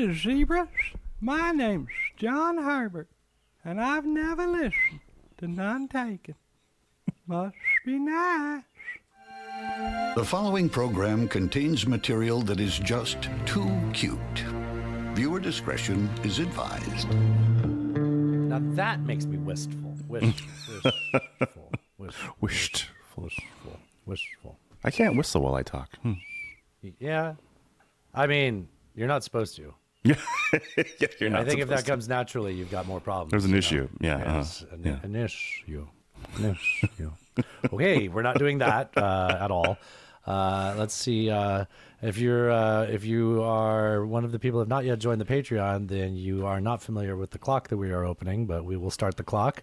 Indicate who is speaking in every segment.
Speaker 1: Howdy, zebras. My name's John Herbert, and I've never listened to none taken. Must be nice.
Speaker 2: The following program contains material that is just too cute. Viewer discretion is advised.
Speaker 3: Now that makes me wistful. Wistful.
Speaker 4: I can't whistle while I talk.
Speaker 3: Yeah. I mean, you're not supposed to.
Speaker 4: Yeah, you're not.
Speaker 3: I think if that
Speaker 4: supposed to.
Speaker 3: comes naturally, you've got more problems.
Speaker 4: There's an issue. Yeah.
Speaker 3: Yes, an issue. An issue. Okay, we're not doing that at all. Let's see. If you are one of the people who have not yet joined the Patreon, then you are not familiar with the clock that we are opening, but we will start the clock.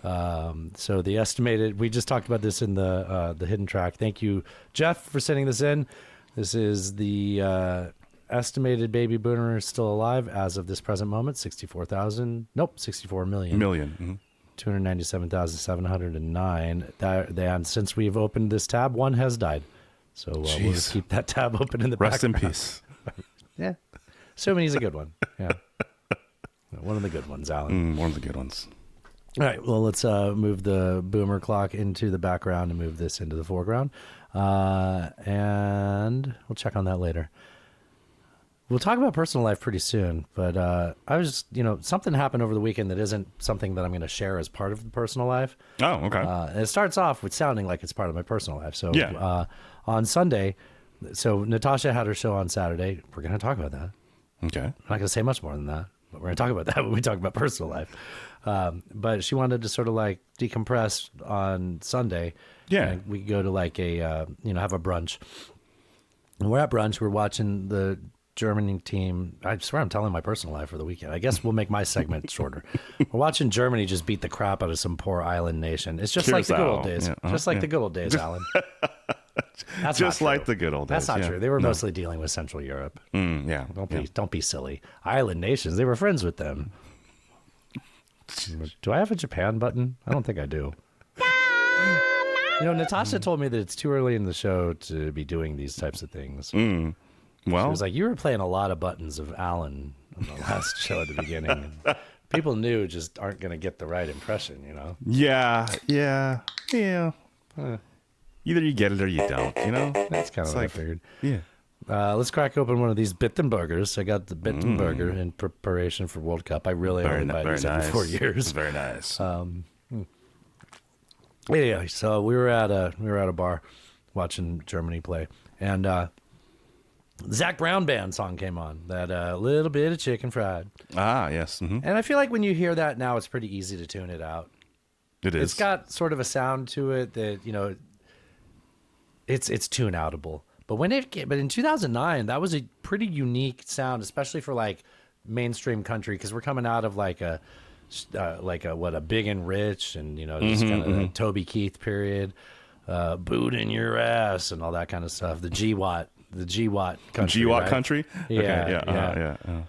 Speaker 3: So the estimated, we just talked about this in the hidden track. Thank you, Jeff, for sending this in. This is the estimated baby boomer still alive as of this present moment, 64 million. 297,709. And since we've opened this tab, one has died. So we'll just keep that tab open in the background.
Speaker 4: Rest in peace.
Speaker 3: Yeah. Assuming he's a good one. Yeah. One of the good ones, Alan.
Speaker 4: One of the good ones.
Speaker 3: All right. Well, let's move the boomer clock into the background and move this into the foreground. And we'll check on that later. We'll talk about personal life pretty soon, but I was just, something happened over the weekend that isn't something that I'm going to share as part of the personal life.
Speaker 4: Oh, okay.
Speaker 3: And it starts off with sounding like it's part of my personal life. So
Speaker 4: yeah.
Speaker 3: On Sunday, so Natasha had her show on Saturday. We're going to talk about that.
Speaker 4: Okay.
Speaker 3: I'm not going to say much more than that, but we're going to talk about that when we talk about personal life. But she wanted to sort of like decompress on Sunday.
Speaker 4: Yeah.
Speaker 3: And we go to like a, have a brunch. And we're at brunch. We're watching the Germany team. I swear I'm telling my personal life for the weekend. I guess we'll make my segment shorter. We're watching Germany just beat the crap out of some poor island nation. It's just like the good old days.
Speaker 4: Yeah,
Speaker 3: just like the good old days, Alan. That's
Speaker 4: just
Speaker 3: not
Speaker 4: like
Speaker 3: true.
Speaker 4: the good old days.
Speaker 3: That's not true. They were mostly dealing with Central Europe.
Speaker 4: Yeah.
Speaker 3: Don't be silly. Island nations. They were friends with them. Do I have a Japan button? I don't think I do. Natasha told me that it's too early in the show to be doing these types of things.
Speaker 4: Well,
Speaker 3: she was like, you were playing a lot of buttons of Alan on the last show at the beginning. And people knew just aren't going to get the right impression,
Speaker 4: Yeah. Either you get it or you don't,
Speaker 3: That's kind of what I figured.
Speaker 4: Yeah.
Speaker 3: Let's crack open one of these Bittenburgers. I got the Bittenburger in preparation for World Cup. I really only buy these every 4 years.
Speaker 4: Very nice.
Speaker 3: Yeah, so we were at a bar watching Germany play, and the Zac Brown Band song came on, that little bit of chicken fried.
Speaker 4: Ah, yes. Mm-hmm.
Speaker 3: And I feel like when you hear that now, it's pretty easy to tune it out.
Speaker 4: It is.
Speaker 3: It's got sort of a sound to it that, it's tune outable. But but in 2009, that was a pretty unique sound, especially for like mainstream country, because we're coming out of like a Big and Rich, and just kind of the Toby Keith period, boot in your ass and all that kind of stuff. The GWAT country.
Speaker 4: GWAT
Speaker 3: right?
Speaker 4: country?
Speaker 3: Yeah,
Speaker 4: okay,
Speaker 3: yeah.
Speaker 4: Yeah.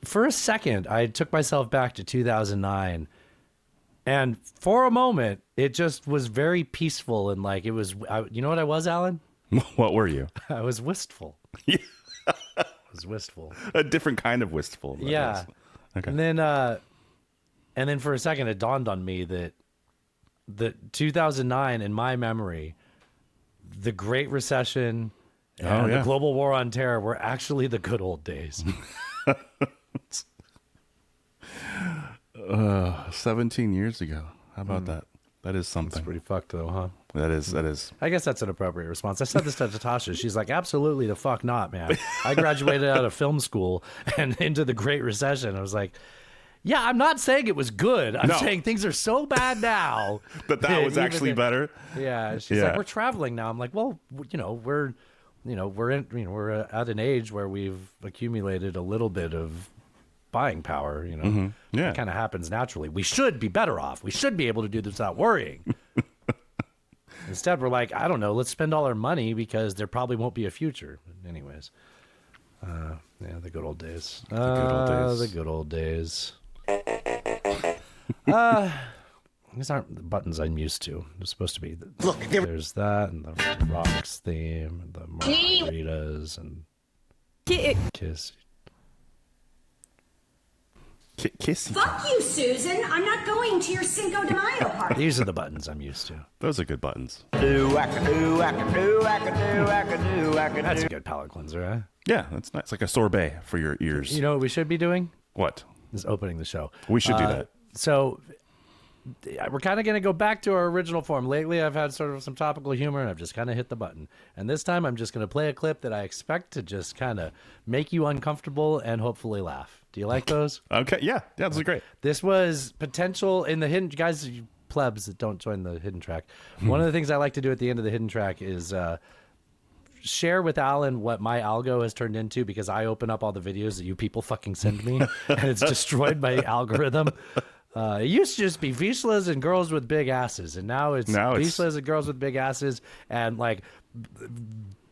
Speaker 3: For a second, I took myself back to 2009, and for a moment, it just was very peaceful, and like it was. You know what I was, Alan?
Speaker 4: What were you?
Speaker 3: I was wistful.
Speaker 4: Yeah.
Speaker 3: I was wistful.
Speaker 4: A different kind of wistful.
Speaker 3: Yeah.
Speaker 4: Okay.
Speaker 3: And then for a second, it dawned on me that the 2009, in my memory, the Great Recession and the global war on terror were actually the good old days.
Speaker 4: 17 years ago. How about that? That is something.
Speaker 3: That's pretty fucked, though, huh?
Speaker 4: That is.
Speaker 3: I guess that's an appropriate response. I said this to Natasha. She's like, absolutely the fuck not, man. I graduated out of film school and into the Great Recession. I was like, yeah, I'm not saying it was good. I'm saying things are so bad now.
Speaker 4: that was actually better.
Speaker 3: Yeah. She's like, we're traveling now. I'm like, well, we're at an age where we've accumulated a little bit of buying power,
Speaker 4: Yeah.
Speaker 3: It kind of happens naturally. We should be better off. We should be able to do this without worrying. Instead, we're like, I don't know, let's spend all our money because there probably won't be a future. Anyways, the good old days. The good old days. These aren't the buttons I'm used to. They're supposed to be. There's that, and the Rocks theme, and the Margaritas, and Kiss.
Speaker 4: Kiss each
Speaker 5: Fuck
Speaker 4: other.
Speaker 5: you, Susan. I'm not going to your Cinco de Mayo party.
Speaker 3: These are the buttons I'm used to.
Speaker 4: Those are good buttons.
Speaker 3: That's a good palate cleanser, eh?
Speaker 4: Yeah, that's nice. Like a sorbet for your ears.
Speaker 3: You know what we should be doing?
Speaker 4: What?
Speaker 3: Is opening the show.
Speaker 4: We should do that.
Speaker 3: So we're kind of going to go back to our original form. Lately, I've had sort of some topical humor, and I've just kind of hit the button. And this time, I'm just going to play a clip that I expect to just kind of make you uncomfortable and hopefully laugh. Do you like those?
Speaker 4: Okay, yeah, this is great.
Speaker 3: This was potential in the hidden... Guys, you plebs that don't join the hidden track. One of the things I like to do at the end of the hidden track is... share with Alan what my algo has turned into, because I open up all the videos that you people fucking send me and it's destroyed my algorithm. It used to just be Vizslas and girls with big asses, and now it's Vizslas and girls with big asses and like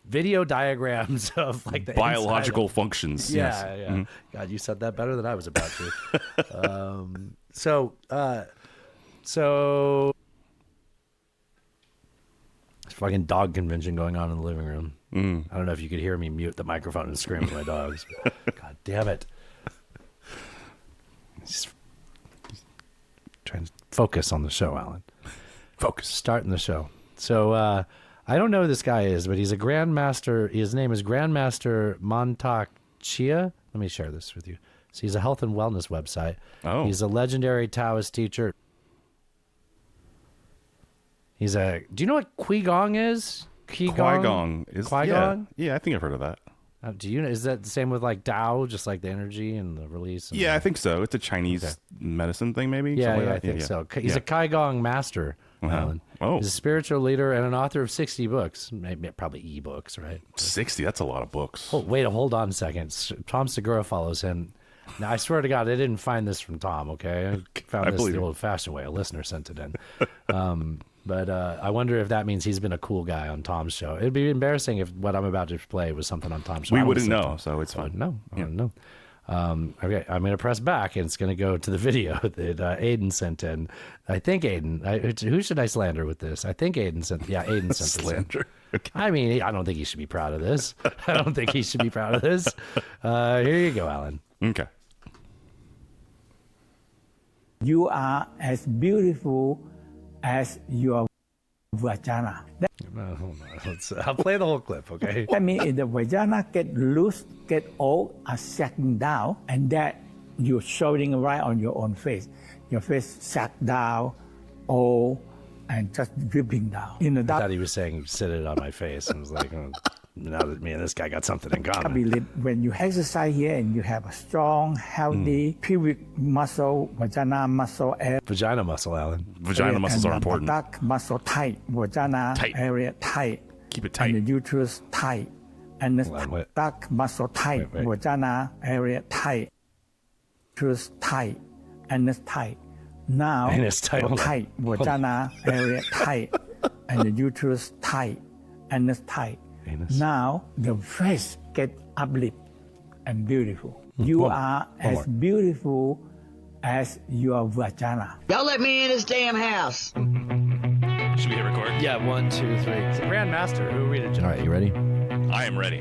Speaker 3: video diagrams of like the
Speaker 4: biological functions.
Speaker 3: Yeah,
Speaker 4: yes.
Speaker 3: yeah.
Speaker 4: Mm-hmm.
Speaker 3: God, you said that better than I was about to. So there's fucking dog convention going on in the living room. I don't know if you could hear me mute the microphone and scream at my dogs. God damn it. Just trying to focus on the show, Alan. Focus. Starting the show. So I don't know who this guy is, but he's a grandmaster. His name is Grandmaster Montauk Chia. Let me share this with you. So he's a health and wellness website.
Speaker 4: Oh.
Speaker 3: He's a legendary Taoist teacher. Do you know what Qigong is?
Speaker 4: Qigong is
Speaker 3: Qigong?
Speaker 4: Yeah, I think I've heard of that.
Speaker 3: Do you know? Is that the same with like Tao, just like the energy and the release? And
Speaker 4: Yeah, I think so. It's a Chinese medicine thing, maybe.
Speaker 3: Yeah,
Speaker 4: Something
Speaker 3: yeah,
Speaker 4: like
Speaker 3: I
Speaker 4: that?
Speaker 3: think so. He's a Qigong master, Alan.
Speaker 4: Oh.
Speaker 3: He's a spiritual leader and an author of 60 books, maybe probably e-books, right?
Speaker 4: 60. That's a lot of books.
Speaker 3: Oh, wait, hold on a second. Tom Segura follows him. Now, I swear to God, I didn't find this from Tom, okay? I found this the old-fashioned way. A listener sent it in. But I wonder if that means he's been a cool guy on Tom's show. It'd be embarrassing if what I'm about to play was something on Tom's show.
Speaker 4: We wouldn't know, so it's fine.
Speaker 3: No, I don't know. Okay, I'm going to press back, and it's going to go to the video that Aiden sent in. I think Aiden. Who should I slander with this? I think Aiden sent. Yeah, Aiden sent
Speaker 4: slander.
Speaker 3: Okay. I mean, I don't think he should be proud of this. I don't think he should be proud of this. Here you go, Alan.
Speaker 4: Okay.
Speaker 6: You are as beautiful as your vagina.
Speaker 3: Hold on. I'll play the whole clip, okay?
Speaker 6: That means if the vagina get loose, get old, are sagging down, and that you're showing right on your own face. Your face sag down, old, and just dripping down. You know,
Speaker 3: I
Speaker 6: that
Speaker 3: thought he was saying sit it on my face, and I was like, oh, now that me and this guy got something in common.
Speaker 6: when you exercise here and you have a strong, healthy pubic muscle, vagina muscle area.
Speaker 3: Vagina muscle, Alan.
Speaker 4: Vagina muscles are important.
Speaker 6: Back muscle tight, vagina area tight.
Speaker 4: Keep it tight.
Speaker 6: And the uterus tight. And the back muscle tight,
Speaker 3: Wait.
Speaker 6: vagina area tight. Uterus tight. And it's tight. Now,
Speaker 3: And it's tight. Hold on.
Speaker 6: tight, vagina area tight. And the uterus tight. And it's tight.
Speaker 3: Anus.
Speaker 6: Now, the face get uplift and beautiful. You are as beautiful as your vagina.
Speaker 7: Y'all let me in this damn house.
Speaker 8: Should we hit record?
Speaker 3: Yeah, 1, 2, 3. It's the Grandmaster. Who are we to judge? All right, you ready?
Speaker 8: I am ready.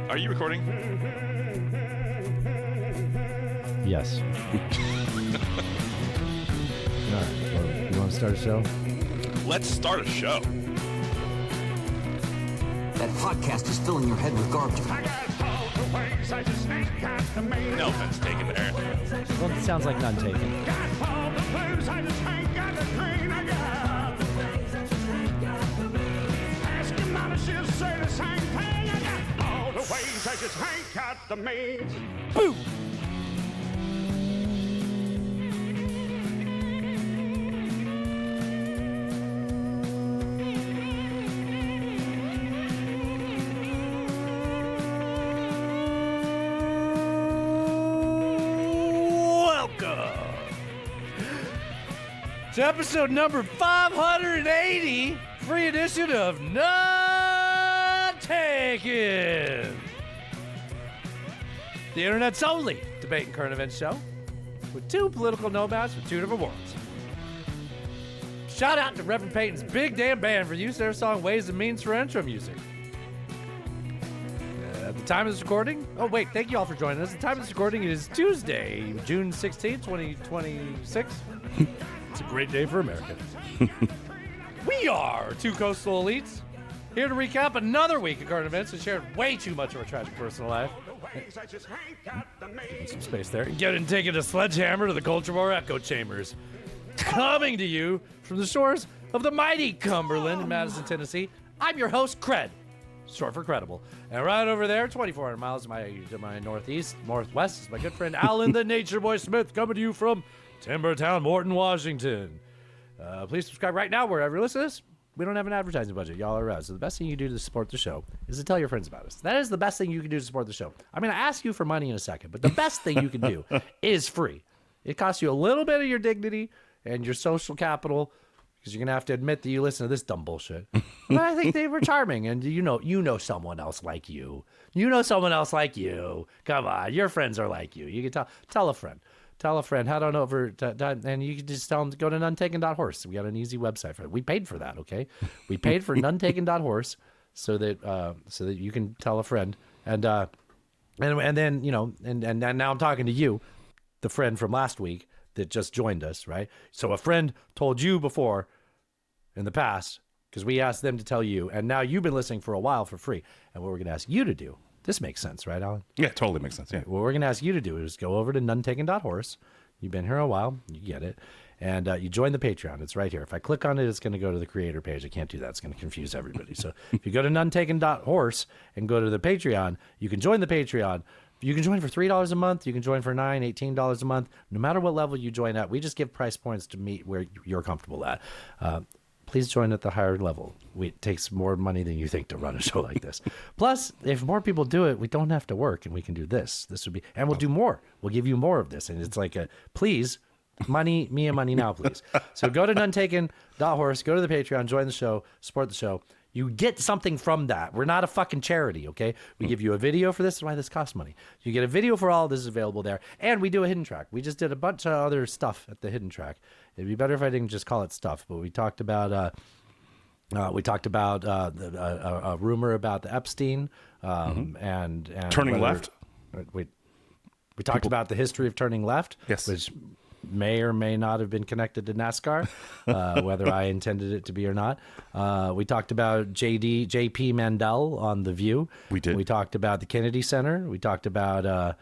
Speaker 8: Are you recording?
Speaker 3: Yes. All right, well, you want to start a show?
Speaker 8: Let's start a show.
Speaker 7: That podcast is filling your head with garbage.
Speaker 8: No offense taken there.
Speaker 3: Well, it sounds like none taken.
Speaker 1: Boo!
Speaker 3: Welcome to episode number 580, free edition of Not Taken, the internet's only debate and current events show with two political nomads from two different worlds. Shout out to Reverend Peyton's Big Damn Band for use of their song Ways and Means for intro music. The time of this recording? Oh, wait. Thank you all for joining us. The time of this recording is Tuesday, June 16th, 2026. It's a great day for America. We are two coastal elites here to recap another week of current events and share way too much of our tragic personal life. Some space there. Getting taking a sledgehammer to the culture war echo chambers. Coming to you from the shores of the mighty Cumberland in Madison, Tennessee. I'm your host, Cred, short for credible. And right over there, 2,400 miles to my northwest, is my good friend Alan the Nature Boy Smith, coming to you from Timbertown, Morton, Washington. Please subscribe right now wherever you listen to this. We don't have an advertising budget. Y'all are around. So the best thing you can do to support the show is to tell your friends about us. That is the best thing you can do to support the show. I'm going to ask you for money in a second, but the best thing you can do is free. It costs you a little bit of your dignity and your social capital because you're going to have to admit that you listen to this dumb bullshit. But I think they were charming, and you know someone else like you. You know someone else like you. Come on, your friends are like you. You can tell a friend. Tell a friend, head on over to, and you can just tell them to go to nunetaken.horse. We got an easy website for it. We paid for that, okay? We paid for nunetaken.horse so that you can tell a friend. And then, and now I'm talking to you, the friend from last week that just joined us, right? So a friend told you before in the past, because we asked them to tell you, and now you've been listening for a while for free. And what we're going to ask you to do, this makes sense, right, Alan?
Speaker 4: Yeah, totally makes sense. Yeah.
Speaker 3: What we're going to ask you to do is go over to nunetaken.horse. You've been here a while. You get it. And you join the Patreon. It's right here. If I click on it, it's going to go to the creator page. I can't do that. It's going to confuse everybody. So if you go to nunetaken.horse and go to the Patreon, you can join the Patreon. You can join for $3 a month. You can join for $9, $18 a month. No matter what level you join at, we just give price points to meet where you're comfortable at. Please join at the higher level. It takes more money than you think to run a show like this. Plus, if more people do it, we don't have to work and we can do this. And we'll do more. We'll give you more of this. And it's like please, money, me and money now, please. So go to nunetaken.horse, go to the Patreon, join the show, support the show. You get something from that. We're not a fucking charity, okay? We give you a video for this. That's why this costs money. You get a video for all of this is available there. And we do a hidden track. We just did a bunch of other stuff at the hidden track. It'd be better if I didn't just call it stuff, but we talked about a rumor about the Epstein and
Speaker 4: Turning left.
Speaker 3: We talked about the history of turning left,
Speaker 4: yes,
Speaker 3: which may or may not have been connected to NASCAR, whether I intended it to be or not. We talked about J.P. Mandel on The View.
Speaker 4: We did.
Speaker 3: We talked about the Kennedy Center. We talked about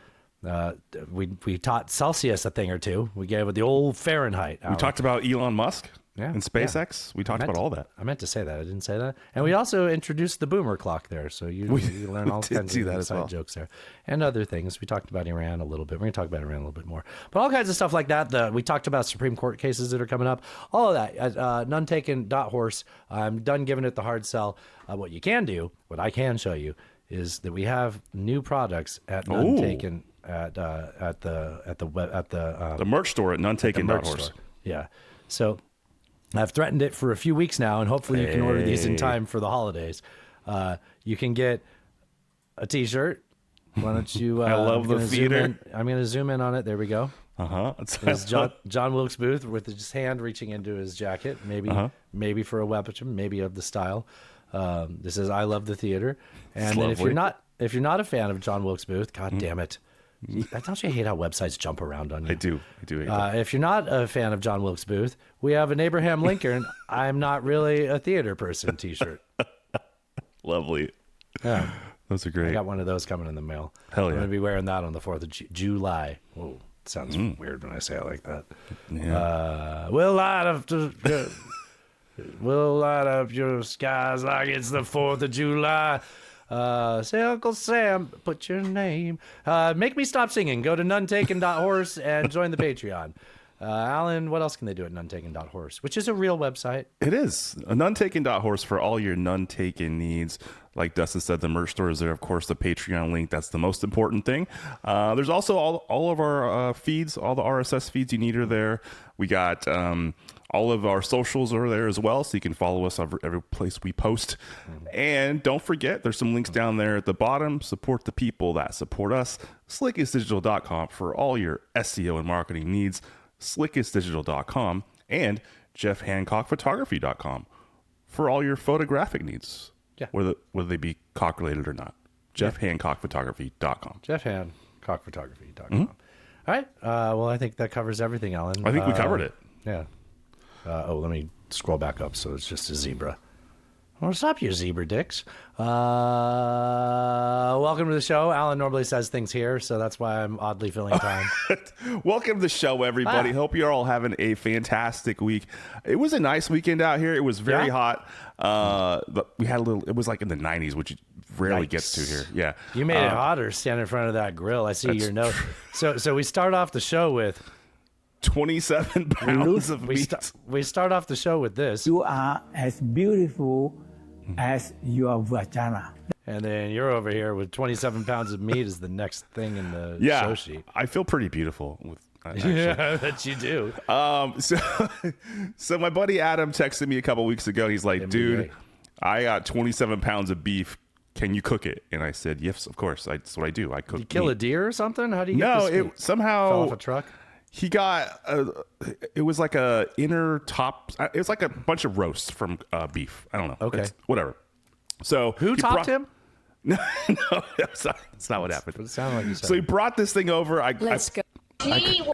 Speaker 3: we taught Celsius a thing or two. We gave it the old Fahrenheit.
Speaker 4: We talked about Elon Musk and SpaceX.
Speaker 3: Yeah.
Speaker 4: We talked about all that.
Speaker 3: I meant to say that. I didn't say that. And we also introduced the boomer clock there. So you learn all kinds of inside jokes there. And other things. We talked about Iran a little bit. We're going to talk about Iran a little bit more. But all kinds of stuff like that. We talked about Supreme Court cases that are coming up. All of that at nunetaken.horse. I'm done giving it the hard sell. What you can do, what I can show you, is that we have new products at Nuntaken at the
Speaker 4: merch store at nuntaken.horse.
Speaker 3: Yeah. So I've threatened it for a few weeks now, and hopefully you can order these in time for the holidays. You can get a T-shirt. Why don't you?
Speaker 4: I love the theater.
Speaker 3: I'm going to zoom in on it. There we go. It's John Wilkes Booth with his hand reaching into his jacket, maybe for a weapon, maybe of the style. This is I love the theater. And then if you're not a fan of John Wilkes Booth, God damn it. Don't you hate how websites jump around on you?
Speaker 4: I do hate that.
Speaker 3: If you're not a fan of John Wilkes Booth, we have an Abraham Lincoln I'm not really a theater person t-shirt.
Speaker 4: Lovely.
Speaker 3: Yeah.
Speaker 4: Those are great.
Speaker 3: I got one of those coming in the mail.
Speaker 4: Hell yeah.
Speaker 3: I'm going to be wearing that on the 4th of July. Oh, it sounds weird when I say it like that.
Speaker 4: Yeah.
Speaker 3: We'll light up your skies like it's the 4th of July. Say Uncle Sam, put your name. Make me stop singing. Go to nuntaken.horse and join the Patreon. Alan, what else can they do at nuntaken.horse, which is a real website?
Speaker 4: It is. Nuntaken.horse for all your Nuntaken needs. Like Dustin said, the merch store is there. Of course, the Patreon link. That's the most important thing. There's also all of our feeds, all the RSS feeds you need are there. We got all of our socials are there as well, so you can follow us every place we post. And don't forget, there's some links down there at the bottom. Support the people that support us. Slickestdigital.com for all your SEO and marketing needs. Slickestdigital.com and JeffHancockPhotography.com for all your photographic needs.
Speaker 3: Yeah.
Speaker 4: Whether they be cock related or not. JeffHancockPhotography.com.
Speaker 3: JeffHancockPhotography.com. All right. Well, I think that covers everything, Alan.
Speaker 4: I think we covered it.
Speaker 3: Yeah. Let me scroll back up so it's just a zebra. What's up, you zebra dicks? Welcome to the show. Alan normally says things here, so that's why I'm oddly filling time.
Speaker 4: Welcome to the show, everybody. Hope you're all having a fantastic week. It was a nice weekend out here. It was very hot. But we had it was like in the 90s, which rarely gets to here. Yeah.
Speaker 3: You made it hotter standing in front of that grill. I see your note. So we start off the show with
Speaker 4: 27 pounds of meat.
Speaker 3: We start off the show with this.
Speaker 6: You are as beautiful as your vagina.
Speaker 3: And then you're over here with 27 pounds of meat is the next thing in the show sheet.
Speaker 4: I feel pretty beautiful with
Speaker 3: yeah, that you do.
Speaker 4: So my buddy Adam texted me a couple weeks ago. He's like, dude, I got 27 pounds of beef. Can you cook it? And I said, yes, of course. That's what I do. I cook.
Speaker 3: Did you kill a deer or something? How do you get this meat?
Speaker 4: It somehow
Speaker 3: fell off a truck.
Speaker 4: He got it was like a inner top. It was like a bunch of roasts from beef. I don't know.
Speaker 3: Okay,
Speaker 4: whatever. So
Speaker 3: who topped him?
Speaker 4: No, that's not what happened.
Speaker 3: It sounded like you said.
Speaker 4: So he brought this thing over.
Speaker 5: Let's go.
Speaker 4: I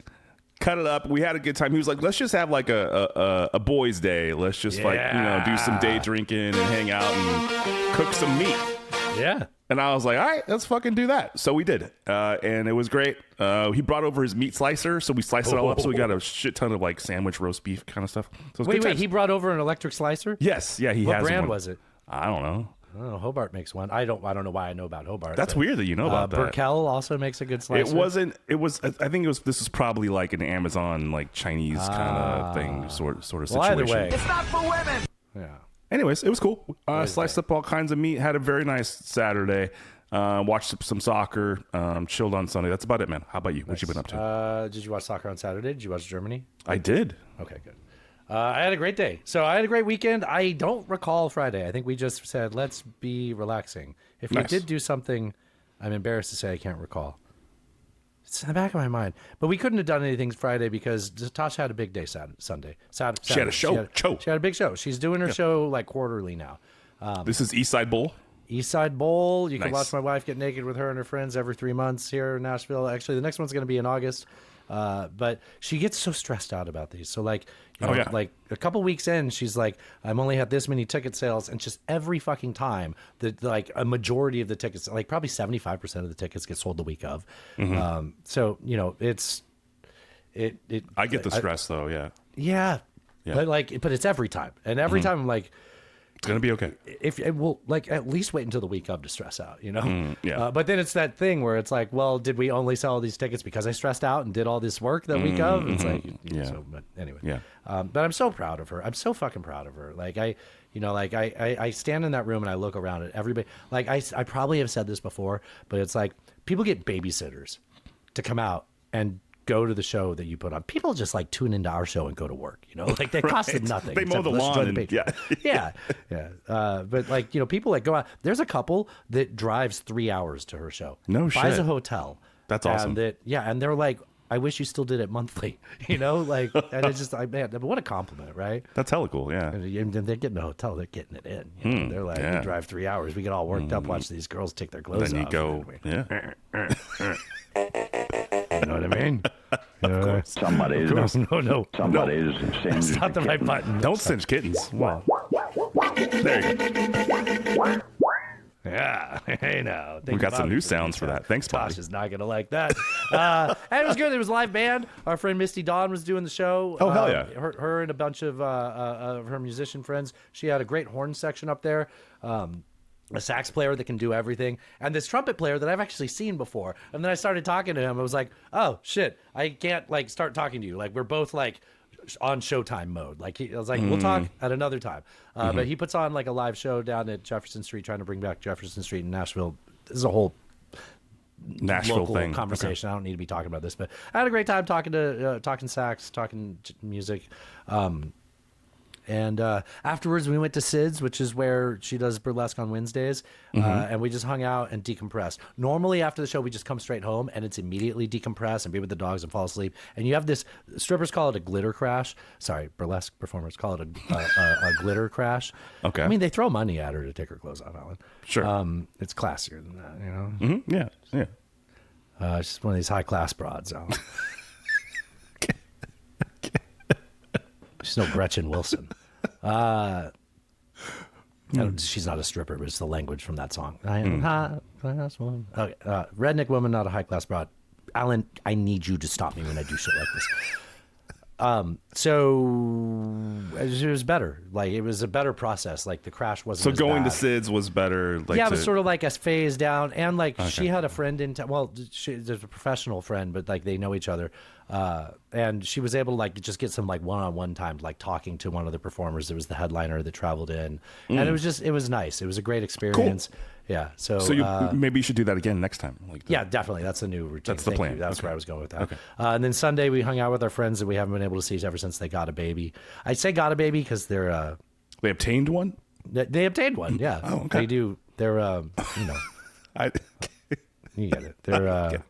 Speaker 4: cut it up. We had a good time. He was like, let's just have like a boys' day. Let's just do some day drinking and hang out and cook some meat.
Speaker 3: Yeah.
Speaker 4: And I was like, all right, let's fucking do that. So we did. And it was great. He brought over his meat slicer. So we sliced it all up. So we got a shit ton of like sandwich roast beef kind of stuff. So
Speaker 3: wait, he brought over an electric slicer?
Speaker 4: Yes. Yeah, he has one.
Speaker 3: What brand was it?
Speaker 4: I don't know.
Speaker 3: Oh, Hobart makes one. I don't know why I know about Hobart.
Speaker 4: That's weird that you know about that.
Speaker 3: Burkell also makes a good slicer.
Speaker 4: I think this was probably like an Amazon like Chinese kind of thing, sort of situation.
Speaker 3: Either way.
Speaker 7: It's not for women.
Speaker 3: Yeah.
Speaker 4: Anyways, it was cool. Sliced up all kinds of meat. Had a very nice Saturday. Watched some soccer. Chilled on Sunday. That's about it, man. How about you? What you been up to?
Speaker 3: Did you watch soccer on Saturday? Did you watch Germany?
Speaker 4: I did.
Speaker 3: Okay, good. I had a great day. So I had a great weekend. I don't recall Friday. I think we just said, let's be relaxing. If we did do something, I'm embarrassed to say I can't recall. It's in the back of my mind. But we couldn't have done anything Friday because Tasha had a big day Sunday. Saturday.
Speaker 4: She had a show.
Speaker 3: She had a big show. She's doing her show like quarterly now.
Speaker 4: This is Eastside Bowl?
Speaker 3: Eastside Bowl. You can
Speaker 4: Nice.
Speaker 3: watch my wife get naked with her and her friends every 3 months here in Nashville. Actually, the next one's going to be in August. But she gets so stressed out about these. So like, like a couple weeks in, she's like, I'm only had this many ticket sales. And just every fucking time that like a majority of the tickets, like probably 75% of the tickets get sold the week of. So, it's,
Speaker 4: I get the stress though. Yeah.
Speaker 3: Yeah. But it's every time. And every time I'm like,
Speaker 4: it's going to be okay.
Speaker 3: If it will, like, at least wait until the week of to stress out,
Speaker 4: yeah.
Speaker 3: But then it's that thing where it's like, well, did we only sell these tickets because I stressed out and did all this work the week of? It's like, So, but anyway,
Speaker 4: Yeah.
Speaker 3: But I'm so proud of her. I'm so fucking proud of her. Like I stand in that room and I look around at everybody. Like I probably have said this before, but it's like people get babysitters to come out and go to the show that you put on. People just like tune into our show and go to work, like they costed nothing.
Speaker 4: They mow the lawn and,
Speaker 3: yeah. But like, people that go out, there's a couple that drives 3 hours to her show.
Speaker 4: No
Speaker 3: buys
Speaker 4: shit.
Speaker 3: a hotel.
Speaker 4: That's awesome.
Speaker 3: And they're like, I wish you still did it monthly, like, and it's just like, man, what a compliment, right?
Speaker 4: That's hella cool. Yeah.
Speaker 3: And they're getting a hotel, they're getting it in. They're like, we drive 3 hours, we get all worked up, watch these girls take their clothes
Speaker 4: Then you
Speaker 3: off.
Speaker 4: go,
Speaker 3: You know what I mean?
Speaker 4: Of course.
Speaker 9: Somebody's
Speaker 3: No.
Speaker 9: singed.
Speaker 3: It's not the right button.
Speaker 4: Don't cinch kittens. Wow. There you go.
Speaker 3: Yeah, hey now.
Speaker 4: We got some new sounds for that. Thanks, Bobby.
Speaker 3: Tosh is not gonna like that. And it was good. It was a live band. Our friend Misty Dawn was doing the show.
Speaker 4: Oh, hell yeah.
Speaker 3: Her and a bunch of her musician friends. She had a great horn section up there. A sax player that can do everything, and this trumpet player that I've actually seen before. And then I started talking to him. I was like, oh shit, I can't like start talking to you. Like we're both like on Showtime mode. Like I was like, we'll talk at another time. But he puts on like a live show down at Jefferson Street, trying to bring back Jefferson Street in Nashville. This is a whole
Speaker 4: Nashville
Speaker 3: local
Speaker 4: thing.
Speaker 3: conversation. I don't need to be talking about this, but I had a great time talking sax, talking music. And afterwards, we went to Sid's, which is where she does burlesque on Wednesdays, and we just hung out and decompressed. Normally, after the show, we just come straight home, and it's immediately decompress and be with the dogs and fall asleep. And you have this, strippers call it a glitter crash. Sorry, burlesque performers call it a glitter crash.
Speaker 4: Okay.
Speaker 3: I mean, they throw money at her to take her clothes off, Alan.
Speaker 4: Sure.
Speaker 3: It's classier than that, you know?
Speaker 4: Mm-hmm. Yeah.
Speaker 3: She's just one of these high-class broads, Alan. She's no Gretchen Wilson. She's not a stripper, but it's the language from that song. I am high-class woman. Okay, redneck woman, not a high-class broad. Alan, I need you to stop me when I do shit like this. So it was better. Like, it was a better process. Like, the crash wasn't
Speaker 4: So
Speaker 3: as
Speaker 4: going
Speaker 3: bad.
Speaker 4: to Sid's was better. Like,
Speaker 3: Yeah, it was sort of like a phase down. And, like,
Speaker 4: Okay.
Speaker 3: she had a friend in town. Well, there's a professional friend, but, like, they know each other. And she was able to, like, just get some, like, one-on-one time, like, talking to one of the performers. There was the headliner that traveled in. And it was nice. It was a great experience. Cool. Yeah. So
Speaker 4: maybe you should do that again next time.
Speaker 3: Yeah, definitely. That's the new routine.
Speaker 4: That's the plan.
Speaker 3: That's where I was going with that.
Speaker 4: Okay.
Speaker 3: And then Sunday we hung out with our friends that we haven't been able to see ever since they got a baby. I say got a baby because they're
Speaker 4: they obtained one.
Speaker 3: They obtained one. Yeah.
Speaker 4: Oh, okay.
Speaker 3: They do. They're you get it. They're.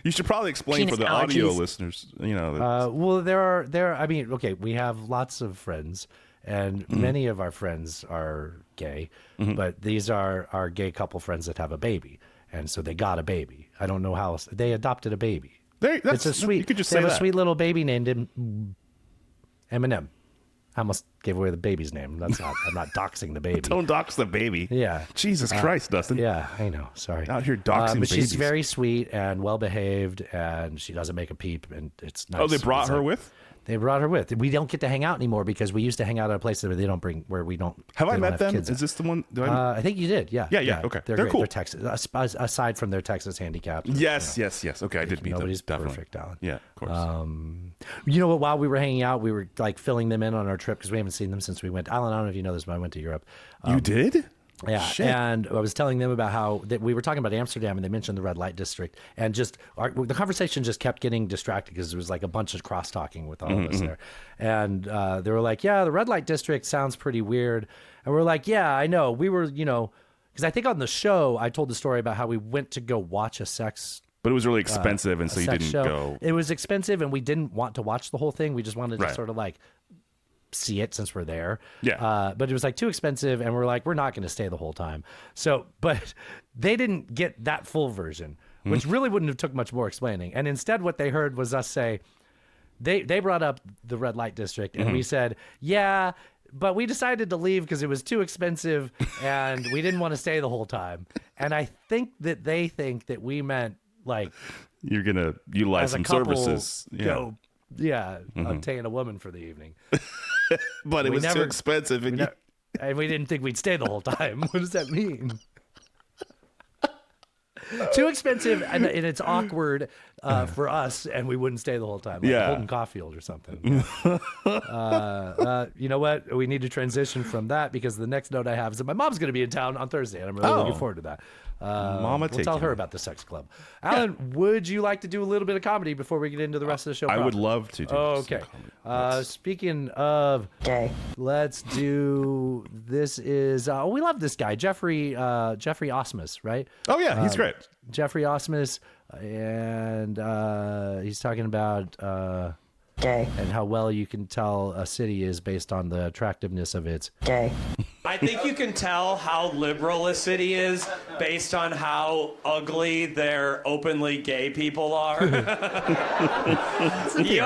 Speaker 4: You should probably explain for the audio listeners. You know.
Speaker 3: Well, there are. I mean, okay, we have lots of friends, and many of our friends are gay, but these are our gay couple friends that have a baby, and so they got a baby. I don't know how else they adopted a baby. It's a sweet.
Speaker 4: You could just
Speaker 3: they
Speaker 4: say
Speaker 3: have
Speaker 4: that.
Speaker 3: a sweet little baby named Eminem. I almost gave away the baby's name. I'm not doxing the baby.
Speaker 4: Don't dox the baby.
Speaker 3: Yeah.
Speaker 4: Jesus Christ, Dustin.
Speaker 3: Yeah, I know. Sorry.
Speaker 4: Out here doxing
Speaker 3: but
Speaker 4: babies.
Speaker 3: she's very sweet and well behaved, and she doesn't make a peep, and it's nice.
Speaker 4: Oh, they brought her with?
Speaker 3: They brought her with. We don't get to hang out anymore because we used to hang out at a place where they don't bring, where we don't.
Speaker 4: Have I
Speaker 3: they don't
Speaker 4: met
Speaker 3: have
Speaker 4: them?
Speaker 3: kids.
Speaker 4: Is this the one?
Speaker 3: I think you did. Yeah.
Speaker 4: Yeah. Okay.
Speaker 3: They're
Speaker 4: They're
Speaker 3: great.
Speaker 4: cool.
Speaker 3: They're Texas. Aside from their Texas handicaps.
Speaker 4: Yes. Okay, I did meet them.
Speaker 3: Nobody's
Speaker 4: Definitely.
Speaker 3: perfect, Alan.
Speaker 4: Yeah, of course.
Speaker 3: You know what? While we were hanging out, we were like filling them in on our trip because we haven't seen them since we went. Alan, I don't know if you know this, but I went to Europe.
Speaker 4: You did?
Speaker 3: Yeah,
Speaker 4: Shit.
Speaker 3: and I was telling them about how that we were talking about Amsterdam, and they mentioned the red light district, and just the conversation just kept getting distracted because there was like a bunch of cross talking with all of us there, and they were like, "Yeah, the red light district sounds pretty weird," and we're like, "Yeah, I know." We were, because I think on the show I told the story about how we went to go watch a sex.
Speaker 4: But it was really expensive, and so you didn't go.
Speaker 3: It was expensive, and we didn't want to watch the whole thing. We just wanted to
Speaker 4: Right.
Speaker 3: sort of like see it since we're there.
Speaker 4: Yeah.
Speaker 3: But it was like too expensive, and we're like, we're not going to stay the whole time. So, but they didn't get that full version, which really wouldn't have took much more explaining. And instead, what they heard was us say, they brought up the red light district, and we said, yeah, but we decided to leave because it was too expensive, and we didn't want to stay the whole time. And I think that they think that we meant like
Speaker 4: you're gonna utilize
Speaker 3: as a
Speaker 4: some
Speaker 3: couple,
Speaker 4: services. Yeah.
Speaker 3: Obtain a woman for the evening.
Speaker 4: But it
Speaker 3: We
Speaker 4: was
Speaker 3: never-
Speaker 4: too expensive, and
Speaker 3: And we didn't think we'd stay the whole time. What does that mean? Too expensive, and it's awkward for us, and we wouldn't stay the whole time. Like
Speaker 4: Yeah.
Speaker 3: Holden Caulfield or something. You know what? We need to transition from that because the next note I have is that my mom's going to be in town on Thursday, and I'm really looking forward to that.
Speaker 4: Mama,
Speaker 3: we'll tell her about the sex club. Alan, would you like to do a little bit of comedy before we get into the rest of the show?
Speaker 4: I would
Speaker 3: proper?
Speaker 4: love to do.
Speaker 3: Okay. Speaking of gay, let's do. This is. We love this guy, Jeffrey Osmus, right?
Speaker 4: Oh yeah, he's great.
Speaker 3: Jeffrey Osmus, and he's talking about
Speaker 10: gay
Speaker 3: and how well you can tell a city is based on the attractiveness of its
Speaker 10: gay.
Speaker 11: I think you can tell how liberal a city is based on how ugly their openly gay people are. You know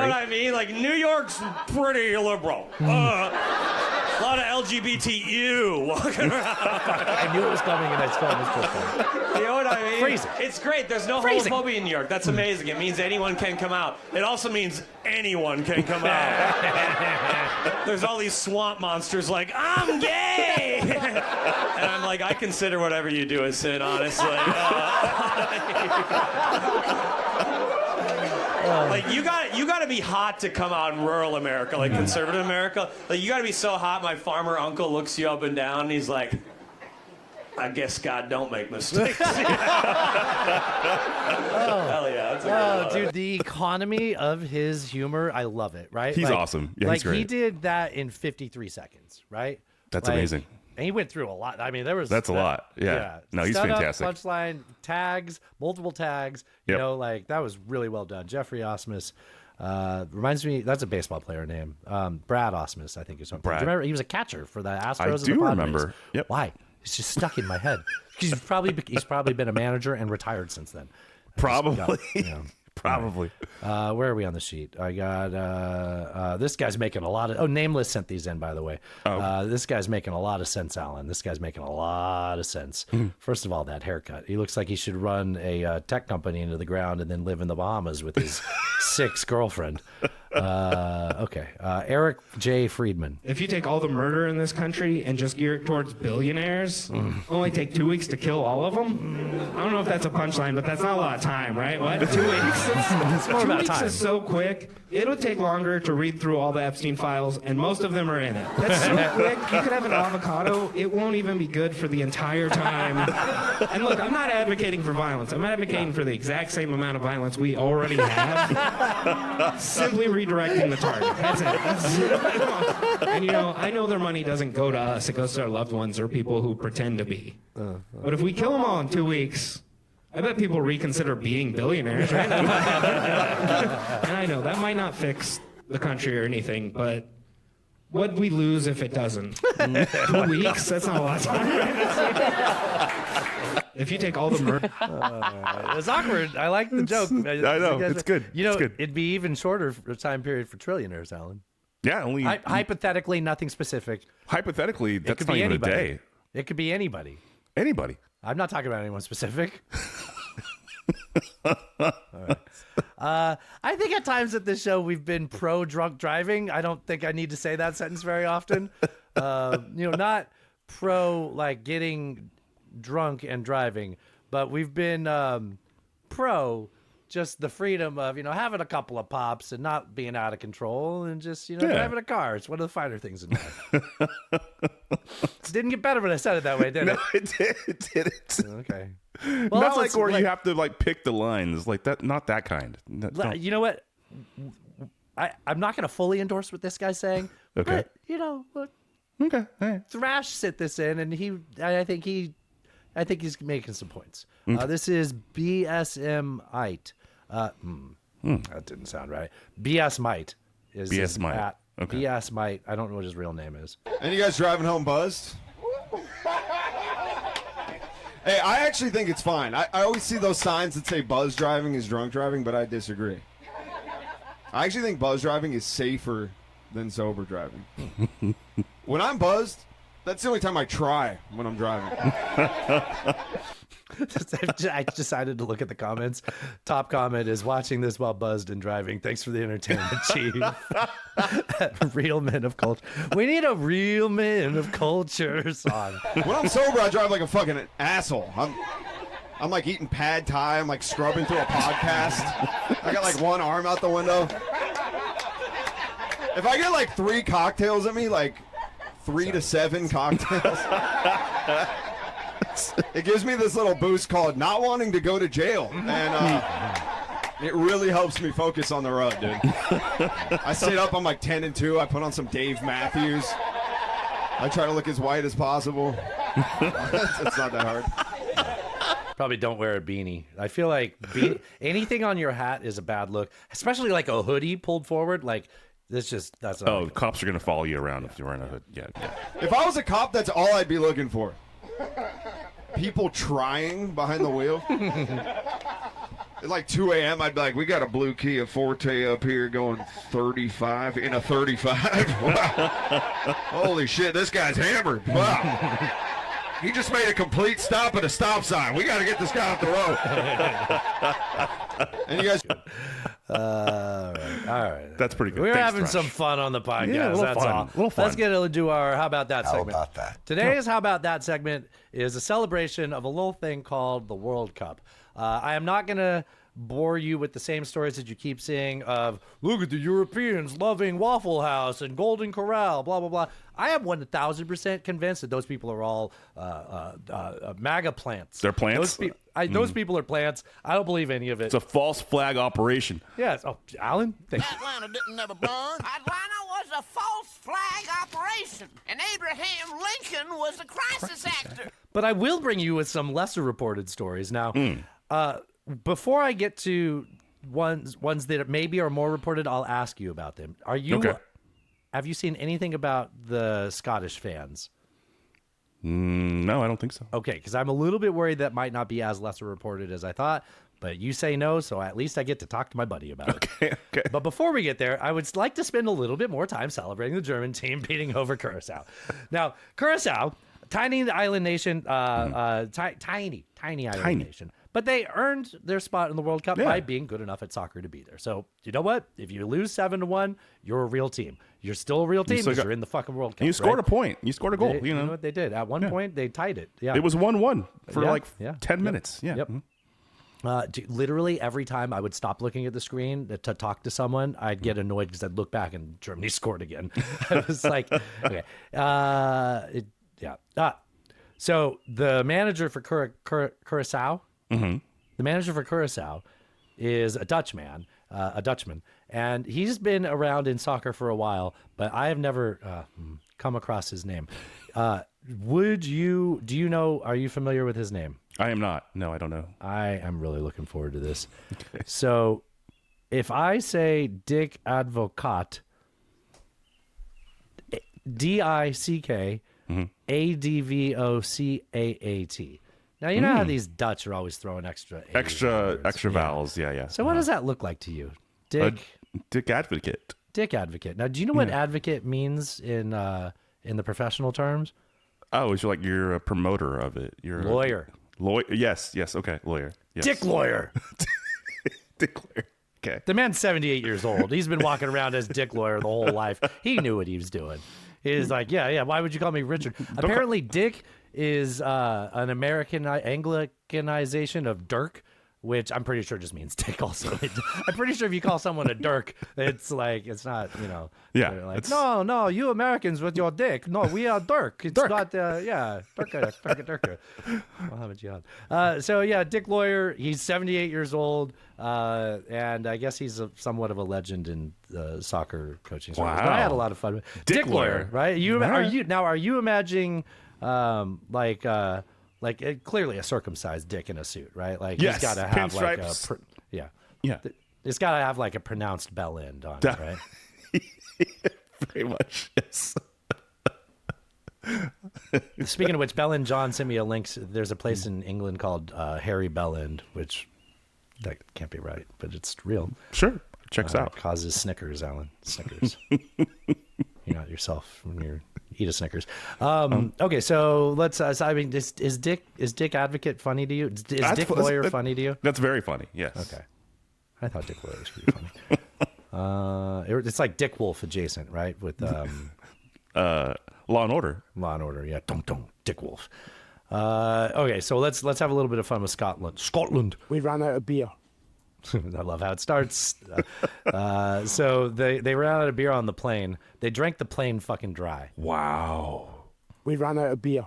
Speaker 11: what I mean? Like, New York's pretty liberal. A lot of LGBTQ walking around.
Speaker 3: I knew it was coming, and I still missed it.
Speaker 11: You know what I mean?
Speaker 3: Phrasing.
Speaker 11: It's great. There's no homophobia in New York. That's amazing. It means anyone can come out. It also means anyone can come out. There's all these swamp monsters like, I'm gay! And I'm like, I consider whatever you do a sin, honestly. Like, you got to be hot to come out in rural America, like conservative America. Like, you got to be so hot, my farmer uncle looks you up and down, and he's like, I guess God don't make mistakes. Hell yeah. That's a good one.
Speaker 3: Dude, the economy of his humor, I love it, right?
Speaker 4: He's awesome. Yeah, he's great.
Speaker 3: He did that in 53 seconds, right?
Speaker 4: That's amazing.
Speaker 3: And he went through a lot. I mean,
Speaker 4: That's a lot. Yeah. No, he's fantastic.
Speaker 3: Punchline, tags, multiple tags. You know, like that was really well done. Jeffrey Osmus. Reminds me, that's a baseball player name. Brad Osmus, I think is something. Do you remember? He was a catcher for the Astros.
Speaker 4: I
Speaker 3: and the
Speaker 4: do
Speaker 3: Padres.
Speaker 4: remember. Yep.
Speaker 3: Why? It's just stuck in my head. He's probably been a manager and retired since then.
Speaker 4: Probably.
Speaker 3: Probably. Where are we on the sheet? I got this guy's making a lot of. Oh, Nameless sent these in, by the way. This guy's making a lot of sense, Alan. This guy's making a lot of sense. First of all, that haircut. He looks like he should run a tech company into the ground and then live in the Bahamas with his sixth girlfriend. Okay. Eric J. Friedman.
Speaker 10: If you take all the murder in this country and just gear it towards billionaires, only take 2 weeks to kill all of them? I don't know if that's a punchline, but that's not a lot of time, right? What? 2 weeks?
Speaker 3: It's more about
Speaker 10: 2 weeks
Speaker 3: time.
Speaker 10: is so quick. It would take longer to read through all the Epstein files, and most of them are in it. That's so quick. You could have an avocado. It won't even be good for the entire time. And look, I'm not advocating for violence. I'm advocating for the exact same amount of violence we already have. Simply redirecting the target. That's it. And you know, I know their money doesn't go to us. It goes to our loved ones or people who pretend to be. But if we kill them all in 2 weeks, I bet people reconsider being billionaires, right? And I know that might not fix the country or anything, but what'd we lose if it doesn't? 2 weeks? That's not a lot of time. If you take all the murder...
Speaker 3: It's awkward. I like the joke.
Speaker 4: I know. It's good.
Speaker 3: You know,
Speaker 4: it's good.
Speaker 3: it'd be even shorter for a time period for trillionaires, Alan.
Speaker 4: Yeah, only...
Speaker 3: Hypothetically, nothing specific.
Speaker 4: Hypothetically,
Speaker 3: It
Speaker 4: that's
Speaker 3: could
Speaker 4: not
Speaker 3: be
Speaker 4: even
Speaker 3: anybody.
Speaker 4: a day.
Speaker 3: It could be anybody.
Speaker 4: Anybody.
Speaker 3: I'm not talking about anyone specific. All right. I think at times at this show we've been pro drunk driving. I don't think I need to say that sentence very often. Not pro like getting drunk and driving, but we've been pro just the freedom of having a couple of pops and not being out of control and just driving a car. It's one of the finer things in life. It didn't get better when I said it that way, did it?
Speaker 4: No, it did. It didn't.
Speaker 3: Okay. Well,
Speaker 4: Not like where you have to like pick the lines like that. Not that kind.
Speaker 3: You know what? I'm not going to fully endorse what this guy's saying.
Speaker 4: Okay.
Speaker 3: But, look,
Speaker 4: okay. All right.
Speaker 3: Thrash sent this in, and I think he's making some points. This is BSMite. That didn't sound right. BS Mite is
Speaker 4: BS Mite.
Speaker 3: At
Speaker 4: Okay.
Speaker 3: BS Mite. I don't know what his real name is.
Speaker 12: And you guys driving home buzzed? Hey, I actually think it's fine. I always see those signs that say buzz driving is drunk driving, but I disagree. I actually think buzz driving is safer than sober driving. When I'm buzzed, that's the only time I try when I'm driving.
Speaker 3: I decided to look at the comments. Top comment is watching this while buzzed and driving. Thanks for the entertainment, Chief. Real men of culture. We need a real men of culture song.
Speaker 12: When I'm sober, I drive like a fucking asshole. I'm like eating pad thai. I'm like scrubbing through a podcast. I got like one arm out the window. If I get like 3 cocktails in me, like 3 to 7 cocktails, it gives me this little boost called not wanting to go to jail. And it really helps me focus on the road, dude. I stayed up on like 10 and 2. I put on some Dave Matthews. I try to look as white as possible. It's not that hard.
Speaker 3: Probably don't wear a beanie. I feel like anything on your hat is a bad look, especially like a hoodie pulled forward. Like that's not
Speaker 4: the cops are gonna follow you around if you're wearing a hood. Yeah.
Speaker 12: If I was a cop, that's all I'd be looking for. People trying behind the wheel. At like 2 a.m., I'd be like, we got a blue Kia Forte up here going 35 in a 35. Wow. Holy shit, this guy's hammered. Wow. He just made a complete stop at a stop sign. We got to get this guy off the road. And you guys...
Speaker 3: All right.
Speaker 4: That's pretty good.
Speaker 3: We're
Speaker 4: Thanks,
Speaker 3: having
Speaker 4: Thrash.
Speaker 3: some fun on the podcast.
Speaker 4: Yeah, a little
Speaker 3: that's
Speaker 4: fun.
Speaker 3: all.
Speaker 4: A little fun.
Speaker 3: Let's get into our How About That segment.
Speaker 13: How about that?
Speaker 3: Today's How About That segment is a celebration of a little thing called the World Cup. I am not going to bore you with the same stories that you keep seeing of, look at the Europeans loving Waffle House and Golden Corral, blah, blah, blah. I am 1,000% convinced that those people are all MAGA plants.
Speaker 4: They're plants?
Speaker 3: Those people are plants. I don't believe any of it.
Speaker 4: It's a false flag operation.
Speaker 3: Yes. Oh, Alan? Thank you.
Speaker 13: Atlanta didn't never burn. Atlanta was a false flag operation, and Abraham Lincoln was a crisis actor.
Speaker 3: But I will bring you with some lesser reported stories. Now, before I get to ones that maybe are more reported, I'll ask you about them. Have you seen anything about the Scottish fans?
Speaker 4: No, I don't think so.
Speaker 3: Okay, because I'm a little bit worried that might not be as lesser reported as I thought, but you say no, so at least I get to talk to my buddy about it. Okay. But before we get there, I would like to spend a little bit more time celebrating the German team beating over Curacao. Now, Curacao, tiny island nation, tiny island nation. But they earned their spot in the World Cup by being good enough at soccer to be there. So, you know what? If you lose 7-1, you're a real team. You're still a real team because you're in the fucking World Cup.
Speaker 4: You scored a point. You scored a goal.
Speaker 3: You know what they did? At one point, they tied it. Yeah,
Speaker 4: it was 1-1 for 10 minutes. Yeah.
Speaker 3: Yep. Literally every time I would stop looking at the screen to talk to someone, I'd get annoyed because I'd look back and Germany scored again. I was like, okay. So the manager for Curacao, the manager for Curacao is a Dutchman, and he's been around in soccer for a while, but I have never come across his name. Are you familiar with his name?
Speaker 4: I am not. No, I don't know.
Speaker 3: I am really looking forward to this. Okay. So if I say Dick Advocaat, DICK ADVOCAAT. Now, you know how these Dutch are always throwing extra
Speaker 4: vowels. Yeah.
Speaker 3: So what does that look like to you? Dick
Speaker 4: Advocate.
Speaker 3: Dick Advocate. Now, do you know what advocate means in the professional terms?
Speaker 4: Oh, it's like you're a promoter of it. You're
Speaker 3: lawyer.
Speaker 4: Lawyer. Yes. Okay. Lawyer. Yes.
Speaker 3: Dick lawyer.
Speaker 4: Dick lawyer. Okay.
Speaker 3: The man's 78 years old. He's been walking around as Dick lawyer the whole life. He knew what he was doing. He's like, yeah. Why would you call me Richard? Apparently, Dick is an American Anglicanization of Dirk, which I'm pretty sure just means dick also. I'm pretty sure if you call someone a Dirk, it's like, it's not,
Speaker 4: Yeah.
Speaker 3: Like, no, you Americans with your dick. No, we are Dirk. It's not, Dirk. Muhammad Jihad. So, yeah, Dick Lawyer, he's 78 years old, and I guess he's somewhat of a legend in soccer coaching.
Speaker 4: Wow.
Speaker 3: But I had a lot of fun with Dick Lawyer, right? Are you imagining, clearly a circumcised dick in a suit, right? Like he's got to have
Speaker 4: pinstripes.
Speaker 3: It's got to have like a pronounced bell end on it, right?
Speaker 4: Very much, yes.
Speaker 3: Speaking of which, Bell End John sent me a link. There's a place in England called Harry Bell End, which that can't be right, but it's real.
Speaker 4: Sure, checks out.
Speaker 3: Causes Snickers, Alan. Snickers. You got yourself when you eat a Snickers. Okay, so let's. Is Dick Advocate funny to you? Is Dick Lawyer funny to you?
Speaker 4: That's very funny. Yes.
Speaker 3: Okay. I thought Dick Lawyer was pretty funny. It's like Dick Wolf adjacent, right? With
Speaker 4: Law and Order.
Speaker 3: Law and Order, yeah. Dick Wolf. Okay, so let's have a little bit of fun with Scotland.
Speaker 14: We ran out of beer.
Speaker 3: I love how it starts. So they ran out of beer on the plane. They drank the plane fucking dry.
Speaker 4: Wow.
Speaker 14: We ran out of beer.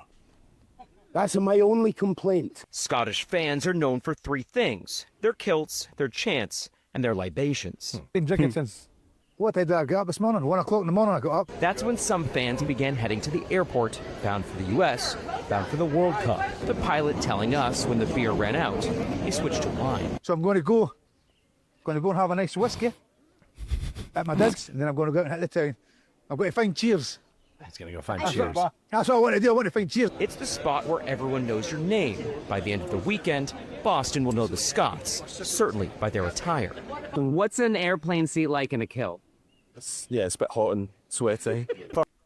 Speaker 14: That's my only complaint.
Speaker 15: Scottish fans are known for three things: their kilts, their chants, and their libations.
Speaker 16: Been drinking since, what day did I get up this morning? 1 o'clock in the morning I got up.
Speaker 15: That's when some fans began heading to the airport, bound for the U.S., bound for the World Cup. The pilot telling us when the beer ran out, he switched to wine.
Speaker 16: So I'm going to go and have a nice whiskey at my digs, and then I'm going to go out and hit the town. I'm going to find Cheers.
Speaker 3: He's going to go find Cheers.
Speaker 16: That's all I want to do. I want to find Cheers.
Speaker 15: It's the spot where everyone knows your name. By the end of the weekend, Boston will know the Scots, certainly by their attire.
Speaker 17: What's an airplane seat like in a kilt?
Speaker 18: Yeah, it's a bit hot and sweaty.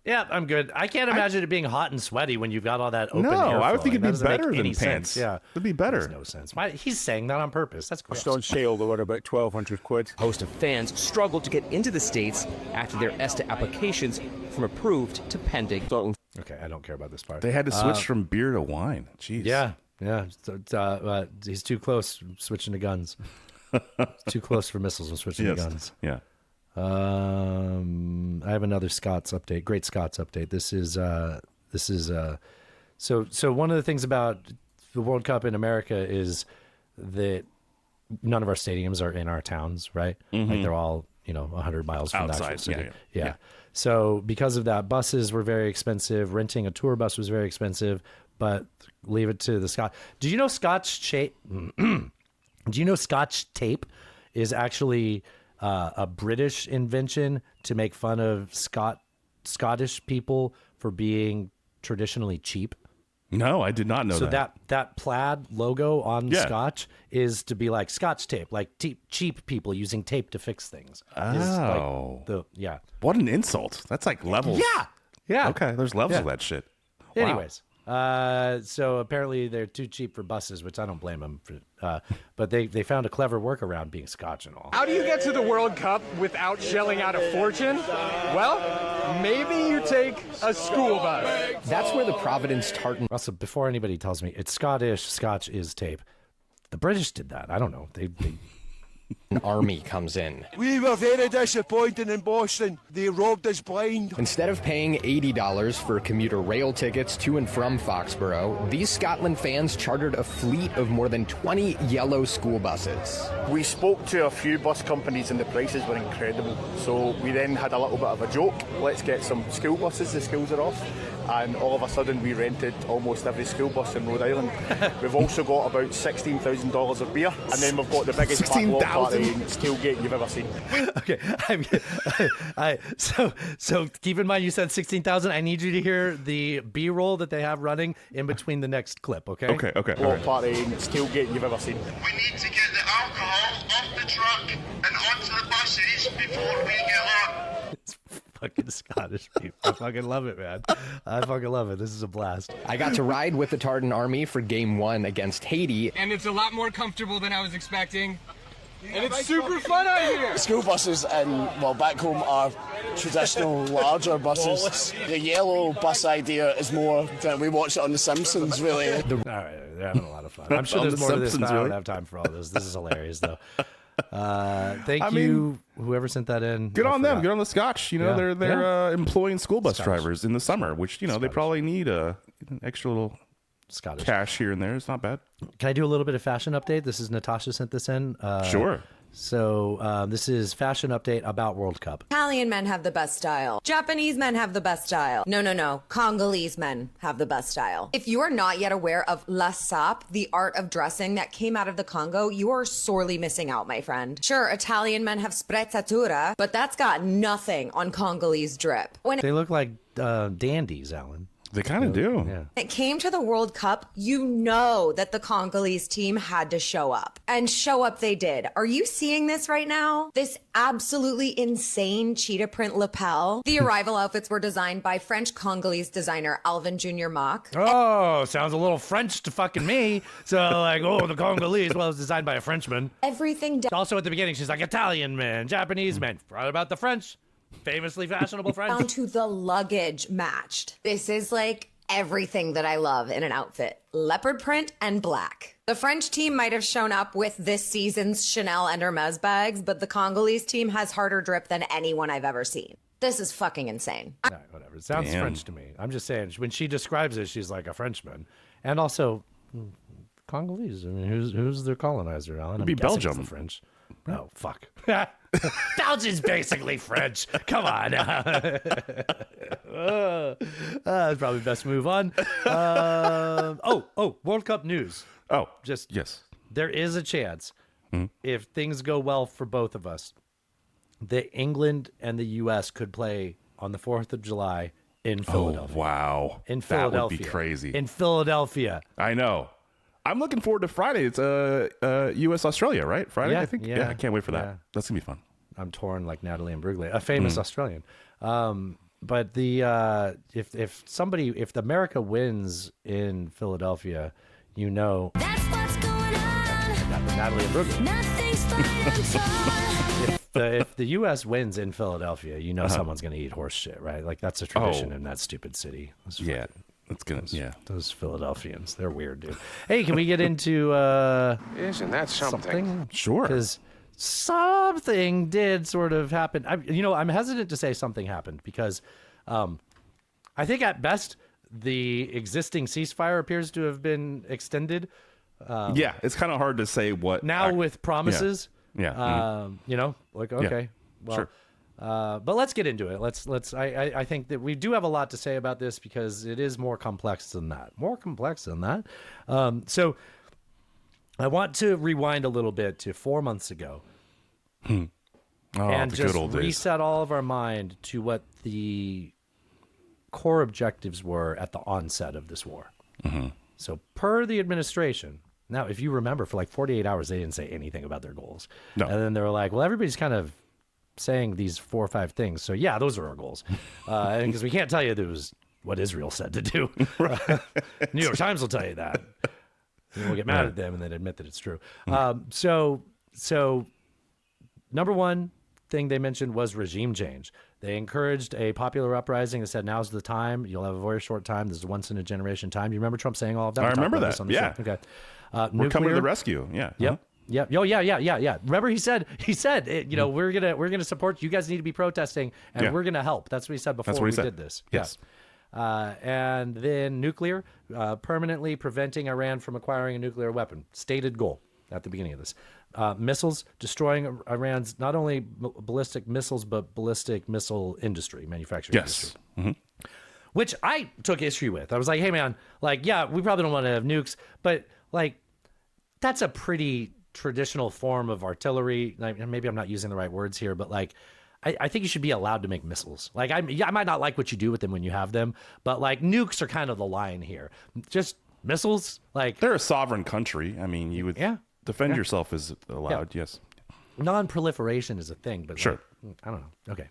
Speaker 3: Yeah, I'm good. I can't imagine it being hot and sweaty when you've got all that open air.
Speaker 4: No, I would think
Speaker 3: flowing.
Speaker 4: it'd be better than pants.
Speaker 3: Sense. Yeah,
Speaker 4: it'd be better.
Speaker 3: Makes no sense. He's saying that on purpose. That's gross.
Speaker 18: Just on sale, they were about 1,200 quid.
Speaker 15: A host of fans struggled to get into the States after their ESTA applications from approved to pending.
Speaker 3: Okay, I don't care about this part.
Speaker 4: They had to switch from beer to wine. Jeez.
Speaker 3: Yeah. So, he's too close switching to guns. Too close for missiles when switching to guns.
Speaker 4: Yeah.
Speaker 3: I have another Scots update. Great Scots update. This is so one of the things about the World Cup in America is that none of our stadiums are in our towns, right? Like they're all 100 miles from
Speaker 4: outside.
Speaker 3: the actual city.
Speaker 4: Yeah.
Speaker 3: So because of that, buses were very expensive. Renting a tour bus was very expensive. But leave it to the Scotch. Do you know Scotch tape? Do you know Scotch tape is actually a British invention to make fun of Scottish people for being traditionally cheap?
Speaker 4: No, I did not know
Speaker 3: so
Speaker 4: that.
Speaker 3: So that plaid logo on Scotch is to be like Scotch tape, like cheap people using tape to fix things.
Speaker 4: Oh.
Speaker 3: Yeah.
Speaker 4: What an insult. That's like levels.
Speaker 3: Yeah.
Speaker 4: Okay, there's levels of that shit. Wow.
Speaker 3: Anyways, so apparently they're too cheap for buses, which I don't blame them for. But they found a clever workaround being Scotch and all.
Speaker 19: How do you get to the World Cup without shelling out a fortune? Well, maybe you take a school bus.
Speaker 15: That's where the Providence tartan.
Speaker 3: Also, before anybody tells me it's Scottish, Scotch is tape. The British did that. I don't know. They
Speaker 15: An army comes in.
Speaker 14: We were very disappointed in Boston. They robbed us blind.
Speaker 15: Instead of paying $80 for commuter rail tickets to and from Foxborough, these Scotland fans chartered a fleet of more than 20 yellow school buses.
Speaker 20: We spoke to a few bus companies and the prices were incredible. So we then had a little bit of a joke. Let's get some school buses, the schools are off. And all of a sudden we rented almost every school bus in Rhode Island. We've also got about $16,000 of beer. And then we've got the biggest backlog party and tailgate you've ever seen.
Speaker 3: Okay, so keep in mind you said 16,000. I need you to hear the B-roll that they have running in between the next clip. Okay.
Speaker 4: Okay.
Speaker 20: Block party and tailgate you've ever seen.
Speaker 21: We need to get the alcohol off the truck and onto the buses before we get up.
Speaker 3: It's fucking Scottish people. I fucking love it, man. I fucking love it. This is a blast.
Speaker 15: I got to ride with the Tartan Army for Game 1 against Haiti.
Speaker 19: And it's a lot more comfortable than I was expecting. And it's super fun out here.
Speaker 22: School buses back home are traditional larger buses. The yellow bus idea is more that we watch it on The Simpsons, really.
Speaker 3: All right, they're having a lot of fun. I'm sure there's more to this, but I don't have time for all this. This is hilarious, though. Thank you, whoever sent that in.
Speaker 4: Good on them. Good on the Scotch. They're employing school bus
Speaker 3: Scottish
Speaker 4: drivers in the summer, which they probably need an extra little
Speaker 3: Scottish
Speaker 4: cash here and there. It's not bad.
Speaker 3: Can I do a little bit of fashion update? This is Natasha sent this in.
Speaker 4: Sure.
Speaker 3: So this is fashion update about World Cup.
Speaker 23: Italian men have the best style. Japanese men have the best style. No. Congolese men have the best style. If you are not yet aware of La Sape, the art of dressing that came out of the Congo, you are sorely missing out, my friend. Sure, Italian men have sprezzatura, but that's got nothing on Congolese drip.
Speaker 3: They look like dandies, Alan.
Speaker 4: They kind of do.
Speaker 23: Yeah. It came to the World Cup, you know that the Congolese team had to show up. And show up they did. Are you seeing this right now? This absolutely insane cheetah print lapel. The arrival outfits were designed by French-Congolese designer Alvin Jr. Mock.
Speaker 3: Oh, sounds a little French to fucking me. So the Congolese, well, it's designed by a Frenchman.
Speaker 23: Everything
Speaker 3: also at the beginning, she's like Italian men, Japanese men. Forgot about the French. Famously fashionable French.
Speaker 23: Down to the luggage matched. This is like everything that I love in an outfit. Leopard print and black. The French team might have shown up with this season's Chanel and Hermes bags, but the Congolese team has harder drip than anyone I've ever seen. This is fucking insane.
Speaker 3: No, whatever. It sounds French to me. I'm just saying, when she describes it, she's like a Frenchman. And also, Congolese. I mean, who's their colonizer, Alan?
Speaker 4: It'd be Belgium.
Speaker 3: The French. Oh, fuck. Belgium's basically French. Come on. It's probably best to move on. World Cup news.
Speaker 4: Oh, yes.
Speaker 3: There is a chance, if things go well for both of us, that England and the U.S. could play on the 4th of July in Philadelphia.
Speaker 4: Oh, wow.
Speaker 3: In Philadelphia.
Speaker 4: That would be crazy.
Speaker 3: In Philadelphia.
Speaker 4: I know. I'm looking forward to Friday. It's U.S.-Australia, right? Friday, I think? Yeah, I can't wait for that. Yeah. That's going to be fun.
Speaker 3: I'm torn like Natalie Imbruglia, a famous Australian. But if America wins in Philadelphia, that's what's going on. Natalie Imbruglia. Nothing's fine. If the U.S. wins in Philadelphia, someone's going to eat horse shit, right? Like that's a tradition in that stupid city.
Speaker 4: It's gonna,
Speaker 3: Those Philadelphians, they're weird, dude. Hey, can we get into
Speaker 1: Isn't that something?
Speaker 4: Sure.
Speaker 3: Because something did sort of happen. I'm hesitant to say something happened because I think at best the existing ceasefire appears to have been extended.
Speaker 4: It's kind of hard to say what
Speaker 3: now with promises.
Speaker 4: Yeah.
Speaker 3: Okay, well,
Speaker 4: sure.
Speaker 3: but let's get into it. Let's. I think that we do have a lot to say about this because it is more complex than that. So I want to rewind a little bit to 4 months ago.
Speaker 4: Oh,
Speaker 3: and
Speaker 4: the
Speaker 3: just
Speaker 4: good old days.
Speaker 3: reset all of our mind to what the core objectives were at the onset of this war.
Speaker 4: Mm-hmm.
Speaker 3: So per the administration, now, if you remember, for like 48 hours, they didn't say anything about their goals.
Speaker 4: No.
Speaker 3: And then they were like, well, everybody's kind of saying these 4 or 5 things. So yeah, those are our goals. And because we can't tell you that was what Israel said to do. New York Times will tell you that. And we'll get mad at them and then admit that it's true. So number one thing they mentioned was regime change. They encouraged a popular uprising. They said, now's the time. You'll have a very short time. This is a once-in-a-generation time. You remember Trump saying all of that?
Speaker 4: I
Speaker 3: We talked
Speaker 4: remember
Speaker 3: about
Speaker 4: that.
Speaker 3: this on the
Speaker 4: Yeah.
Speaker 3: show. Okay.
Speaker 4: We're coming to the
Speaker 3: Nuclear-
Speaker 4: rescue. Yeah.
Speaker 3: Yep. Yep. Oh, yeah. Remember he said, we're gonna support you. Guys need to be protesting, and we're gonna help. That's what he said before
Speaker 4: That's what he
Speaker 3: we
Speaker 4: said.
Speaker 3: did this.
Speaker 4: Yes.
Speaker 3: And then nuclear, permanently preventing Iran from acquiring a nuclear weapon. Stated goal at the beginning of this. Missiles, destroying Iran's not only ballistic missiles, but ballistic missile industry, manufacturing industry.
Speaker 4: Mm-hmm.
Speaker 3: Which I took issue with. I was like, hey, man, we probably don't want to have nukes, but that's a pretty traditional form of artillery. Maybe I'm not using the right words here, but I think you should be allowed to make missiles. I might not like what you do with them when you have them, but nukes are kind of the line here. Just missiles,
Speaker 4: they're a sovereign country. I mean, you would defend yourself is allowed.
Speaker 3: Yeah.
Speaker 4: Yes.
Speaker 3: Non-proliferation is a thing, but
Speaker 4: sure.
Speaker 3: I don't know. Okay.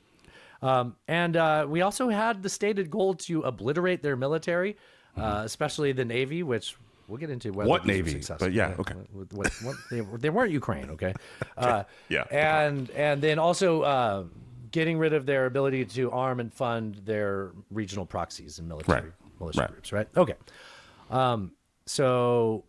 Speaker 3: And we also had the stated goal to obliterate their military, especially the Navy, which we'll get into whether
Speaker 4: What
Speaker 3: these were
Speaker 4: Navy?
Speaker 3: successful.
Speaker 4: But yeah, okay.
Speaker 3: They weren't Ukraine, okay?
Speaker 4: Yeah.
Speaker 3: And then also getting rid of their ability to arm and fund their regional proxies and militia groups, right? Okay. So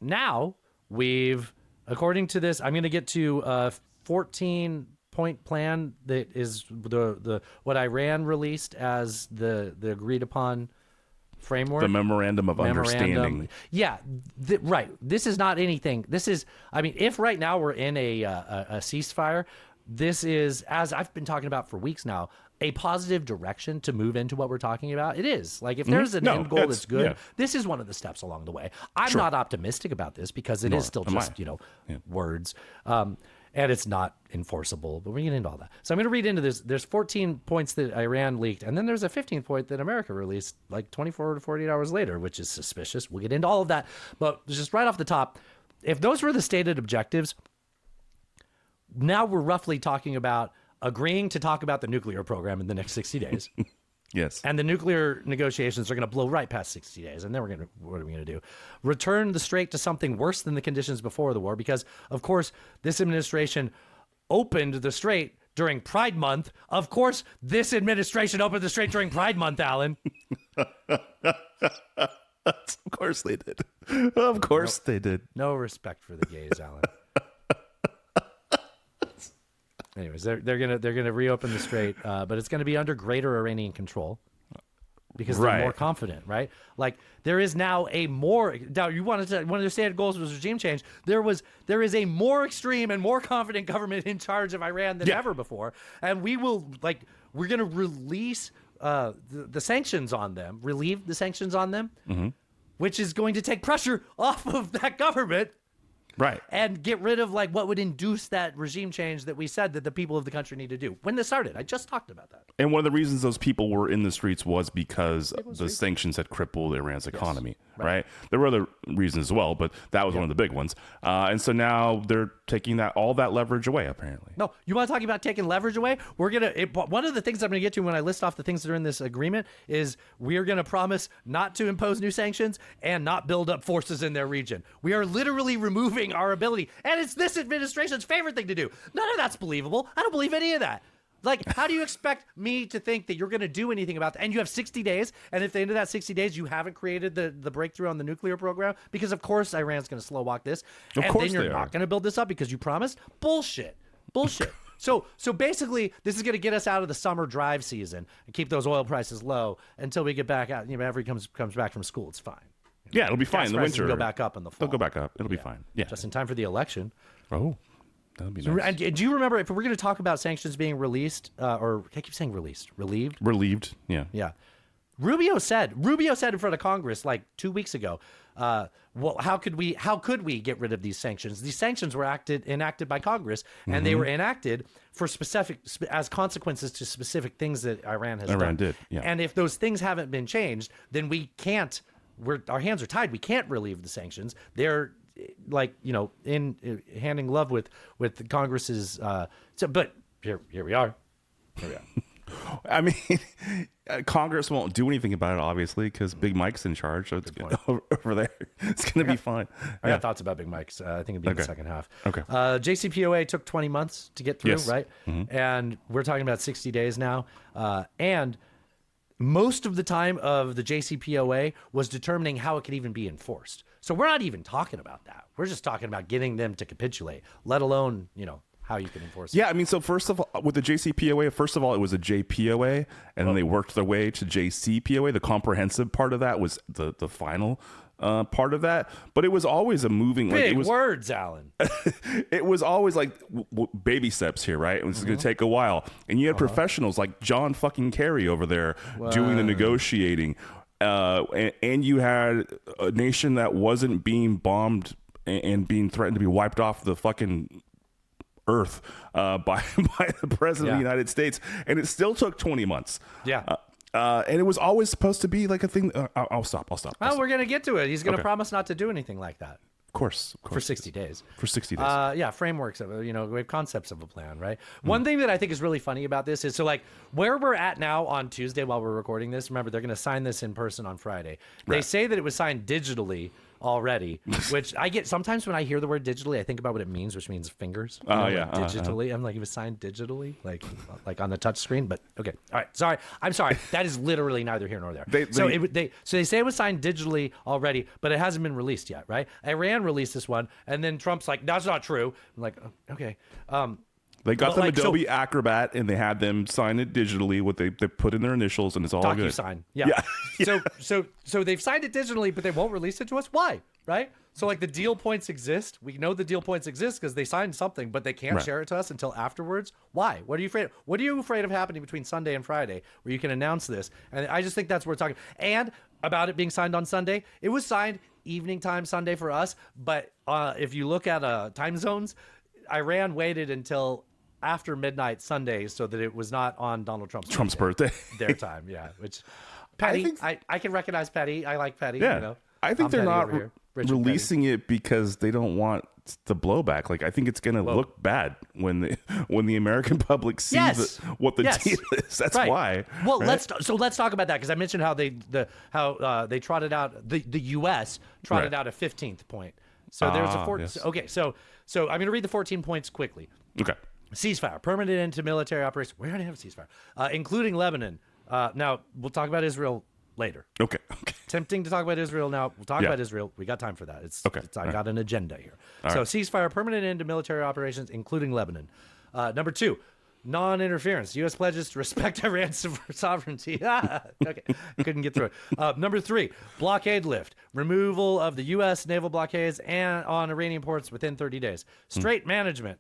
Speaker 3: now we've, according to this, I'm going to get to a 14-point plan that is the what Iran released as the agreed upon framework.
Speaker 4: The memorandum of understanding.
Speaker 3: Yeah, right. This is not anything. This is, if right now we're in a ceasefire, this is, as I've been talking about for weeks now, a positive direction to move into what we're talking about. It is. If there's an end goal that's good, this is one of the steps along the way. I'm not optimistic about this because it is still just, words. And it's not enforceable, but we're getting into all that. So I'm going to read into this. There's 14 points that Iran leaked, and then there's a 15th point that America released 24 to 48 hours later, which is suspicious. We'll get into all of that. But just right off the top, if those were the stated objectives, now we're roughly talking about agreeing to talk about the nuclear program in the next 60 days.
Speaker 4: Yes.
Speaker 3: And the nuclear negotiations are going to blow right past 60 days. And then what are we going to do? Return the strait to something worse than the conditions before the war. Because, of course, this administration opened the strait during Pride Month. Of course, this administration opened the strait during Pride Month, Alan.
Speaker 4: Of course they did. Of course they did.
Speaker 3: No respect for the gays, Alan. Anyways, they're gonna reopen the strait, but it's gonna be under greater Iranian control because they're more confident, right? There is now a more. Now you wanted to, one of their stated goals was regime change. There is a more extreme and more confident government in charge of Iran than ever before, and we're gonna release the sanctions on them, relieve the sanctions on them, which is going to take pressure off of that government.
Speaker 4: Right.
Speaker 3: And get rid of what would induce that regime change that we said that the people of the country need to do. When this started, I just talked about that.
Speaker 4: And one of the reasons those people were in the streets was because the sanctions had crippled Iran's economy, right? There were other reasons as well, but that was one of the big ones. And so now they're taking all that leverage away, apparently.
Speaker 3: No, you want to talk about taking leverage away? One of the things I'm going to get to when I list off the things that are in this agreement is we are going to promise not to impose new sanctions and not build up forces in their region. We are literally removing our ability. And it's this administration's favorite thing to do. None of that's believable. I don't believe any of that. Like, how do you expect me to think that you're going to do anything about that? And you have 60 days, and if at the end of that 60 days you haven't created the breakthrough on the nuclear program, because of course Iran's going to slow walk this,
Speaker 4: Of
Speaker 3: and
Speaker 4: course
Speaker 3: then you're
Speaker 4: they
Speaker 3: not
Speaker 4: are.
Speaker 3: going to build this up because you promised? Bullshit. So basically, this is going to get us out of the summer drive season and keep those oil prices low until we get back out.eknow, comes back from school. It's fine.
Speaker 4: Yeah, it'll be fine
Speaker 3: Gas
Speaker 4: in the
Speaker 3: prices
Speaker 4: winter.
Speaker 3: will go back up in the fall.
Speaker 4: They'll go back up. It'll be fine. Yeah.
Speaker 3: Just in time for the election.
Speaker 4: Oh, that'll be
Speaker 3: So,
Speaker 4: nice.
Speaker 3: and do you remember, if we're going to talk about sanctions being released, or I keep saying released, relieved?
Speaker 4: Relieved. Yeah.
Speaker 3: Yeah. Rubio said in front of Congress like 2 weeks ago, well, how could we get rid of these sanctions? These sanctions were enacted by Congress, and they were enacted for as consequences to specific things that Iran has done.
Speaker 4: Iran did, yeah.
Speaker 3: And if those things haven't been changed, then we can't. Our hands are tied. We can't relieve the sanctions. They're like, in hand in glove with Congress's. But here we are. Here we are.
Speaker 4: I mean, Congress won't do anything about it, obviously, because Big Mike's in charge. So it's over there. It's going to be fine.
Speaker 3: I got thoughts about Big Mike's. I think it'd be in the second half.
Speaker 4: Okay.
Speaker 3: JCPOA took 20 months to get through,
Speaker 4: Yes.
Speaker 3: right? And we're talking about 60 days now. And most of the time of the JCPOA was determining how it could even be enforced. So we're not even talking about that. We're just talking about getting them to capitulate, let alone, how you can enforce it.
Speaker 4: Yeah, I mean, so first of all, with the JCPOA, first of all, it was a JPOA, and then they worked their way to JCPOA. The comprehensive part of that was the final part of that, but it was always a moving.
Speaker 3: Big words, Alan.
Speaker 4: It was always like baby steps here, right? This is going to take a while, and you had professionals like John fucking Kerry over there doing the negotiating, and you had a nation that wasn't being bombed and being threatened to be wiped off the fucking earth by the president of the United States, and it still took 20 months. And it was always supposed to be like a thing. I'll stop.
Speaker 3: Well, we're going to get to it. He's going to promise not to do anything like that.
Speaker 4: Of course.
Speaker 3: For 60 days.
Speaker 4: For 60 days.
Speaker 3: Frameworks of it. We have concepts of a plan, right? One thing that I think is really funny about this is, so like where we're at now on Tuesday while we're recording this, remember they're going to sign this in person on Friday. They say that it was signed digitally already, which I get sometimes when I hear the word digitally, I think about what it means, which means fingers. Digitally. I'm like, it was signed digitally, like on the touch screen. But okay, all right, sorry, I'm sorry. That is literally neither here nor there. So they say it was signed digitally already, but it hasn't been released yet, right? Iran released this one, and then Trump's like, that's not true. I'm like, okay.
Speaker 4: They got them Adobe Acrobat, and they had them sign it digitally. What they put in their initials, and it's all good.
Speaker 3: DocuSign. Yeah. So they've signed it digitally, but they won't release it to us. Why? Right? So like the deal points exist. We know the deal points exist because they signed something, but they can't share it to us until afterwards. Why? What are you afraid of? What are you afraid of happening between Sunday and Friday where you can announce this? And I just think that's what we're talking. And about it being signed on Sunday, it was signed evening time Sunday for us. But if you look at time zones, Iran waited until after midnight Sunday so that it was not on Donald Trump's
Speaker 4: birthday.
Speaker 3: Their time, yeah. Which petty. I can recognize petty. I like petty.
Speaker 4: Yeah. I think they're not releasing it because they don't want the blowback. Like I think it's going to look bad when the American public sees what the deal is. That's why.
Speaker 3: Well, let's talk about that because I mentioned how they trotted out the U.S. trotted out a 15th point. So there's a 14.
Speaker 4: Yes.
Speaker 3: Okay, so I'm going to read the 14 points quickly.
Speaker 4: Okay.
Speaker 3: Ceasefire, permanent end to military operations. We already have a ceasefire, including Lebanon. Now we'll talk about Israel later.
Speaker 4: Okay.
Speaker 3: Tempting to talk about Israel now. We'll talk about Israel. We got time for that. I got an agenda here. Ceasefire, permanent end to military operations, including Lebanon. Number 2, non-interference. U.S. pledges to respect Iran's sovereignty. Okay, couldn't get through it. Number 3, blockade lift. Removal of the U.S. naval blockades and on Iranian ports within 30 days. Strait management.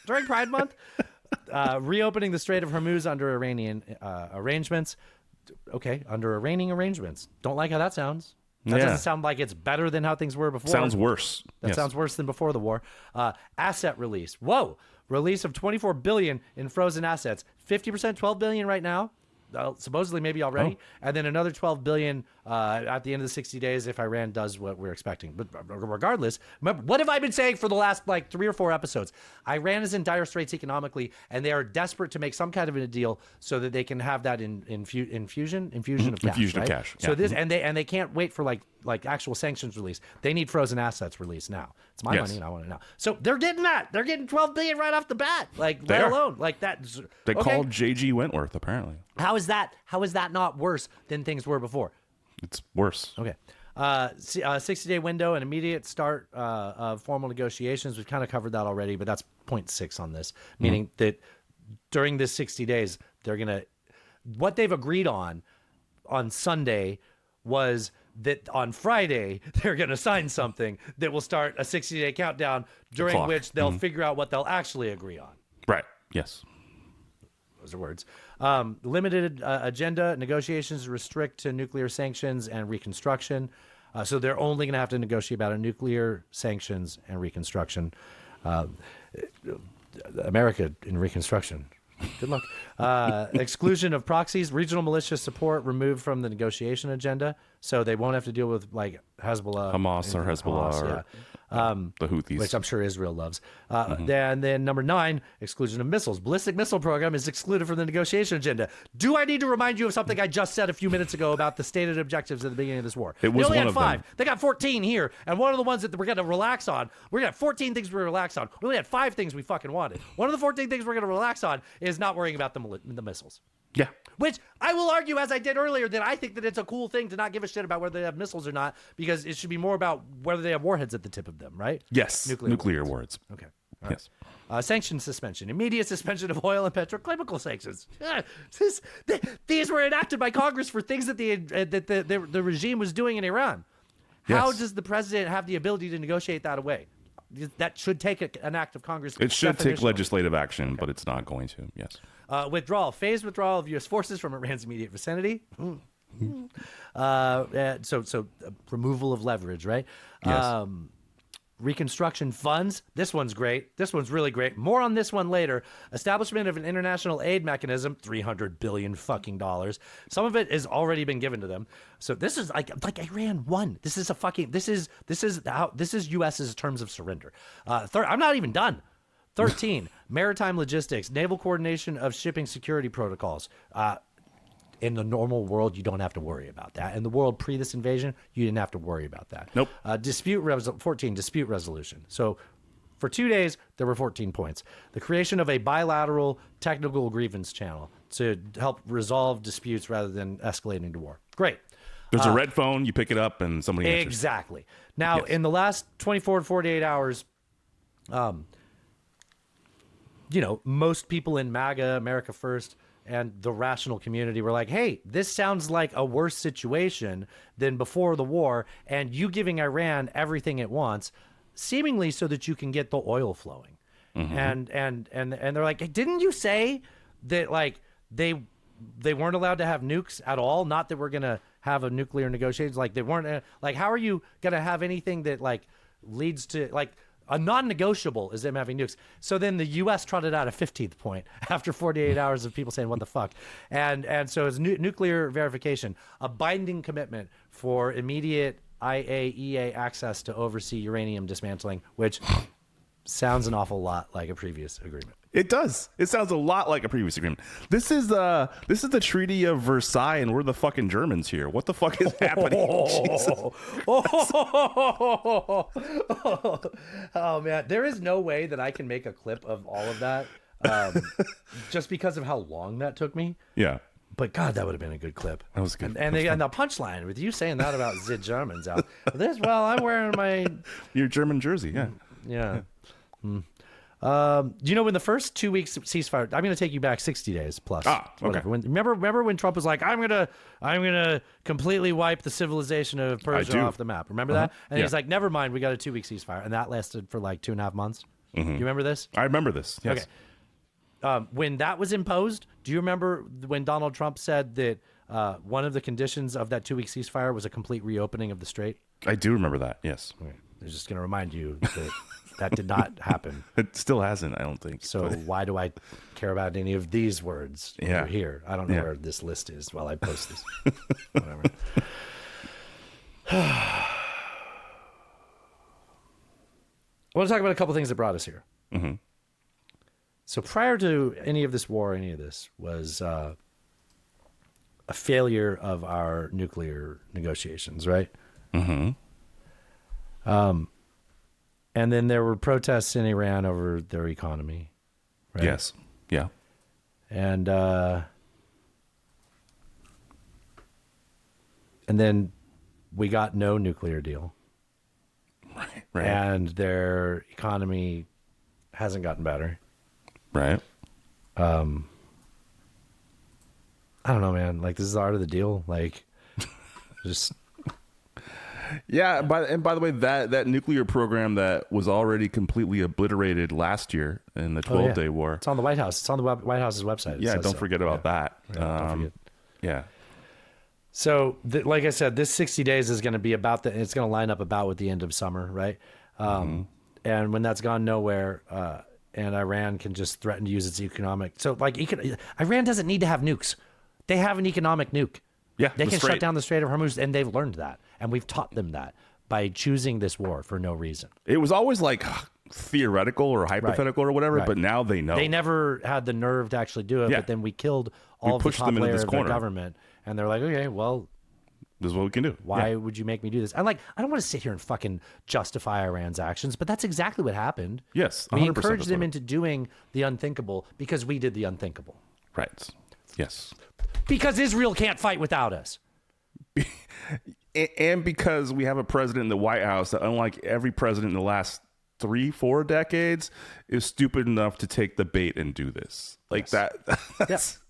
Speaker 3: During Pride Month, reopening the Strait of Hormuz under Iranian arrangements. Okay, under Iranian arrangements. Don't like how that sounds. That doesn't sound like it's better than how things were before.
Speaker 4: Sounds worse.
Speaker 3: That sounds worse than before the war. Asset release. Whoa. Release of $24 billion in frozen assets. 50%, $12 billion right now. Supposedly maybe already. And then another $12 billion at the end of the 60 days if Iran does what we're expecting. But regardless, remember, what have I been saying for the last 3 or 4 episodes? Iran is in dire straits economically, and they are desperate to make some kind of a deal so that they can have that infusion of cash.
Speaker 4: Infusion of
Speaker 3: right?
Speaker 4: cash.
Speaker 3: So
Speaker 4: Yeah.
Speaker 3: this and they can't wait for like actual sanctions release. They need frozen assets released now. It's my money and I want it now. So they're getting that. They're getting $12 billion right off the bat. Let alone that.
Speaker 4: They
Speaker 3: okay.
Speaker 4: called J.G. Wentworth, apparently.
Speaker 3: How is that not worse than things were before?
Speaker 4: It's worse.
Speaker 3: Okay. 60-day window and immediate start of formal negotiations. We've kind of covered that already, but that's 0.6 on this, meaning that during this 60 days, they're going to – what they've agreed on Sunday was that on Friday, they're going to sign something that will start a 60-day countdown during which they'll figure out what they'll actually agree on.
Speaker 4: Right. Yes.
Speaker 3: Those are words. Limited agenda, negotiations restrict to nuclear sanctions and reconstruction. So they're only going to have to negotiate about a nuclear sanctions and reconstruction. America in reconstruction. Good luck. Exclusion of proxies, regional militia support removed from the negotiation agenda. So they won't have to deal with Hezbollah.
Speaker 4: Hamas or Hezbollah or the Houthis.
Speaker 3: Which I'm sure Israel loves. And then number 9, exclusion of missiles. Ballistic missile program is excluded from the negotiation agenda. Do I need to remind you of something I just said a few minutes ago about the stated objectives at the beginning of this war?
Speaker 4: It was
Speaker 3: they only
Speaker 4: one
Speaker 3: had
Speaker 4: of
Speaker 3: 5.
Speaker 4: them.
Speaker 3: They got 14 here. And one of the ones that we're going to relax on, we're going to have 14 things we relax on. We only had 5 things we fucking wanted. One of the 14 things we're going to relax on is not worrying about the missiles.
Speaker 4: Yeah.
Speaker 3: Which I will argue, as I did earlier, that I think that it's a cool thing to not give a shit about whether they have missiles or not, because it should be more about whether they have warheads at the tip of them, right?
Speaker 4: Yes. Nuclear warheads.
Speaker 3: Okay.
Speaker 4: Yes.
Speaker 3: Sanction suspension. Immediate suspension of oil and petrochemical sanctions. These were enacted by Congress for things that the regime was doing in Iran. How does the president have the ability to negotiate that away? That should take an act of Congress.
Speaker 4: It should take legislative action, but it's not going to. Yes.
Speaker 3: Withdrawal. Phased withdrawal of U.S. forces from Iran's immediate vicinity. So removal of leverage, right?
Speaker 4: Yes.
Speaker 3: Reconstruction funds. This one's great. This one's really great. More on this one later. Establishment of an international aid mechanism. $300 billion fucking dollars. Some of it has already been given to them. So this is like Iran won. This is U.S.'s terms of surrender. I'm not even done. 13, maritime logistics, naval coordination of shipping security protocols. In the normal world, you don't have to worry about that. In the world pre this invasion, you didn't have to worry about that.
Speaker 4: Nope.
Speaker 3: 14, dispute resolution. So for 2 days, there were 14 points. The creation of a bilateral technical grievance channel to help resolve disputes rather than escalating to war. Great.
Speaker 4: There's a red phone. You pick it up and somebody answers.
Speaker 3: Exactly. Now, in the last 24 to 48 hours, most people in MAGA, America First, and the rational community were like, hey, this sounds like a worse situation than before the war, and you giving Iran everything it wants, seemingly so that you can get the oil flowing. And they're like, hey, didn't you say that they weren't allowed to have nukes at all? Not that we're gonna have a nuclear negotiations. They weren't how are you gonna have anything that leads to a non-negotiable is them having nukes. So then the U.S. trotted out a 15th point after 48 hours of people saying, what the fuck? And so it's nuclear verification, a binding commitment for immediate IAEA access to oversee uranium dismantling, which sounds an awful lot like a previous agreement.
Speaker 4: It does. It sounds a lot like a previous agreement. This is the Treaty of Versailles, and we're the fucking Germans here. What the fuck is happening?
Speaker 3: Oh man, there is no way that I can make a clip of all of that, just because of how long that took me.
Speaker 4: Yeah.
Speaker 3: But God, that would have been a good clip.
Speaker 4: That was good.
Speaker 3: And the punchline with you saying that about the Germans out I'm wearing my
Speaker 4: your German jersey. Yeah.
Speaker 3: Yeah. When the first 2 weeks ceasefire, I'm going to take you back 60 days plus.
Speaker 4: Okay.
Speaker 3: Remember when Trump was like, I'm gonna completely wipe the civilization of Persia off the map. Remember that? And he's like, never mind, we got a 2 week ceasefire, and that lasted for 2.5 months. You remember this?
Speaker 4: I remember this. Yes.
Speaker 3: Okay. When that was imposed, do you remember when Donald Trump said that one of the conditions of that 2 week ceasefire was a complete reopening of the strait?
Speaker 4: I do remember that. Yes.
Speaker 3: Okay. I'm just going to remind you that that did not happen.
Speaker 4: It still hasn't, I don't think.
Speaker 3: So why do I care about any of these words when you're here? I don't know where this list is while I post this. Whatever. I want to talk about a couple things that brought us here.
Speaker 4: Mm-hmm.
Speaker 3: So prior to any of this war, any of this was a failure of our nuclear negotiations, right?
Speaker 4: Mm-hmm.
Speaker 3: And then there were protests in Iran over their economy, right?
Speaker 4: Yes. Yeah.
Speaker 3: And then we got no nuclear deal.
Speaker 4: Right.
Speaker 3: And their economy hasn't gotten better.
Speaker 4: Right.
Speaker 3: I don't know, man. Like, this is the art of the deal. Like, just...
Speaker 4: Yeah, by the way, that nuclear program that was already completely obliterated last year in the 12-day war.
Speaker 3: It's on the White House. It's on the White House's website.
Speaker 4: Yeah, don't forget about that.
Speaker 3: Don't forget.
Speaker 4: Yeah.
Speaker 3: So, like I said, this 60 days is going to be it's going to line up about with the end of summer, right? And when that's gone nowhere, and Iran can just threaten to use its economic... So, like, Iran doesn't need to have nukes. They have an economic nuke.
Speaker 4: Yeah,
Speaker 3: they can shut down the Strait of Hormuz, and they've learned that. And we've taught them that by choosing this war for no reason.
Speaker 4: It was always like theoretical or hypothetical or whatever, but now they know.
Speaker 3: They never had the nerve to actually do it, but then we killed all of the
Speaker 4: pushed
Speaker 3: top
Speaker 4: them into
Speaker 3: layer
Speaker 4: this
Speaker 3: of their
Speaker 4: corner.
Speaker 3: government. And they're like, okay, well...
Speaker 4: This is what we can do.
Speaker 3: Why would you make me do this? I don't want to sit here and fucking justify Iran's actions, but that's exactly what happened.
Speaker 4: Yes, 100%
Speaker 3: we encouraged
Speaker 4: that's
Speaker 3: them
Speaker 4: what
Speaker 3: into doing the unthinkable because we did the unthinkable.
Speaker 4: Right. Yes.
Speaker 3: Because Israel can't fight without us.
Speaker 4: And because we have a president in the White House that, unlike every president in the last 3-4 decades, is stupid enough to take the bait and do this. Like that's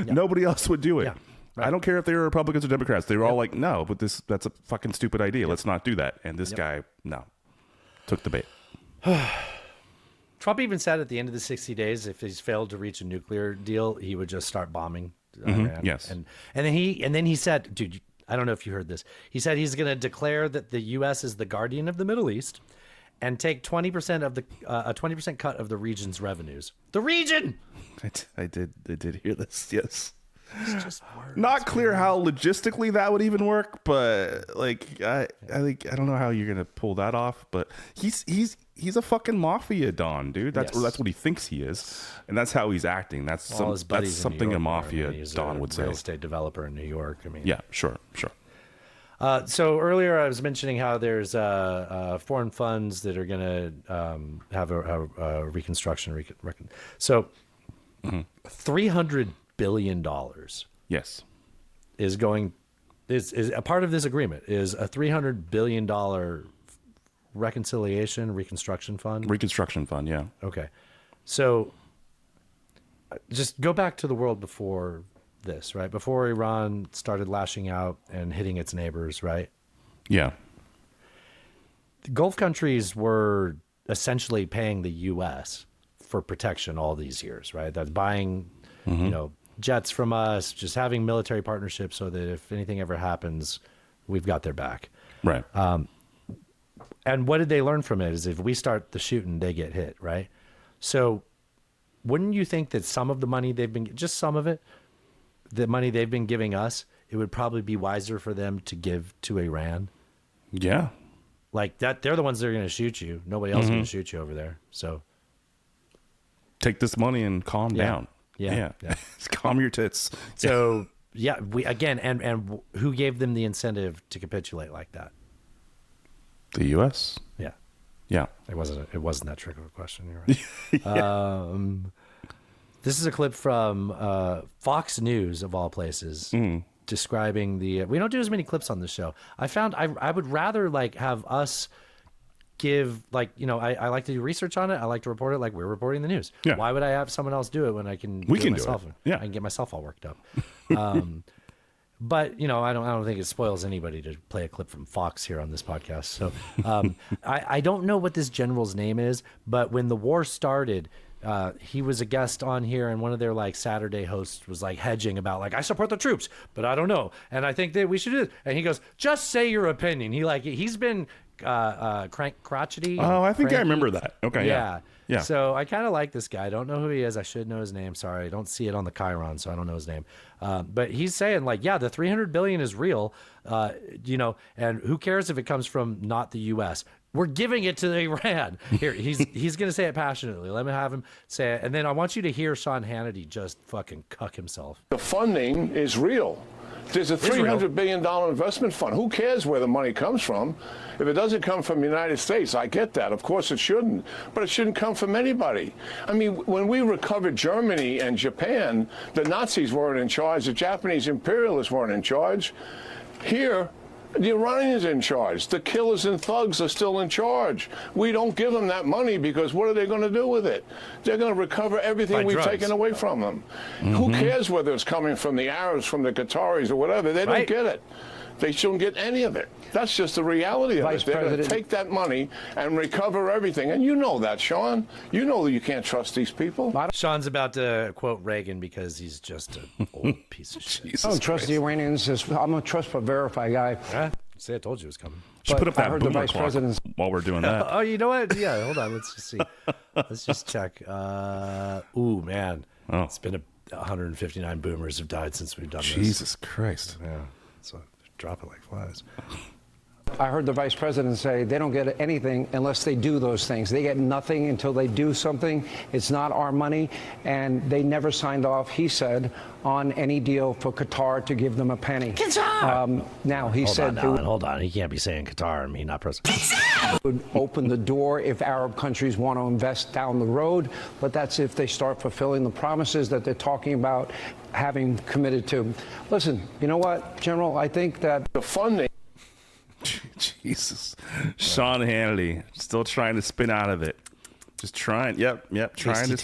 Speaker 4: nobody else would do it.
Speaker 3: Yeah.
Speaker 4: I don't care if they were Republicans or Democrats. They were all like, no, but that's a fucking stupid idea. Let's not do that. And this guy, no, took the bait.
Speaker 3: Trump even said at the end of the 60 days, if he's failed to reach a nuclear deal, he would just start bombing Iran.
Speaker 4: Yes.
Speaker 3: And then he said, dude, I don't know if you heard this. He said he's going to declare that the U.S. is the guardian of the Middle East and take 20% of a 20% cut of the region's revenues. The region.
Speaker 4: I did hear this. Yes.
Speaker 3: It's just words,
Speaker 4: not clear how logistically that would even work, but like I don't know how you're gonna pull that off. But he's a fucking mafia don, dude. That's what he thinks he is, and that's how he's acting. That's something a mafia don would say.
Speaker 3: Real estate developer in New York. I mean,
Speaker 4: yeah, sure.
Speaker 3: So earlier I was mentioning how there's foreign funds that are going to have a reconstruction. So $300 billion.
Speaker 4: Yes.
Speaker 3: Is a part of this agreement is a $300 billion reconstruction fund.
Speaker 4: Reconstruction fund, yeah.
Speaker 3: Okay. So just go back to the world before this, right? Before Iran started lashing out and hitting its neighbors, right?
Speaker 4: Yeah.
Speaker 3: The Gulf countries were essentially paying the U.S. for protection all these years, right? That's buying, jets from us, just having military partnerships so that if anything ever happens, we've got their back.
Speaker 4: Right.
Speaker 3: And what did they learn from it is if we start the shooting, they get hit, right? So wouldn't you think that some of the money just some of it, the money they've been giving us, it would probably be wiser for them to give to Iran?
Speaker 4: Yeah.
Speaker 3: Like that, they're the ones that are going to shoot you. Nobody else is going to shoot you over there. So
Speaker 4: take this money and calm down.
Speaker 3: Yeah.
Speaker 4: Calm your tits.
Speaker 3: So we again, and who gave them the incentive to capitulate like that?
Speaker 4: The U.S.
Speaker 3: Yeah.
Speaker 4: Yeah.
Speaker 3: It wasn't that trick of a question. You're right. This is a clip from Fox News of all places, describing the. We don't do as many clips on this show. I found I would rather like have us give I like to do research on it. I like to report it like we're reporting the news.
Speaker 4: Yeah.
Speaker 3: Why would I have someone else do it when I can
Speaker 4: We
Speaker 3: do
Speaker 4: can
Speaker 3: it myself?
Speaker 4: do it. Yeah.
Speaker 3: I can get myself all worked up. But I don't think it spoils anybody to play a clip from Fox here on this podcast. So I don't know what this general's name is, but when the war started, he was a guest on here, and one of their like Saturday hosts was like hedging about like, I support the troops, but I don't know, and I think that we should do this. And he goes, just say your opinion. He's been crotchety.
Speaker 4: Oh, I think I
Speaker 3: cranky.
Speaker 4: remember that. Okay, yeah. Yeah.
Speaker 3: So I kind of like this guy. I don't know who he is. I should know his name. Sorry, I don't see it on the Chiron, so I don't know his name. But he's saying like, yeah, the 300 billion is real. And who cares if it comes from not the U.S. We're giving it to Iran. Here, he's going to say it passionately. Let me have him say it, and then I want you to hear Sean Hannity just fucking cuck himself.
Speaker 2: The funding is real. There's a $300 billion investment fund. Who cares where the money comes from? If it doesn't come from the United States, I get that. Of course it shouldn't. But it shouldn't come from anybody. I mean, when we recovered Germany and Japan, the Nazis weren't in charge. The Japanese imperialists weren't in charge. Here, the Iranians are in charge. The killers and thugs are still in charge. We don't give them that money because what are they going to do with it? They're going to recover everything we've taken away from them. Who cares whether it's coming from the Arabs, from the Qataris, or whatever? They don't get it. They shouldn't get any of it. That's just the reality of it. They're going to take that money and recover everything. And you know that, Sean. You know that you can't trust these people.
Speaker 3: Sean's about to quote Reagan because he's just an old piece of shit.
Speaker 6: I don't trust the Iranians. I'm a trust but verify guy.
Speaker 3: See, I told you it was coming.
Speaker 4: Should put up
Speaker 6: I
Speaker 4: that
Speaker 6: heard the
Speaker 4: boomer
Speaker 6: vice
Speaker 4: clock
Speaker 6: president's.
Speaker 4: while we're doing that.
Speaker 3: Oh, you know what? Yeah, hold on. Let's just see. Let's just check. Ooh, man.
Speaker 4: Oh.
Speaker 3: It's been 159 boomers have died since we've done this.
Speaker 4: Jesus Christ.
Speaker 3: Yeah. So they're dropping like flies.
Speaker 6: I heard the vice president say they don't get anything unless they do those things. They get nothing until they do something. It's not our money. And they never signed off, he said, on any deal for Qatar to give them a penny.
Speaker 3: Qatar!
Speaker 6: Now, he said
Speaker 3: Hold on. He can't be saying Qatar and me, not president.
Speaker 6: would open the door if Arab countries want to invest down the road. But that's if they start fulfilling the promises that they're talking about having committed to. Listen, you know what, General? I think that
Speaker 2: the funding.
Speaker 4: Jesus. Sean Hannity still trying to spin out of it. Just trying. Yep. Trying to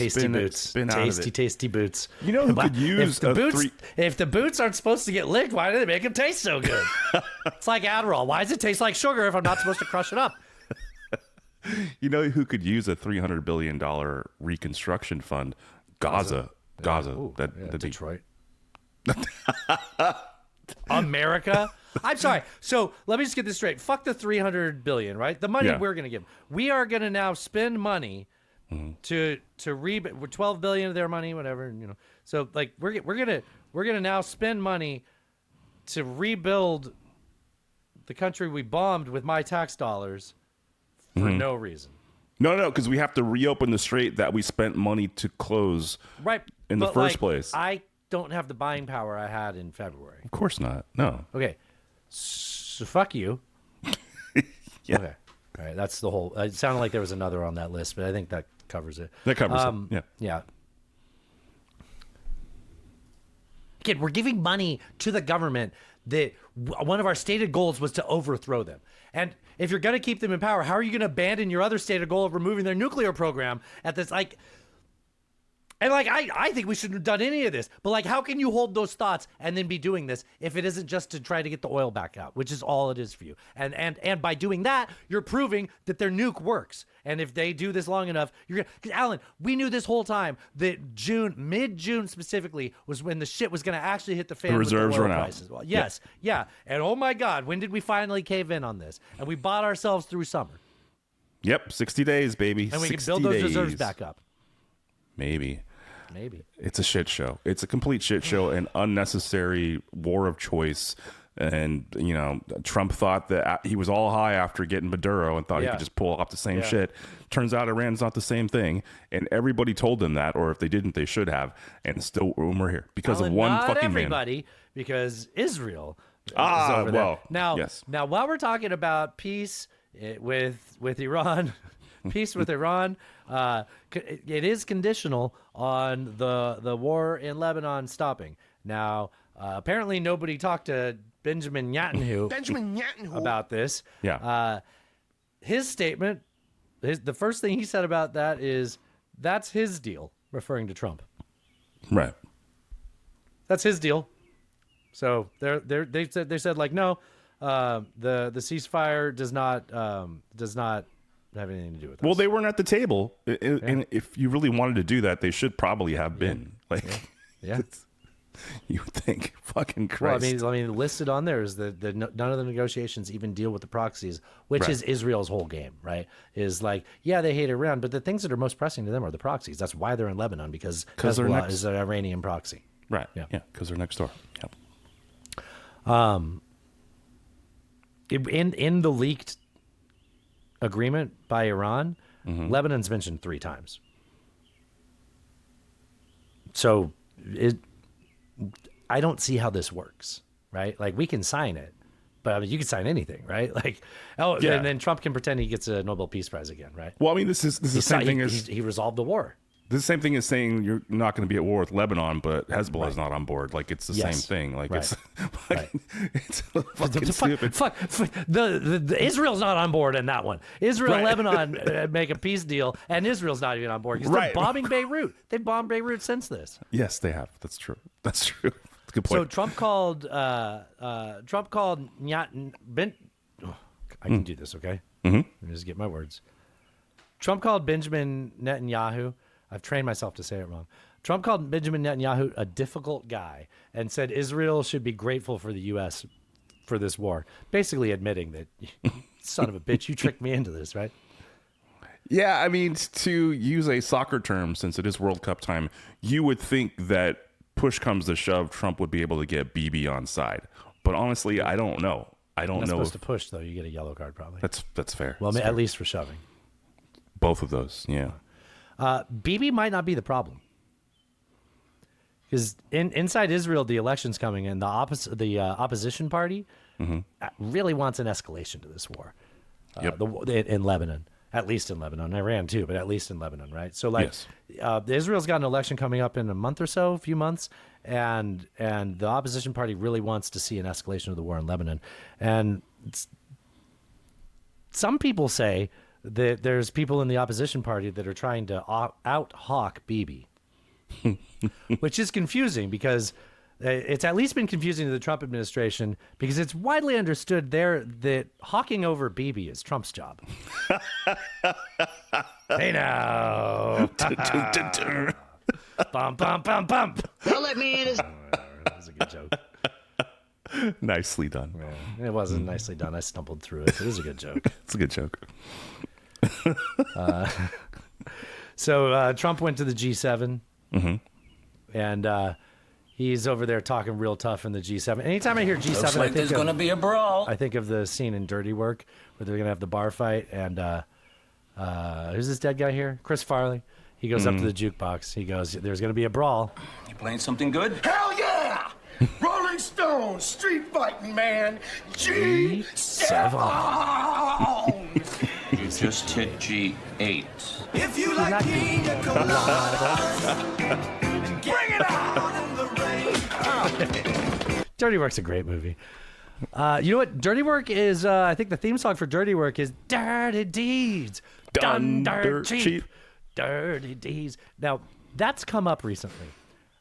Speaker 4: spin out of it.
Speaker 3: Tasty boots.
Speaker 4: You know who could use
Speaker 3: if the boots aren't supposed to get licked, why do they make them taste so good? It's like Adderall. Why does it taste like sugar if I'm not supposed to crush it up?
Speaker 4: You know who could use a $300 billion reconstruction fund? Gaza.
Speaker 3: Ooh, Detroit. America. I'm sorry. So let me just get this straight. Fuck the $300 billion, right? The money we're going to give. We are going to now spend money to rebuild. 12 billion of their money, whatever. So like we're gonna now spend money to rebuild the country we bombed with my tax dollars for no reason.
Speaker 4: No, because we have to reopen the strait that we spent money to close.
Speaker 3: Right.
Speaker 4: In the first place.
Speaker 3: I don't have the buying power I had in February.
Speaker 4: Of course not. No.
Speaker 3: Okay. So fuck you.
Speaker 4: Yeah.
Speaker 3: Okay. All right. That's the whole. It sounded like there was another on that list, but I think that covers it.
Speaker 4: That covers it. Yeah.
Speaker 3: Yeah. Kid, we're giving money to the government that one of our stated goals was to overthrow them. And if you're going to keep them in power, how are you going to abandon your other stated goal of removing their nuclear program at this, like... And, like, I think we shouldn't have done any of this. But, like, how can you hold those thoughts and then be doing this if it isn't just to try to get the oil back out, which is all it is for you? And by doing that, you're proving that their nuke works. And if they do this long enough, you're going to... Because, Alan, we knew this whole time that mid-June specifically, was when the shit was going to actually hit the fan.
Speaker 4: The reserves
Speaker 3: with the oil
Speaker 4: run
Speaker 3: prices.
Speaker 4: out.
Speaker 3: Well, yes, yeah. And, oh, my God, when did we finally cave in on this? And we bought ourselves through summer.
Speaker 4: Yep, 60 days, baby.
Speaker 3: And we can build those reserves back up.
Speaker 4: Maybe.
Speaker 3: It's
Speaker 4: a shit show. It's a complete shit show, an unnecessary war of choice. And, you know, Trump thought that he was all high after getting Maduro and thought he could just pull off the same shit. Turns out Iran's not the same thing. And everybody told them that, or if they didn't, they should have. And still, we're here because of one fucking man.
Speaker 3: Not everybody, because Israel is over
Speaker 4: well,
Speaker 3: there. Now, while we're talking about peace with Iran... Peace with Iran. It is conditional on the war in Lebanon stopping. Now, apparently nobody talked to Benjamin Netanyahu about this.
Speaker 4: Yeah.
Speaker 3: His statement, the first thing he said about that is, that's his deal, referring to Trump.
Speaker 4: Right.
Speaker 3: That's his deal. So they said like, no, the ceasefire does not have anything to do with us.
Speaker 4: Well, they weren't at the table, and if you really wanted to do that, they should probably have been. You would think, fucking Christ.
Speaker 3: Well, I mean, listed on there is that none of the negotiations even deal with the proxies, which is Israel's whole game, right? Is like, yeah, they hate Iran, but the things that are most pressing to them are the proxies. That's why they're in Lebanon, because Hezbollah is an Iranian proxy.
Speaker 4: Right. Yeah. Because they're next door. Yep.
Speaker 3: In the leaked agreement by Iran, Lebanon's mentioned 3 times. So I don't see how this works, right? Like, we can sign it, but I mean, you can sign anything, right? Like, and then Trump can pretend he gets a Nobel Peace Prize again, right?
Speaker 4: Well, I mean, this is the same thing as
Speaker 3: he resolved the war.
Speaker 4: This is the same thing as saying you're not going to be at war with Lebanon, but Hezbollah's not on board. Like, it's the same thing. Like, it's fucking stupid.
Speaker 3: Fuck. The Israel's not on board in that one. Israel and Lebanon make a peace deal, and Israel's not even on board because they're bombing Beirut. They've bombed Beirut since this.
Speaker 4: Yes, they have. That's true. That's true. That's a good point.
Speaker 3: So Trump called I can do this, okay? Let me just get my words. Trump called Benjamin Netanyahu. I've trained myself to say it wrong. Trump called Benjamin Netanyahu a difficult guy and said Israel should be grateful for the U.S. for this war, basically admitting that, son of a bitch, you tricked me into this, right?
Speaker 4: Yeah, I mean, to use a soccer term, since it is World Cup time, you would think that push comes to shove, Trump would be able to get BB on side. But honestly, I don't know. I don't know.
Speaker 3: Supposed to push, though. You get a yellow card, probably.
Speaker 4: That's fair.
Speaker 3: Well,
Speaker 4: that's
Speaker 3: at
Speaker 4: fair.
Speaker 3: least for shoving.
Speaker 4: Both of those, yeah.
Speaker 3: Bibi might not be the problem, because inside Israel, the election's coming, and the opposition party really wants an escalation to this war. In Lebanon, at least in Lebanon, Iran too, but at least in Lebanon, right? So, like, Israel's got an election coming up in a few months, and the opposition party really wants to see an escalation of the war in Lebanon, and some people say that there's people in the opposition party that are trying to out-hawk Bibi, which is confusing because it's at least been confusing to the Trump administration because it's widely understood there that hawking over Bibi is Trump's job. Hey now. Bum, bum, bum, bum.
Speaker 21: Don't let me in.
Speaker 3: That was a good joke.
Speaker 4: Nicely done.
Speaker 3: Yeah, it wasn't nicely done. I stumbled through it. It was a good joke.
Speaker 4: It's a good joke.
Speaker 3: So Trump went to the G7, and he's over there talking real tough in the G7. Anytime I hear G7,
Speaker 5: Looks like there's going to be a brawl.
Speaker 3: I think of the scene in Dirty Work where they're going to have the bar fight, and who's this dead guy here? Chris Farley. He goes up to the jukebox. He goes, "There's going to be a brawl."
Speaker 5: You playing something good?
Speaker 21: Hell yeah! Rolling Stones, street fighting man, G7.
Speaker 5: You just hit G8.
Speaker 21: If you like pina colada, bring it on in the rain.
Speaker 3: Dirty Work's a great movie. You know what? Dirty Work is, I think the theme song for Dirty Work is Dirty Deeds. Done dirt cheap. Dirty Deeds. Now, that's come up recently.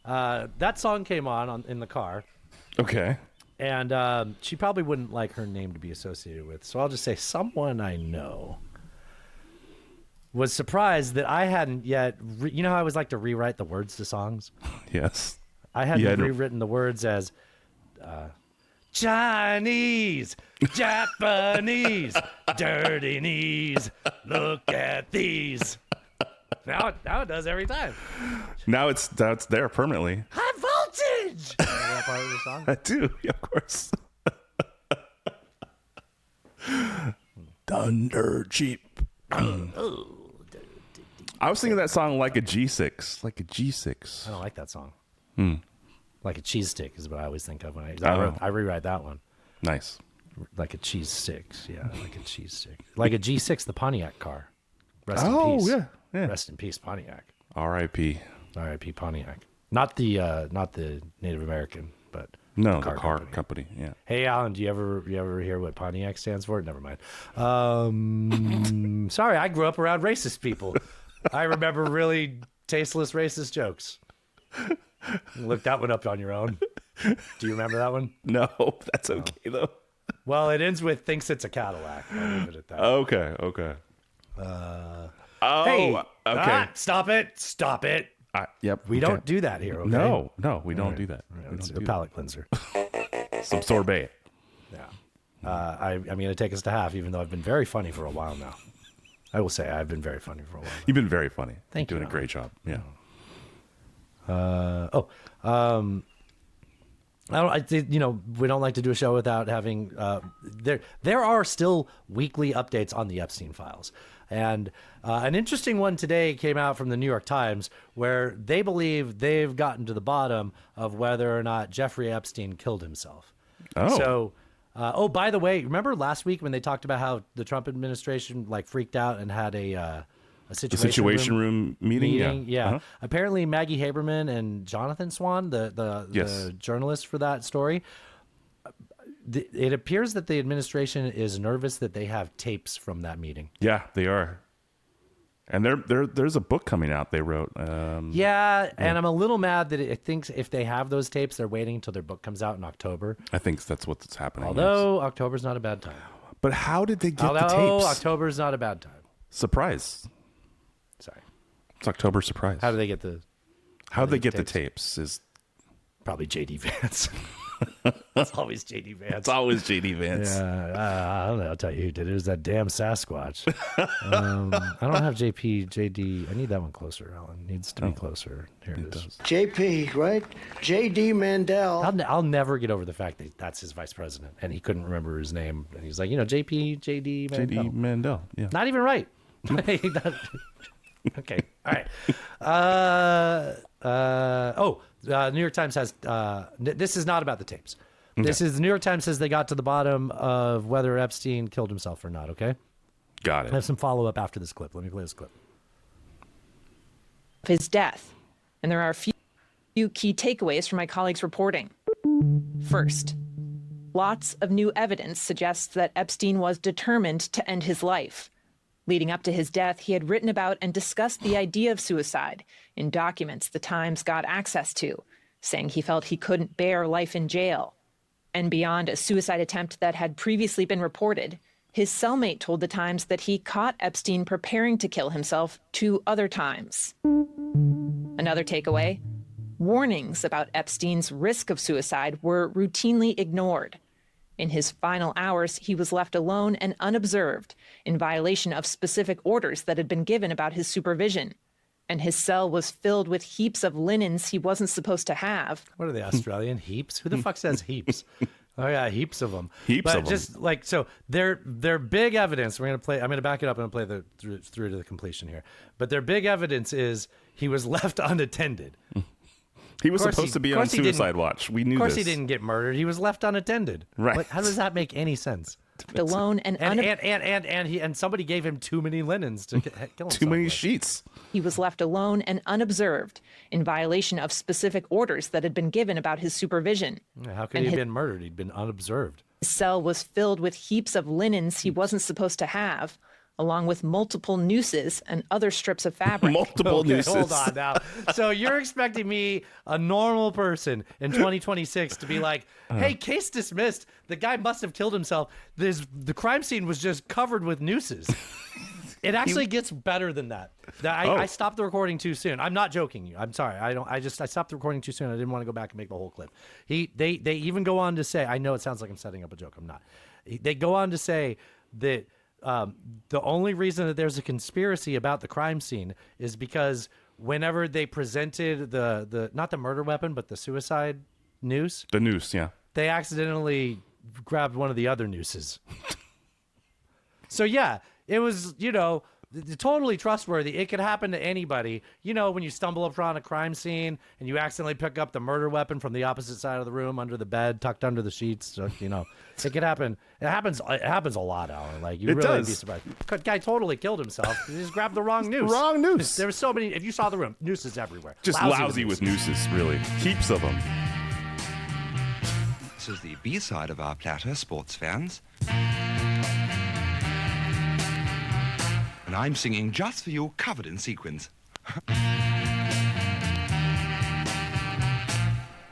Speaker 3: That song came on in the car.
Speaker 4: Okay.
Speaker 3: And she probably wouldn't like her name to be associated with. So I'll just say someone I know was surprised that I hadn't yet. You know how I always like to rewrite the words to songs?
Speaker 4: Yes.
Speaker 3: I hadn't rewritten the words as Chinese, Japanese, dirty knees. Look at these. Now it does every time.
Speaker 4: Now it's there permanently.
Speaker 3: High voltage. You know that part of the song?
Speaker 4: I do, yeah, of course. Thunder cheap. I was thinking that song like a G6, like a G6.
Speaker 3: I don't like that song.
Speaker 4: Hmm.
Speaker 3: Like a cheese stick is what I always think of when
Speaker 4: Oh.
Speaker 3: I rewrite that one.
Speaker 4: Nice.
Speaker 3: Like a cheese six, yeah, like a cheese stick. Like a G6, the Pontiac car. Rest in
Speaker 4: Oh,
Speaker 3: peace.
Speaker 4: yeah.
Speaker 3: Rest in peace, Pontiac.
Speaker 4: R.I.P.
Speaker 3: R.I.P. Pontiac. Not the Native American, but
Speaker 4: No,
Speaker 3: the car
Speaker 4: company. Yeah.
Speaker 3: Hey, Alan, do you ever hear what Pontiac stands for? Never mind. Sorry, I grew up around racist people. I remember really tasteless racist jokes. Look that one up on your own. Do you remember that one?
Speaker 4: No, that's okay though.
Speaker 3: Well, it ends with thinks it's a Cadillac. I'll leave it at that.
Speaker 4: Okay.
Speaker 3: Hey,
Speaker 4: okay.
Speaker 3: stop it.
Speaker 4: Yep.
Speaker 3: We don't do that here, okay?
Speaker 4: No, we don't do that. We
Speaker 3: It's
Speaker 4: don't
Speaker 3: a
Speaker 4: do
Speaker 3: palate cleanser.
Speaker 4: Some sorbet.
Speaker 3: Yeah. I'm going to take us to half, even though I've been very funny for a while now. I will say I've been very funny for a while.
Speaker 4: You've been very funny.
Speaker 3: Thank
Speaker 4: You're
Speaker 3: you.
Speaker 4: doing a great job. Yeah.
Speaker 3: We don't like to do a show without having there are still weekly updates on the Epstein files. And an interesting one today came out from the New York Times where they believe they've gotten to the bottom of whether or not Jeffrey Epstein killed himself.
Speaker 4: Oh.
Speaker 3: So, by the way, remember last week when they talked about how the Trump administration freaked out and had a
Speaker 4: situation room meeting? Yeah. Uh-huh.
Speaker 3: Apparently Maggie Haberman and Jonathan Swan, the journalist for that story, it appears that the administration is nervous that they have tapes from that meeting.
Speaker 4: Yeah, they are. And there's a book coming out they wrote.
Speaker 3: And I'm a little mad that it thinks if they have those tapes, they're waiting until their book comes out in October.
Speaker 4: I think that's what's happening.
Speaker 3: Although October's not a bad time.
Speaker 4: But how did they get the tapes?
Speaker 3: October's not a bad time.
Speaker 4: Surprise.
Speaker 3: Sorry.
Speaker 4: It's October surprise.
Speaker 3: How do they get the
Speaker 4: tapes? Is
Speaker 3: probably JD Vance. It's always JD Vance.
Speaker 4: It's always JD Vance.
Speaker 3: Yeah, I don't know. I'll tell you who did it. It was that damn Sasquatch. I don't have JD. I need that one closer, Alan. It needs to be closer. Here it is.
Speaker 14: JP, right? JD Mandel.
Speaker 3: I'll never get over the fact that that's his vice president, and he couldn't remember his name. And he's like, JD Mandel.
Speaker 4: JD Mandel, yeah.
Speaker 3: Not even right. Okay. All right. New York Times has this is not about the tapes.
Speaker 4: Okay.
Speaker 3: This is the New York Times says they got to the bottom of whether Epstein killed himself or not. Okay.
Speaker 4: Got it.
Speaker 3: I have some follow up after this clip. Let me play this clip.
Speaker 7: His death, and there are a few key takeaways from my colleagues' reporting. First, lots of new evidence suggests that Epstein was determined to end his life. Leading up to his death, he had written about and discussed the idea of suicide in documents the Times got access to, saying he felt he couldn't bear life in jail. And beyond a suicide attempt that had previously been reported, his cellmate told the Times that he caught Epstein preparing to kill himself 2 other times. Another takeaway, warnings about Epstein's risk of suicide were routinely ignored. In his final hours, he was left alone and unobserved, in violation of specific orders that had been given about his supervision. And his cell was filled with heaps of linens he wasn't supposed to have.
Speaker 3: What are they, Australian? Heaps? Who the fuck says heaps? Oh yeah, heaps of them.
Speaker 4: Heaps of them.
Speaker 3: Just so they're big evidence. I'm gonna back it up and play through to the completion here. But their big evidence is he was left unattended.
Speaker 4: He was supposed to be on suicide watch. We knew this.
Speaker 3: Of course he didn't get murdered. He was left unattended.
Speaker 4: Right.
Speaker 3: How does that make any sense?
Speaker 7: Alone
Speaker 3: and somebody gave him too many linens to kill himself.
Speaker 4: Too many sheets.
Speaker 7: He was left alone and unobserved, in violation of specific orders that had been given about his supervision.
Speaker 3: How could he have been murdered? He'd been unobserved.
Speaker 7: His cell was filled with heaps of linens he wasn't supposed to have, along with multiple nooses and other strips of fabric.
Speaker 3: Nooses. Hold on now. So you're expecting me, a normal person in 2026, to be like, hey, case dismissed. The guy must have killed himself. The crime scene was just covered with nooses. It actually gets better than that. I stopped the recording too soon. I'm not joking you. I'm sorry. I stopped the recording too soon. I didn't want to go back and make the whole clip. They even go on to say, I know it sounds like I'm setting up a joke. I'm not. They go on to say that the only reason that there's a conspiracy about the crime scene is because whenever they presented the not the murder weapon, but the suicide noose.
Speaker 4: The noose, yeah.
Speaker 3: They accidentally grabbed one of the other nooses. So yeah, it was, totally trustworthy. It could happen to anybody. When you stumble upon a crime scene and you accidentally pick up the murder weapon from the opposite side of the room, under the bed, tucked under the sheets, it could happen. It happens a lot, Alan. Like, you really be surprised. Guy totally killed himself. He just grabbed the wrong noose.
Speaker 4: Wrong noose.
Speaker 3: There were so many. If you saw the room, nooses everywhere.
Speaker 4: Just lousy with nooses, really. Heaps of them.
Speaker 8: This is the B-side of our platter, sports fans. And I'm singing just for you, covered in sequins.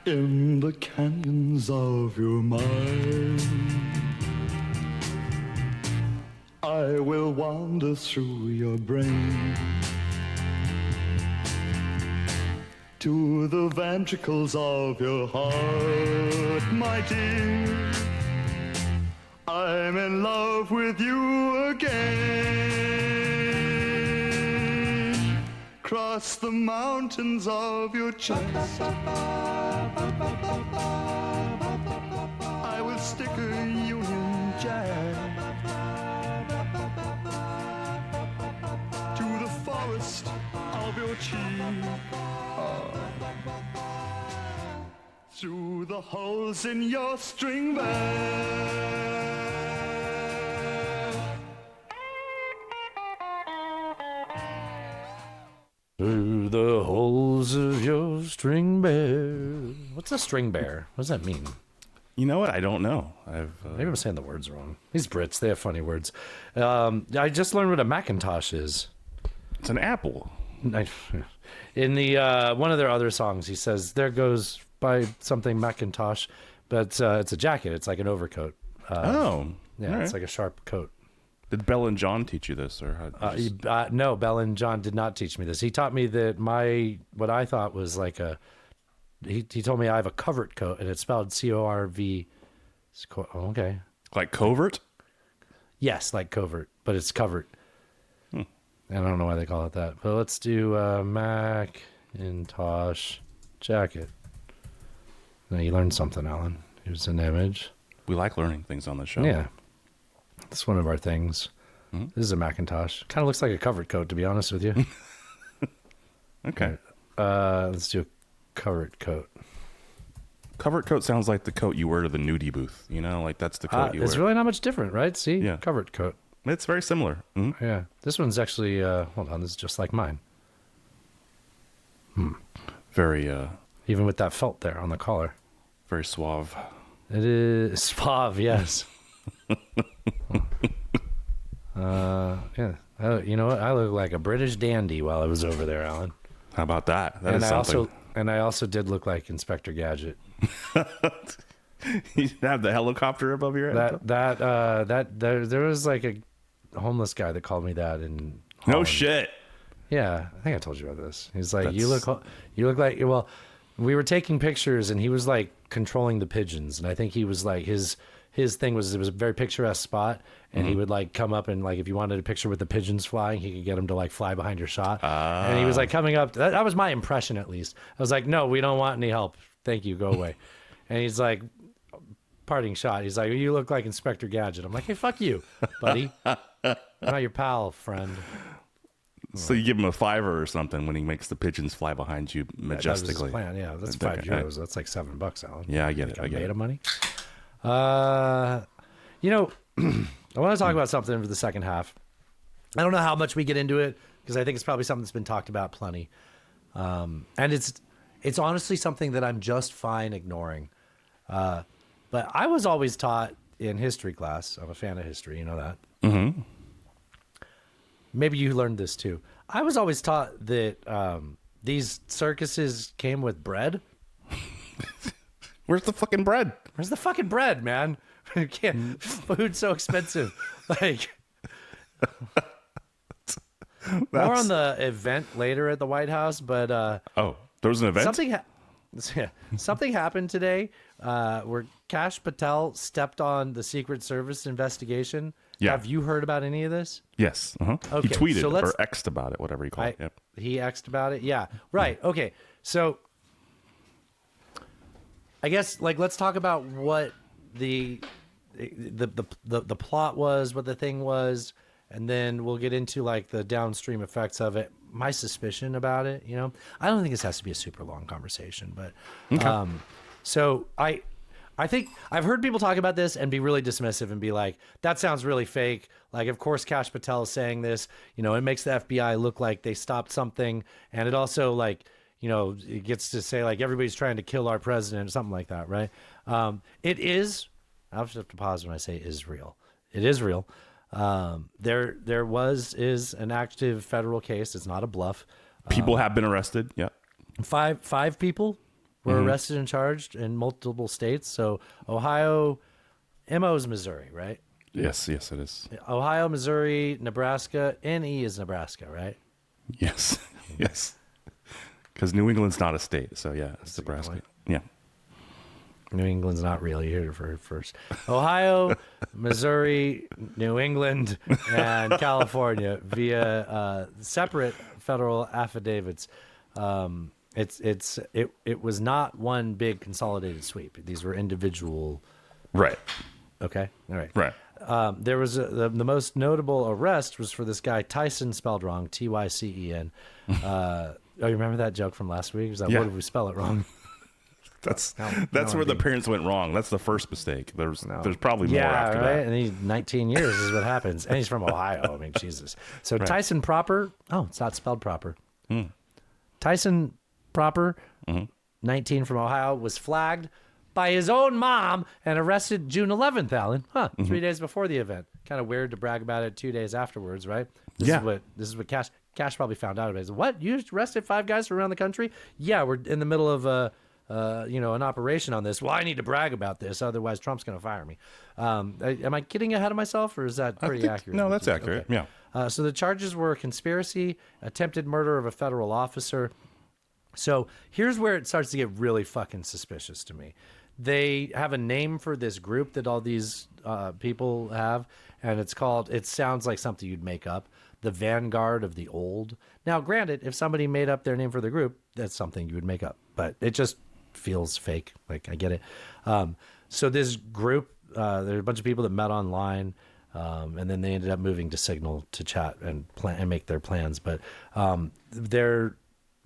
Speaker 9: In the canyons of your mind, I will wander through your brain, to the ventricles of your heart, my dear. I'm in love with you again. Cross the mountains of your chest. I will stick a Union Jack to the forest of your cheek. Through the holes in your string bag.
Speaker 3: Through the holes of your string bear. What's a string bear? What does that mean?
Speaker 4: You know what? I don't know.
Speaker 3: Maybe I'm saying the words wrong. These Brits, they have funny words. I just learned what a Macintosh is.
Speaker 4: It's an apple.
Speaker 3: In the one of their other songs, he says, "There goes by something Macintosh," but it's a jacket. It's like an overcoat.
Speaker 4: Yeah,
Speaker 3: it's like a sharp coat.
Speaker 4: Did Bell and John teach you this, or how?
Speaker 3: No, Bell and John did not teach me this. He taught me that what I thought was like a. He told me I have a covert coat, and it's spelled C-O-R-V. Okay,
Speaker 4: like covert.
Speaker 3: Yes, like covert, but it's covert. I don't know why they call it that. But let's do Macintosh jacket. Now you learned something, Alan. Here's an image.
Speaker 4: We like learning things on the show.
Speaker 3: Yeah. That's one of our things.
Speaker 4: Mm-hmm.
Speaker 3: This is a Macintosh. Kind of looks like a covert coat, to be honest with you.
Speaker 4: Okay.
Speaker 3: Let's do a covert coat.
Speaker 4: Covert coat sounds like the coat you wear to the nudie booth. You know, like that's the coat you wear.
Speaker 3: It's really not much different, right? See?
Speaker 4: Yeah.
Speaker 3: Covert coat.
Speaker 4: It's very similar. Mm-hmm.
Speaker 3: Yeah. This one's actually, hold on, this is just like mine.
Speaker 4: Very,
Speaker 3: even with that felt there on the collar.
Speaker 4: Very suave.
Speaker 3: It is suave, yes. Yeah. Oh, you know what? I look like a British dandy while I was over there, Alan.
Speaker 4: How about that? That
Speaker 3: and
Speaker 4: is something.
Speaker 3: I also did look like Inspector Gadget.
Speaker 4: You have the helicopter above your head.
Speaker 3: There was like a homeless guy that called me that in Holland.
Speaker 4: No shit.
Speaker 3: Yeah, I think I told you about this. He's like, you look like, well, we were taking pictures and he was like controlling the pigeons, and I think he was like his thing was, it was a very picturesque spot, and he would like come up and like if you wanted a picture with the pigeons flying, he could get them to like fly behind your shot. And he was like coming up. That was my impression, at least. I was like, no, we don't want any help. Thank you. Go away. And he's like, parting shot. He's like, you look like Inspector Gadget. I'm like, hey, fuck you, buddy. I'm not your pal, friend.
Speaker 4: So you give him a $5 or something when he makes the pigeons fly behind you majestically.
Speaker 3: That was his plan. Yeah, that's €5. That's like $7, Alan.
Speaker 4: Yeah, I get it. I get
Speaker 3: made
Speaker 4: it.
Speaker 3: of money. You know, I want to talk about something for the second half. I don't know how much we get into it because I think it's probably something that's been talked about plenty. And it's honestly something that I'm just fine ignoring. But I was always taught in history class. I'm a fan of history. You know that.
Speaker 4: Mm-hmm.
Speaker 3: Maybe you learned this too. I was always taught that these circuses came with bread.
Speaker 4: Where's the fucking bread?
Speaker 3: Where's the fucking bread, man? Food's so expensive. Like, more on the event later at the White House, but
Speaker 4: oh, there was an event.
Speaker 3: Something happened today where Kash Patel stepped on the Secret Service investigation.
Speaker 4: Yeah.
Speaker 3: Have you heard about any of this?
Speaker 4: Yes. Uh-huh.
Speaker 3: Okay,
Speaker 4: he tweeted
Speaker 3: so
Speaker 4: or X'd about it, whatever you call it. Yep.
Speaker 3: He X'd about it? Yeah. Right. Okay. So I guess let's talk about what the plot was, what the thing was, and then we'll get into like the downstream effects of it. My suspicion about it, you know, I don't think this has to be a super long conversation, but
Speaker 4: okay.
Speaker 3: So I think I've heard people talk about this and be really dismissive and be like, that sounds really fake. Like, of course, Kash Patel is saying this, you know, it makes the FBI look like they stopped something. And it also like, you know, it gets to say like everybody's trying to kill our president or something like that. Right. It is. I'll just have to pause when I say is real. It is real. There is an active federal case. It's not a bluff.
Speaker 4: People have been arrested. Yeah.
Speaker 3: Five people were arrested and charged in multiple states. So Ohio, MO is Missouri, right?
Speaker 4: Yes, it is.
Speaker 3: Ohio, Missouri, Nebraska, NE is Nebraska, right?
Speaker 4: Yes, yes. Because New England's not a state, so yeah, it's Nebraska. Yeah.
Speaker 3: New England's not really here for first. Ohio, Missouri, New England, and California via separate federal affidavits. It was not one big consolidated sweep. These were individual.
Speaker 4: Right.
Speaker 3: Okay. All right.
Speaker 4: Right.
Speaker 3: There was the most notable arrest was for this guy Tyson, spelled wrong, Tycen. Oh, you remember that joke from last week? It was like,
Speaker 4: Yeah.
Speaker 3: what did we spell it wrong?
Speaker 4: That's where the parents went wrong. That's the first mistake. There's probably more after
Speaker 3: right?
Speaker 4: that.
Speaker 3: And he's 19 years is what happens. And he's from Ohio. I mean, Jesus. So
Speaker 4: Right.
Speaker 3: Tyson proper. Oh, it's not spelled proper. Tyson proper, 19 from Ohio, was flagged by his own mom and arrested June 11th, Alan. 3 days before the event. Kind of weird to brag about it 2 days afterwards, right? This is what Cash probably found out about. He said, what? You arrested 5 guys from around the country? Yeah, we're in the middle of an operation on this. Well, I need to brag about this, otherwise Trump's going to fire me. Am I getting ahead of myself, or is that pretty accurate?
Speaker 4: No, that's accurate.
Speaker 3: Okay.
Speaker 4: Yeah.
Speaker 3: So the charges were conspiracy, attempted murder of a federal officer. So here's where it starts to get really fucking suspicious to me. They have a name for this group that all these people have, and it sounds like something you'd make up, the Vanguard of the Old. Now, granted, if somebody made up their name for the group, that's something you would make up, but it just feels fake. Like, I get it. So this group, there are a bunch of people that met online, and then they ended up moving to Signal to chat and plan and make their plans. But they're,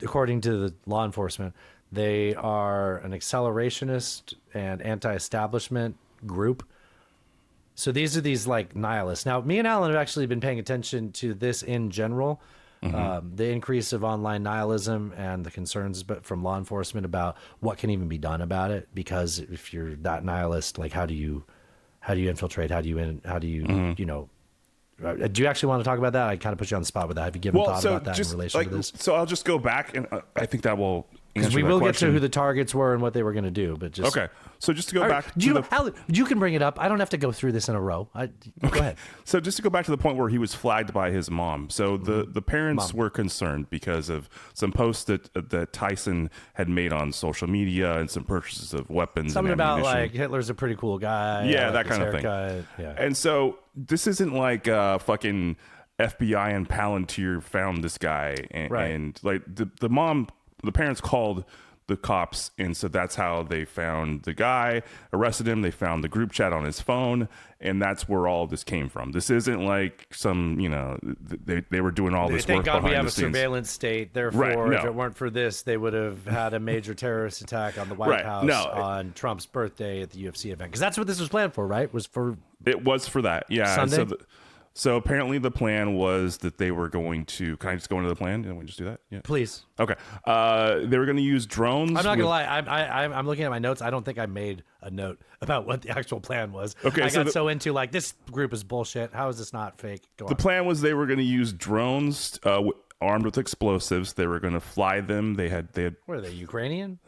Speaker 3: according to the law enforcement, they are an accelerationist and anti-establishment group. So these are these like nihilists. Now, me and Alan have actually been paying attention to this in general. The increase of online nihilism and the concerns from law enforcement about what can even be done about it. Because if you're that nihilist, like how do you infiltrate? How do you do you actually want to talk about that? I kind of put you on the spot with that. Have you given thought about that in relation to this?
Speaker 4: So I'll just go back, and I think that will
Speaker 3: because we will get to who the targets were and what they were going to do. But just
Speaker 4: okay. So just to go back,
Speaker 3: Alan, you can bring it up. I don't have to go through this in a row. Go ahead.
Speaker 4: So just to go back to the point where he was flagged by his mom. So the parents were concerned because of some posts that Tyson had made on social media and some purchases of weapons.
Speaker 3: Something
Speaker 4: and
Speaker 3: about
Speaker 4: ammunition.
Speaker 3: like Hitler's a pretty cool guy.
Speaker 4: Yeah,
Speaker 3: I like
Speaker 4: that
Speaker 3: his
Speaker 4: kind of thing.
Speaker 3: haircut. Yeah.
Speaker 4: And so this isn't like fucking FBI and Palantir found this guy, and like the mom, the parents called the cops, and so that's how they found the guy, arrested him. They found the group chat on his phone, and that's where all this came from. This isn't like some, they were doing all this
Speaker 3: Thank
Speaker 4: work
Speaker 3: God
Speaker 4: behind
Speaker 3: we have
Speaker 4: the
Speaker 3: a
Speaker 4: scenes.
Speaker 3: surveillance state. Therefore,
Speaker 4: Right, no.
Speaker 3: if it weren't for this, they would have had a major terrorist attack on the White House on Trump's birthday at the UFC event. Because that's what this was planned for, right?
Speaker 4: It was for that, yeah.
Speaker 3: Sunday?
Speaker 4: And so apparently the plan was that they were going to. Can I just go into the plan? Can we just do that? Yeah.
Speaker 3: Please.
Speaker 4: Okay. They were going to use drones.
Speaker 3: I'm not gonna lie. I'm looking at my notes. I don't think I made a note about what the actual plan was.
Speaker 4: Okay,
Speaker 3: I
Speaker 4: so
Speaker 3: got so into like this group is bullshit. How is this not fake? Go
Speaker 4: The
Speaker 3: on.
Speaker 4: plan was they were going to use drones armed with explosives. They were going to fly them. They had.
Speaker 3: What are they, Ukrainian?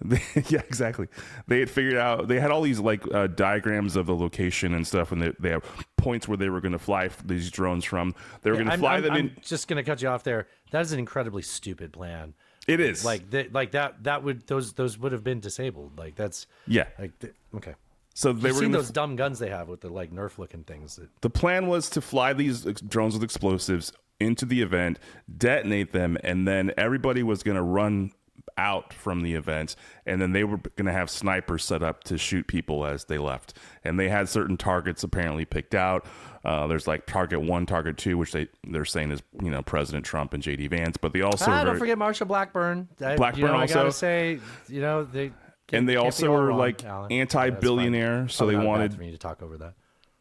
Speaker 4: Yeah, exactly. They had figured out. They had all these like diagrams of the location and stuff, and they have points where they were going to fly these drones from. They were going to fly them in.
Speaker 3: I'm just going to cut you off there. That is an incredibly stupid plan.
Speaker 4: It is
Speaker 3: that would those would have been disabled. Like that's okay.
Speaker 4: So they
Speaker 3: You've
Speaker 4: were
Speaker 3: seen
Speaker 4: gonna
Speaker 3: those dumb guns they have with the like Nerf looking things.
Speaker 4: The plan was to fly these drones with explosives into the event, detonate them, and then everybody was going to run out from the event, and then they were going to have snipers set up to shoot people as they left. And they had certain targets apparently picked out. There's like target 1, target 2, which they're saying is President Trump and JD Vance, but they also
Speaker 3: don't forget Marsha Blackburn.
Speaker 4: Blackburn
Speaker 3: I
Speaker 4: also.
Speaker 3: gotta say, they.
Speaker 4: And they
Speaker 3: can't
Speaker 4: also
Speaker 3: be all
Speaker 4: were
Speaker 3: wrong,
Speaker 4: like
Speaker 3: Alan.
Speaker 4: anti-billionaire, so they
Speaker 3: not
Speaker 4: wanted
Speaker 3: bad for me to talk over that.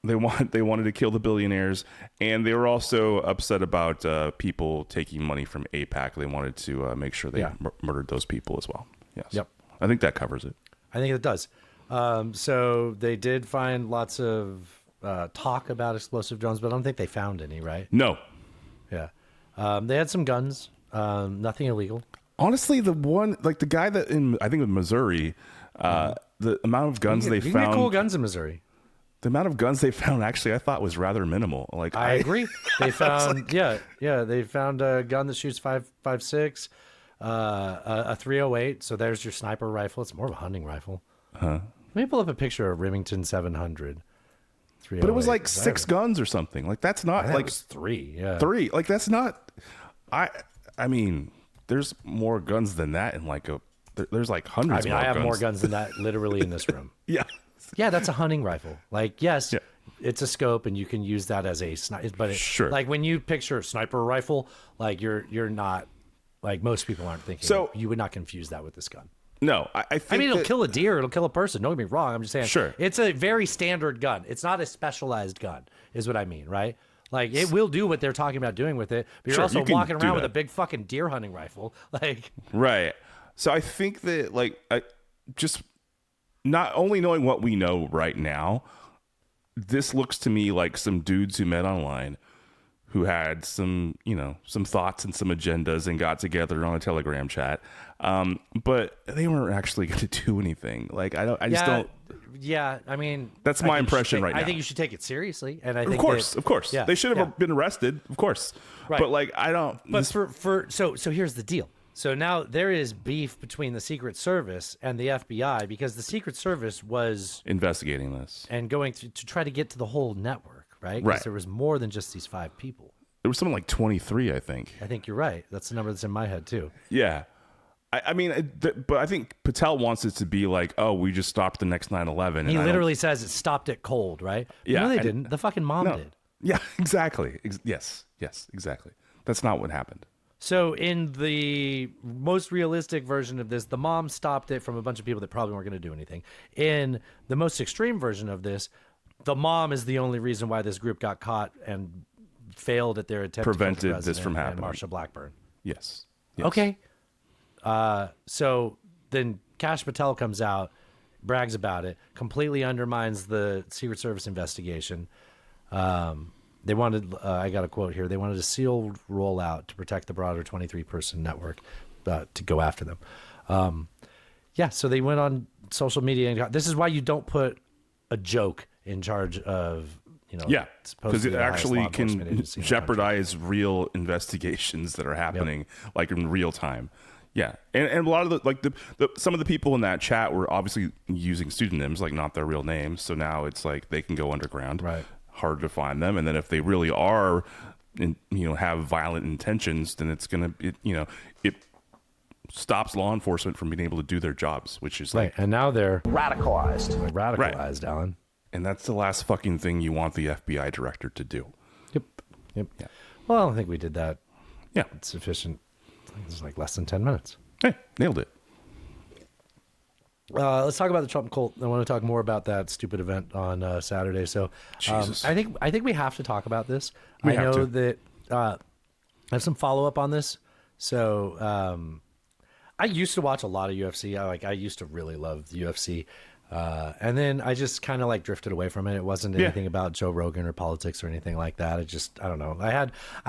Speaker 4: They wanted to kill the billionaires, and they were also upset about people taking money from AIPAC. They wanted to make sure they murdered those people as well. Yes.
Speaker 3: Yep.
Speaker 4: I think that covers it.
Speaker 3: I think it does. So they did find lots of talk about explosive drones, but I don't think they found any, right?
Speaker 4: No.
Speaker 3: Yeah. They had some guns, nothing illegal.
Speaker 4: Honestly, the guy that I think in Missouri, the amount of guns they
Speaker 3: you can
Speaker 4: found.
Speaker 3: get cool guns in Missouri.
Speaker 4: The amount of guns they found actually, I thought was rather minimal. Like
Speaker 3: I agree. They found they found a gun that shoots 5.56. a 308. So there's your sniper rifle. It's more of a hunting rifle.
Speaker 4: Huh.
Speaker 3: Let me pull up a picture of Remington 700.
Speaker 4: But it was like 6 guns or something. Like that's not like
Speaker 3: 3. Yeah,
Speaker 4: 3. Like that's not. I mean, there's more guns than that in like a. There's like hundreds.
Speaker 3: I mean, I have more guns than that literally in this room.
Speaker 4: Yeah.
Speaker 3: Yeah, that's a hunting rifle. Like, yes, it's a scope, and you can use that as a sniper. But
Speaker 4: sure,
Speaker 3: like when you picture a sniper rifle, like you're not like most people aren't thinking.
Speaker 4: So
Speaker 3: you would not confuse that with this gun.
Speaker 4: No, I think.
Speaker 3: I mean, it'll kill a deer, it'll kill a person. Don't get me wrong. I'm just saying.
Speaker 4: Sure.
Speaker 3: It's a very standard gun. It's not a specialized gun, is what I mean, right? Like it will do what they're talking about doing with it, but you're also walking around with a big fucking deer hunting rifle, like.
Speaker 4: Right. So I think that like just not only knowing what we know right now, this looks to me like some dudes who met online who had some, some thoughts and some agendas and got together on a Telegram chat. But they weren't actually going to do anything. Like, I just don't.
Speaker 3: Yeah. I mean,
Speaker 4: that's my impression right now.
Speaker 3: I think you should take it seriously. And I think
Speaker 4: of course.
Speaker 3: Yeah,
Speaker 4: they should have been arrested. Of course.
Speaker 3: Right.
Speaker 4: But like, I don't.
Speaker 3: But so here's the deal. So now there is beef between the Secret Service and the FBI because the Secret Service was
Speaker 4: investigating this
Speaker 3: and going to try to get to the whole network, right?
Speaker 4: Right.
Speaker 3: Because there was more than just these 5 people.
Speaker 4: There was something like 23, I think.
Speaker 3: I think you're right. That's the number that's in my head too.
Speaker 4: Yeah. I mean, but I think Patel wants it to be like, oh, we just stopped the next 9/11.
Speaker 3: He literally says it stopped it cold, right?
Speaker 4: Yeah.
Speaker 3: No, they didn't. The fucking mom did.
Speaker 4: Yeah, exactly. Yes, exactly. That's not what happened.
Speaker 3: So in the most realistic version of this, the mom stopped it from a bunch of people that probably weren't going to do anything. In the most extreme version of this, the mom is the only reason why this group got caught and failed at their attempt
Speaker 4: prevented
Speaker 3: to kill the
Speaker 4: this from
Speaker 3: president
Speaker 4: happening.
Speaker 3: and Marsha Blackburn.
Speaker 4: Yes.
Speaker 3: Okay. So then Kash Patel comes out, brags about it, completely undermines the Secret Service investigation. They wanted, I got a quote here, they wanted a sealed rollout to protect the broader 23-person network to go after them. So they went on social media. And this is why you don't put a joke in charge of,
Speaker 4: because it actually can
Speaker 3: agency
Speaker 4: jeopardize real investigations that are happening like in real time. Yeah, and a lot of some of the people in that chat were obviously using pseudonyms, like not their real names. So now it's like they can go underground.
Speaker 3: Right.
Speaker 4: Hard to find them, and then if they really are, have violent intentions, then it's gonna, it stops law enforcement from being able to do their jobs, which is
Speaker 3: right. And now they're
Speaker 14: radicalized.
Speaker 3: Radicalized, Alan.
Speaker 4: And that's the last fucking thing you want the FBI director to do.
Speaker 3: Yep.
Speaker 4: Yeah.
Speaker 3: Well, I don't think we did that.
Speaker 4: Yeah.
Speaker 3: It's sufficient. I think it's like less than 10 minutes.
Speaker 4: Hey, nailed it.
Speaker 3: Let's talk about the Trump cult. I want to talk more about that stupid event on Saturday. So I think we have to talk about this. I know that I have some follow up on this. So I used to watch a lot of UFC. I used to really love the UFC. And then I just kind of drifted away from it. It wasn't anything about Joe Rogan or politics or anything like that. I don't know. I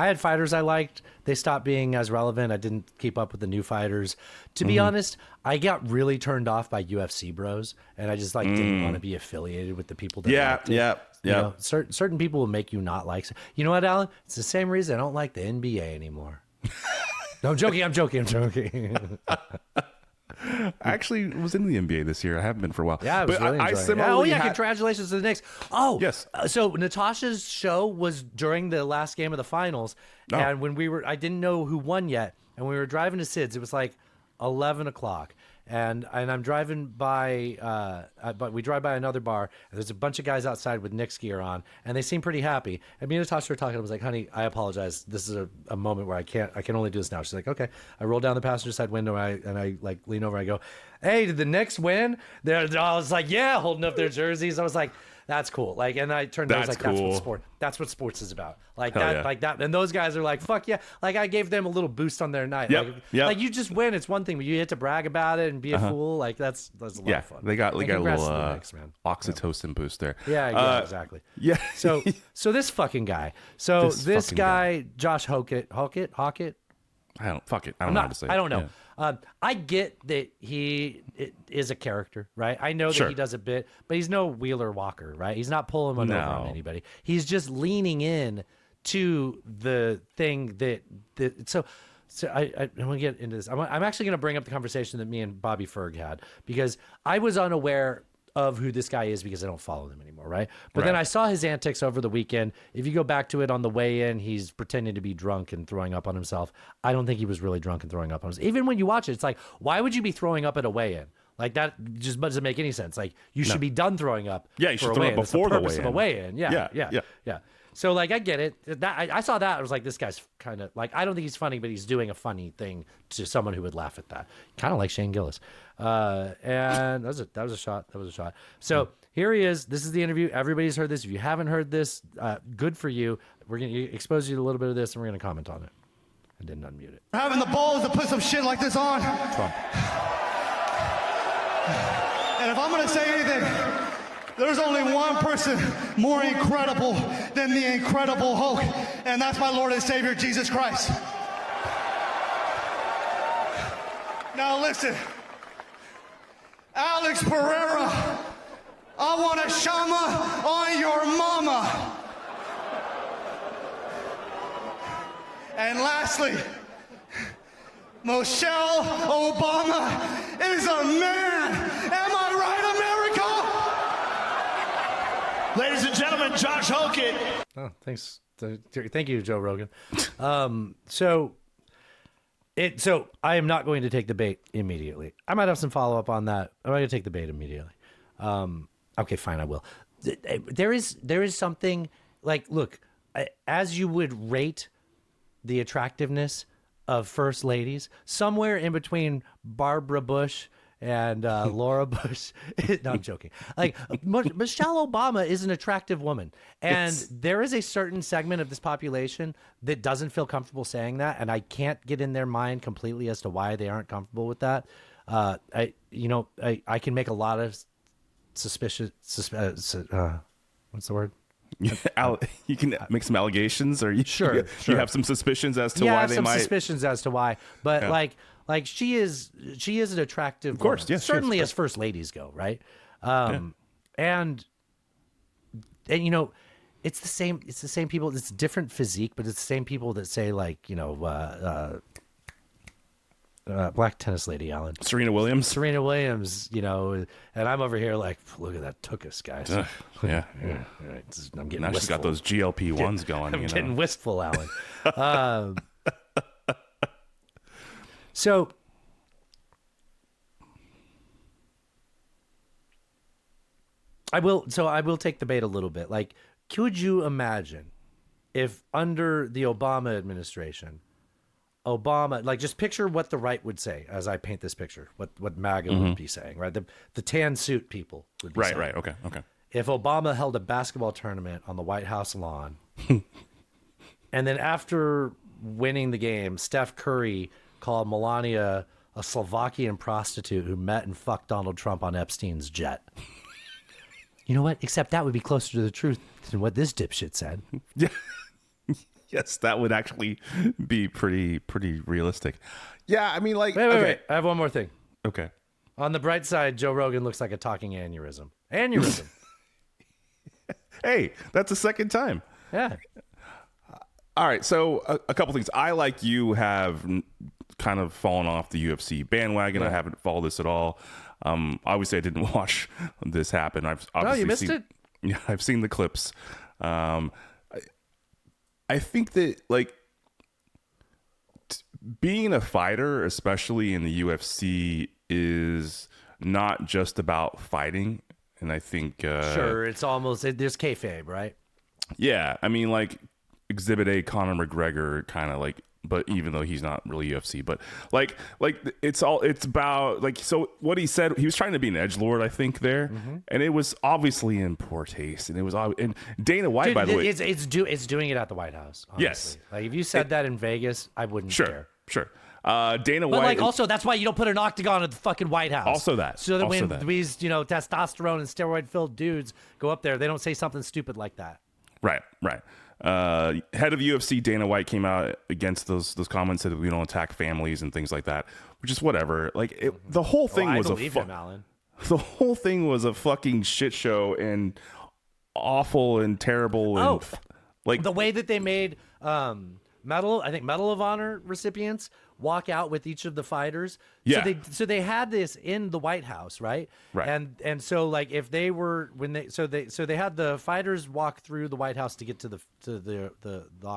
Speaker 3: had fighters I liked. They stopped being as relevant. I didn't keep up with the new fighters. To be honest, I got really turned off by UFC bros, and I just didn't want to be affiliated with the people that liked it.
Speaker 4: Yeah.
Speaker 3: Certain people will make you not like. You know what, Alan? It's the same reason I don't like the NBA anymore. No, I'm joking.
Speaker 4: I actually was in the NBA this year. I haven't been for a while.
Speaker 3: Yeah, I was really enjoying it. Oh, yeah, congratulations to the Knicks. Oh,
Speaker 4: yes.
Speaker 3: So Natasha's show was during the last game of the finals, and when I didn't know who won yet, and we were driving to Sid's. It was 11 o'clock, and I'm driving by, but we drive by another bar, and there's a bunch of guys outside with Knicks gear on, and they seem pretty happy. And me and Natasha were talking. I was like, honey, I apologize. This is a moment where I can only do this now. She's like, okay. I roll down the passenger side window, and I lean over, and I go, hey, did the Knicks win? I was like, yeah, holding up their jerseys. I was like, that's cool. And I turned to, I was like, that's what sports is about. That. And those guys are like, fuck yeah. I gave them a little boost on their night. You just win. It's one thing, but you get to brag about it and be a fool. That's a lot of fun.
Speaker 4: They got a little
Speaker 3: Knicks, man.
Speaker 4: oxytocin boost there.
Speaker 3: Yeah, exactly.
Speaker 4: Yeah.
Speaker 3: So this fucking guy. So this guy, Josh Hockett.
Speaker 4: I don't know how to say it.
Speaker 3: I don't know.
Speaker 4: Yeah.
Speaker 3: I get that he is a character, right? I know that he does a bit, but he's no Wheeler Walker, right? He's not pulling one over on anybody. He's just leaning in to the thing that so So I want to get into this. I'm actually going to bring up the conversation that me and Bobby Ferg had, because I was unaware of who this guy is because I don't follow him anymore, right? But then I saw his antics over the weekend. If you go back to it on the way in, he's pretending to be drunk and throwing up on himself. I don't think he was really drunk and throwing up on himself. Even when you watch it, it's like, why would you be throwing up at a weigh-in? Like, that just doesn't make any sense. Like, you should be done throwing up.
Speaker 4: Yeah, you should throw up before the weigh-in.
Speaker 3: Of a weigh-in. Yeah. So, like, I get it. I saw that. I was like, this guy's kind of like, I don't think he's funny, but he's doing a funny thing to someone who would laugh at that. Kind of like Shane Gillis. And that was a shot. So here he is. This is the interview. Everybody's heard this. If you haven't heard this, good for you. We're going to expose you to a little bit of this, and we're going to comment on it. I didn't unmute it.
Speaker 9: Having the balls to put some shit like this on.
Speaker 3: Trump.
Speaker 9: And if I'm going to say anything, there's only one person more incredible than the Incredible Hulk, and that's my Lord and Savior, Jesus Christ. Now listen, Alex Pereira, I want a shama on your mama. And lastly, Michelle Obama is a man. Am I right, America?
Speaker 21: Ladies and gentlemen, Josh Hogan.
Speaker 3: Oh, thanks. Thank you, Joe Rogan. So I am not going to take the bait immediately. I might have some follow up on that. I'm not going to take the bait immediately. Okay, fine, I will. There is something like, look, as you would rate the attractiveness of first ladies, somewhere in between Barbara Bush and Laura Bush. No, I'm joking. Like, Michelle Obama is an attractive woman, and there is a certain segment of this population that doesn't feel comfortable saying that, and I can't get in their mind completely as to why they aren't comfortable with that. I can make a lot of suspicious. What's the word?
Speaker 4: You can make some allegations, or you have some suspicions as to why they
Speaker 3: some
Speaker 4: might.
Speaker 3: Suspicions as to why, but like she is an attractive,
Speaker 4: of course,
Speaker 3: woman.
Speaker 4: yes,
Speaker 3: certainly as first ladies go, right? And you know, it's the same people. It's different physique, but it's the same people that say, like, you know, black tennis lady, Alan.
Speaker 4: Serena Williams,
Speaker 3: you know, and I'm over here like, look at that Tookus, guys.
Speaker 4: Yeah.
Speaker 3: I'm getting
Speaker 4: now
Speaker 3: wistful.
Speaker 4: she's got those GLP-1s going.
Speaker 3: I'm getting wistful, Alan. So I will take the bait a little bit. Like, could you imagine if under the Obama administration, Obama, like, just picture what the right would say as I paint this picture, what MAGA would be saying, right? The tan suit people would be saying.
Speaker 4: Right. Okay.
Speaker 3: If Obama held a basketball tournament on the White House lawn, and then after winning the game, Steph Curry called Melania a Slovakian prostitute who met and fucked Donald Trump on Epstein's jet. You know what? Except that would be closer to the truth than what this dipshit said.
Speaker 4: Yeah. Yes, that would actually be pretty realistic. Yeah, I mean, like,
Speaker 3: wait. I have one more thing.
Speaker 4: Okay.
Speaker 3: On the bright side, Joe Rogan looks like a talking aneurysm.
Speaker 4: Hey, that's the second time.
Speaker 3: Yeah.
Speaker 4: All right, so a couple things. I, like you, have kind of fallen off the UFC bandwagon. I haven't followed this at all. Obviously, I didn't watch this happen. I've obviously
Speaker 3: you missed it?
Speaker 4: Yeah, I've seen the clips. I think that, like, being a fighter, especially in the UFC, is not just about fighting. And I think
Speaker 3: sure, it's almost, there's kayfabe, right?
Speaker 4: Yeah, I mean, like, Exhibit A, Conor McGregor, kind of like, but even though he's not really UFC, but like it's about, like, so what he said, he was trying to be an edgelord, I think, there, and it was obviously in poor taste, and it was, and Dana White, by the way,
Speaker 3: it's doing it at the White House. Honestly. Yes, like, if you said that in Vegas, I wouldn't care.
Speaker 4: Sure. Dana White,
Speaker 3: but, like, also that's why you don't put an octagon at the fucking White House.
Speaker 4: Also that,
Speaker 3: so that when these, you know, testosterone and steroid filled dudes go up there, they don't say something stupid like that.
Speaker 4: Right. Head of UFC Dana White came out against those comments, said that we don't attack families and things like that, which is whatever. Like, the whole thing was
Speaker 3: Alan.
Speaker 4: The whole thing was a fucking shit show and awful and terrible. And
Speaker 3: like the way that they made Medal of Honor recipients walk out with each of the fighters.
Speaker 4: Yeah.
Speaker 3: So they had this in the White House, right?
Speaker 4: Right.
Speaker 3: And so like if they were they had the fighters walk through the White House to get to the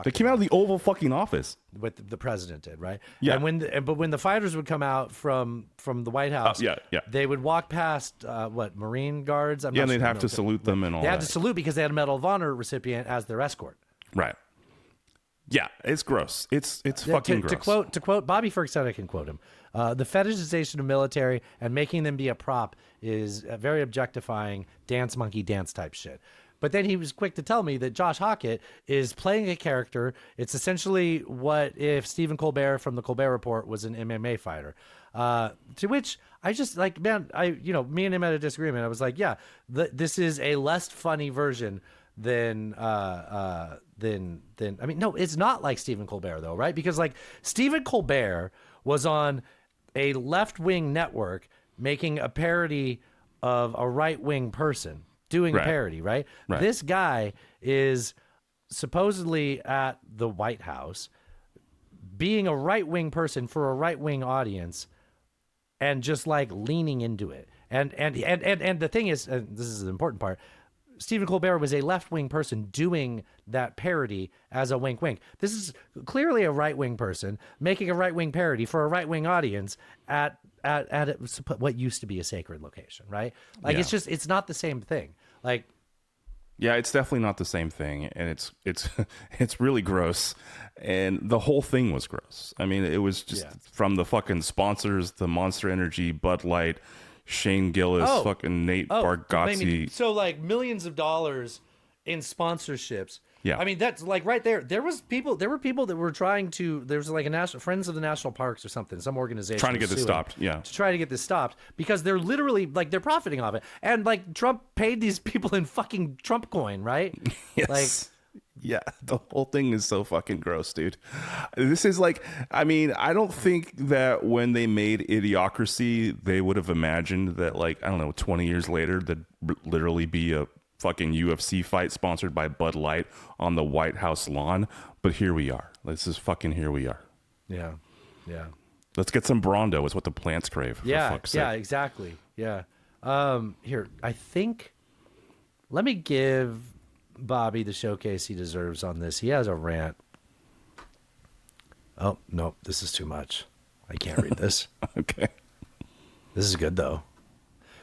Speaker 4: They came out of the Oval fucking office.
Speaker 3: What the president did, right?
Speaker 4: Yeah.
Speaker 3: And when the fighters would come out from the White House,
Speaker 4: yeah.
Speaker 3: they would walk past Marine guards.
Speaker 4: And they'd have to salute them and all
Speaker 3: They
Speaker 4: that.
Speaker 3: had to salute because they had a Medal of Honor recipient as their escort.
Speaker 4: Right. Yeah, it's gross. It's fucking gross.
Speaker 3: To quote Bobby Ferguson, I can quote him. The fetishization of military and making them be a prop is a very objectifying dance monkey dance type shit. But then he was quick to tell me that Josh Hockett is playing a character. It's essentially what if Stephen Colbert from the Colbert Report was an MMA fighter. To which I just like, man, me and him had a disagreement. I was like, yeah, this is a less funny version than I mean, no, it's not like Stephen Colbert though, right? Because like Stephen Colbert was on a left-wing network making a parody of a right-wing person doing a parody, right? This guy is supposedly at the White House being a right-wing person for a right-wing audience and just like leaning into it. And the thing is, and this is the important part, Stephen Colbert was a left-wing person doing that parody as a wink-wink. This is clearly a right-wing person making a right-wing parody for a right-wing audience at what used to be a sacred location, right? Like it's not the same thing. Like,
Speaker 4: yeah, it's definitely not the same thing, and it's really gross. And the whole thing was gross. I mean, it was just from the fucking sponsors, the Monster Energy, Bud Light, Shane Gillis, fucking Nate Bargatze.
Speaker 3: So like millions of dollars in sponsorships.
Speaker 4: Yeah.
Speaker 3: I mean, that's like right there. There were people that were trying to, there was like a national Friends of the National Parks or something, some organization
Speaker 4: trying to get this stopped. Yeah.
Speaker 3: To try to get this stopped because they're literally like, they're profiting off it. And like Trump paid these people in fucking Trump coin, right?
Speaker 4: Yes.
Speaker 3: Like,
Speaker 4: yeah, the whole thing is so fucking gross, dude. This is like, I mean, I don't think that when they made Idiocracy, they would have imagined that, like, I don't know, 20 years later, there'd literally be a fucking UFC fight sponsored by Bud Light on the White House lawn. But here we are. This is fucking here we are.
Speaker 3: Yeah. Yeah.
Speaker 4: Let's get some Brondo. It's what the plants crave. For fuck's sake.
Speaker 3: Yeah, exactly. Yeah. Here, I think, let me give Bobby the showcase he deserves on this. He has a rant. Oh, no, this is too much. I can't read this.
Speaker 4: Okay.
Speaker 3: This is good, though.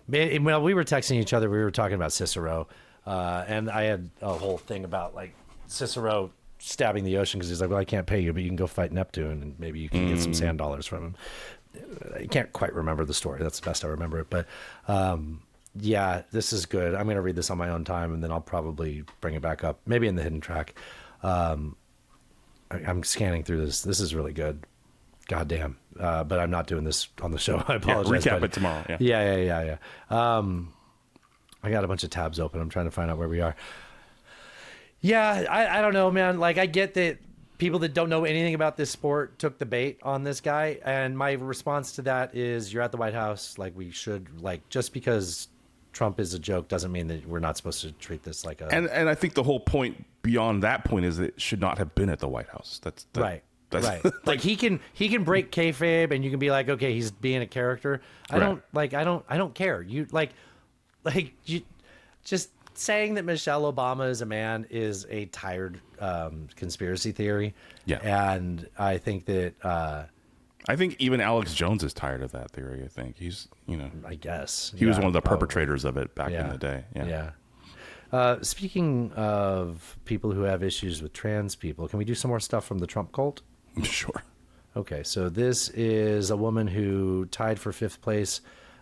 Speaker 3: Man, when we were texting each other, we were talking about Cicero, and I had a whole thing about, like, Cicero stabbing the ocean because he's like, well, I can't pay you, but you can go fight Neptune, and maybe you can get some sand dollars from him. I can't quite remember the story. That's the best I remember it, but yeah, this is good. I'm going to read this on my own time, and then I'll probably bring it back up, maybe in the hidden track. I'm scanning through this. This is really good. Goddamn. But I'm not doing this on the show. I apologize.
Speaker 4: Yeah, recap it tomorrow.
Speaker 3: Yeah. I got a bunch of tabs open. I'm trying to find out where we are. Yeah, I don't know, man. Like, I get that people that don't know anything about this sport took the bait on this guy, and my response to that is, you're at the White House. Like, we should, like, just because Trump is a joke doesn't mean that we're not supposed to treat this like a...
Speaker 4: And I think the whole point beyond that point is that it should not have been at the White House. That's
Speaker 3: right. Like he can break kayfabe, and you can be like, okay, he's being a character. I don't care. You you just saying that Michelle Obama is a man is a tired conspiracy theory.
Speaker 4: Yeah.
Speaker 3: And I think that
Speaker 4: I think even Alex Jones is tired of that theory. I think he's,
Speaker 3: I guess
Speaker 4: he was one of the perpetrators of it back in the day.
Speaker 3: Speaking of people who have issues with trans people, can we do some more stuff from the Trump cult?
Speaker 4: Sure.
Speaker 3: Okay, so this is a woman who tied for 5th place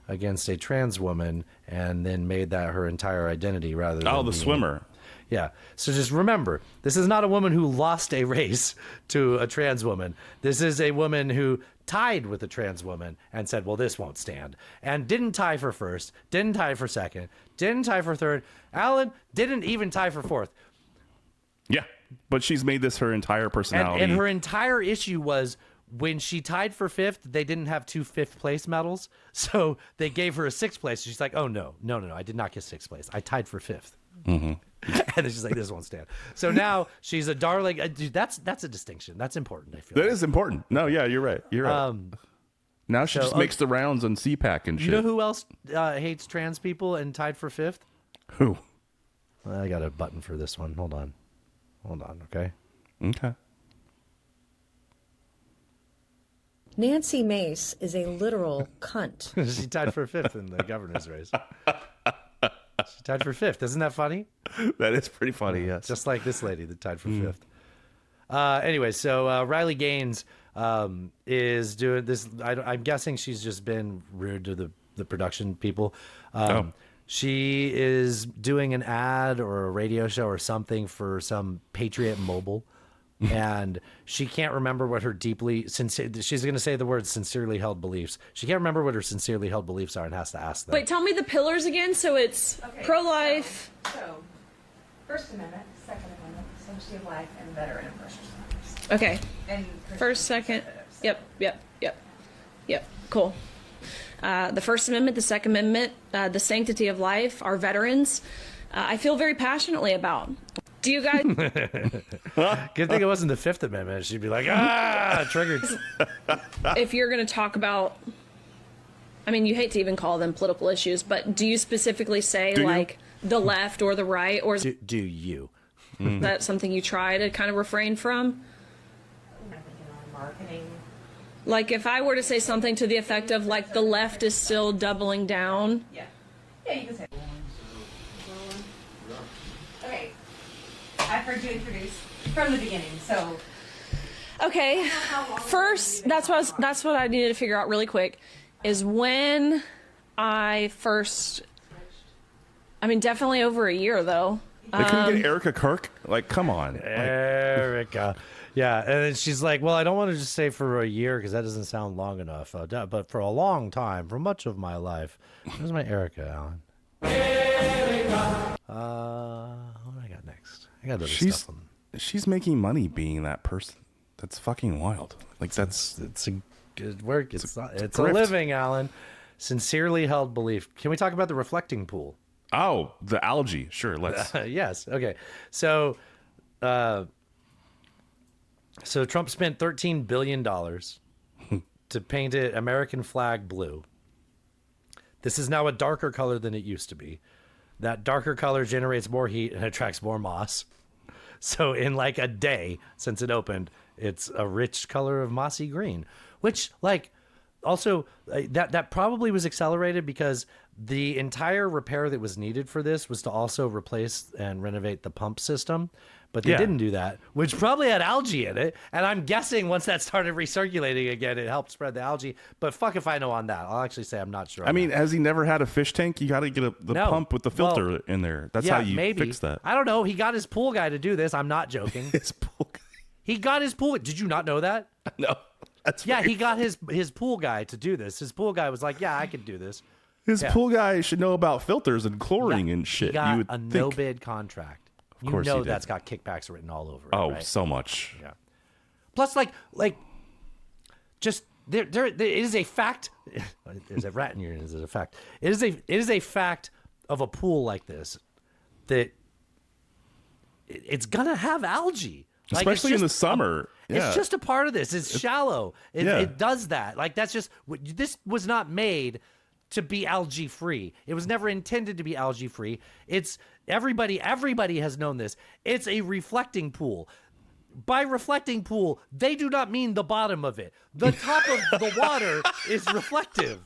Speaker 3: against a trans woman and then made that her entire identity rather than
Speaker 4: the swimmer.
Speaker 3: Yeah. So just remember, this is not a woman who lost a race to a trans woman. This is a woman who tied with a trans woman and said, well, this won't stand. And didn't tie for 1st, didn't tie for 2nd, didn't tie for 3rd. Alan didn't even tie for 4th.
Speaker 4: Yeah. But she's made this her entire personality.
Speaker 3: And her entire issue was when she tied for 5th, they didn't have 2 5th place medals. So they gave her a 6th place. She's like, oh, no. I did not get 6th place. I tied for 5th.
Speaker 4: Mm-hmm.
Speaker 3: And it's just like, this won't stand. So now she's a darling. Dude, that's a distinction. That's important, I feel.
Speaker 4: That is important. No, yeah, you're right. You're right. Now she just makes the rounds on CPAC and shit.
Speaker 3: You know who else hates trans people and tied for 5th?
Speaker 4: Who?
Speaker 3: I got a button for this one. Hold on, okay?
Speaker 4: Okay.
Speaker 10: Nancy Mace is a literal cunt.
Speaker 3: She tied for 5th in the governor's race. She tied for 5th. Isn't that funny?
Speaker 4: That is pretty funny, yes.
Speaker 3: Just like this lady that tied for 5th. Anyway, so Riley Gaines is doing this. I'm guessing she's just been rude to the production people. She is doing an ad or a radio show or something for some Patriot Mobile. And she can't remember what her she's going to say the word sincerely held beliefs. She can't remember what her sincerely held beliefs are and has to ask them.
Speaker 11: Wait, tell me the pillars again. So it's pro-life.
Speaker 12: So, First Amendment, Second Amendment, sanctity of life, and veteran and first responders.
Speaker 11: Okay.
Speaker 12: And
Speaker 11: First, second. Yep. Cool. The First Amendment, the Second Amendment, the sanctity of life, our veterans, I feel very passionately about. Do you guys?
Speaker 3: Good thing it wasn't the 5th Amendment. She'd be like, triggered.
Speaker 11: If you're going to talk about, I mean, you hate to even call them political issues, but do you specifically say the left or the right, or
Speaker 3: do you?
Speaker 11: Is that something you try to kind of refrain from?
Speaker 12: Marketing.
Speaker 11: Like if I were to say something to the effect of like the left is still doubling down.
Speaker 12: Yeah, you can say. Okay. I've heard you introduce from the beginning, so.
Speaker 11: Okay. First, that's what I needed to figure out really quick, is when I first. I mean, definitely over a year though.
Speaker 4: They couldn't get Erica Kirk. Like, come on,
Speaker 3: Erica. Yeah, and then she's like, "Well, I don't want to just say for a year because that doesn't sound long enough. But for a long time, for much of my life, where's my Erica, Alan? Erica. What do I got next? I got other stuff.
Speaker 4: She's making money being that person. That's fucking wild. Like
Speaker 3: it's a good work. It's a living, Alan. Sincerely held belief. Can we talk about the reflecting pool?
Speaker 4: Oh, the algae. Sure, let's.
Speaker 3: Yes. Okay. So Trump spent $13 billion to paint it American flag blue. This is now a darker color than it used to be. That darker color generates more heat and attracts more moss. So in like a day since it opened, it's a rich color of mossy green, which also that probably was accelerated because the entire repair that was needed for this was to also replace and renovate the pump system. But they didn't do that, which probably had algae in it. And I'm guessing once that started recirculating again, it helped spread the algae. But fuck if I know on that. I'll actually say I'm not sure.
Speaker 4: I mean, has he never had a fish tank? You got to get the pump with the filter in there. That's how you fix that.
Speaker 3: I don't know. He got his pool guy to do this. I'm not joking.
Speaker 4: His pool guy.
Speaker 3: He got his pool. Did you not know that?
Speaker 4: No.
Speaker 3: He got his pool guy to do this. His pool guy was like, yeah, I could do this.
Speaker 4: His pool guy should know about filters and chlorine and shit.
Speaker 3: He got
Speaker 4: you would
Speaker 3: a
Speaker 4: think.
Speaker 3: no-bid contract.
Speaker 4: Of course
Speaker 3: you know
Speaker 4: he did.
Speaker 3: That's got kickbacks written all over it.
Speaker 4: Oh,
Speaker 3: right?
Speaker 4: so much.
Speaker 3: Yeah. Plus, just there it is a fact. There's a rat in your ear. Is it a fact? It is a fact of a pool like this that it's gonna have algae.
Speaker 4: Especially in the summer.
Speaker 3: It's just a part of this. It's shallow. It does that. That's just this was not made to be algae free. It was never intended to be algae free. It's everybody has known this. It's a reflecting pool. By reflecting pool, they do not mean the bottom of it. The top of the water is reflective.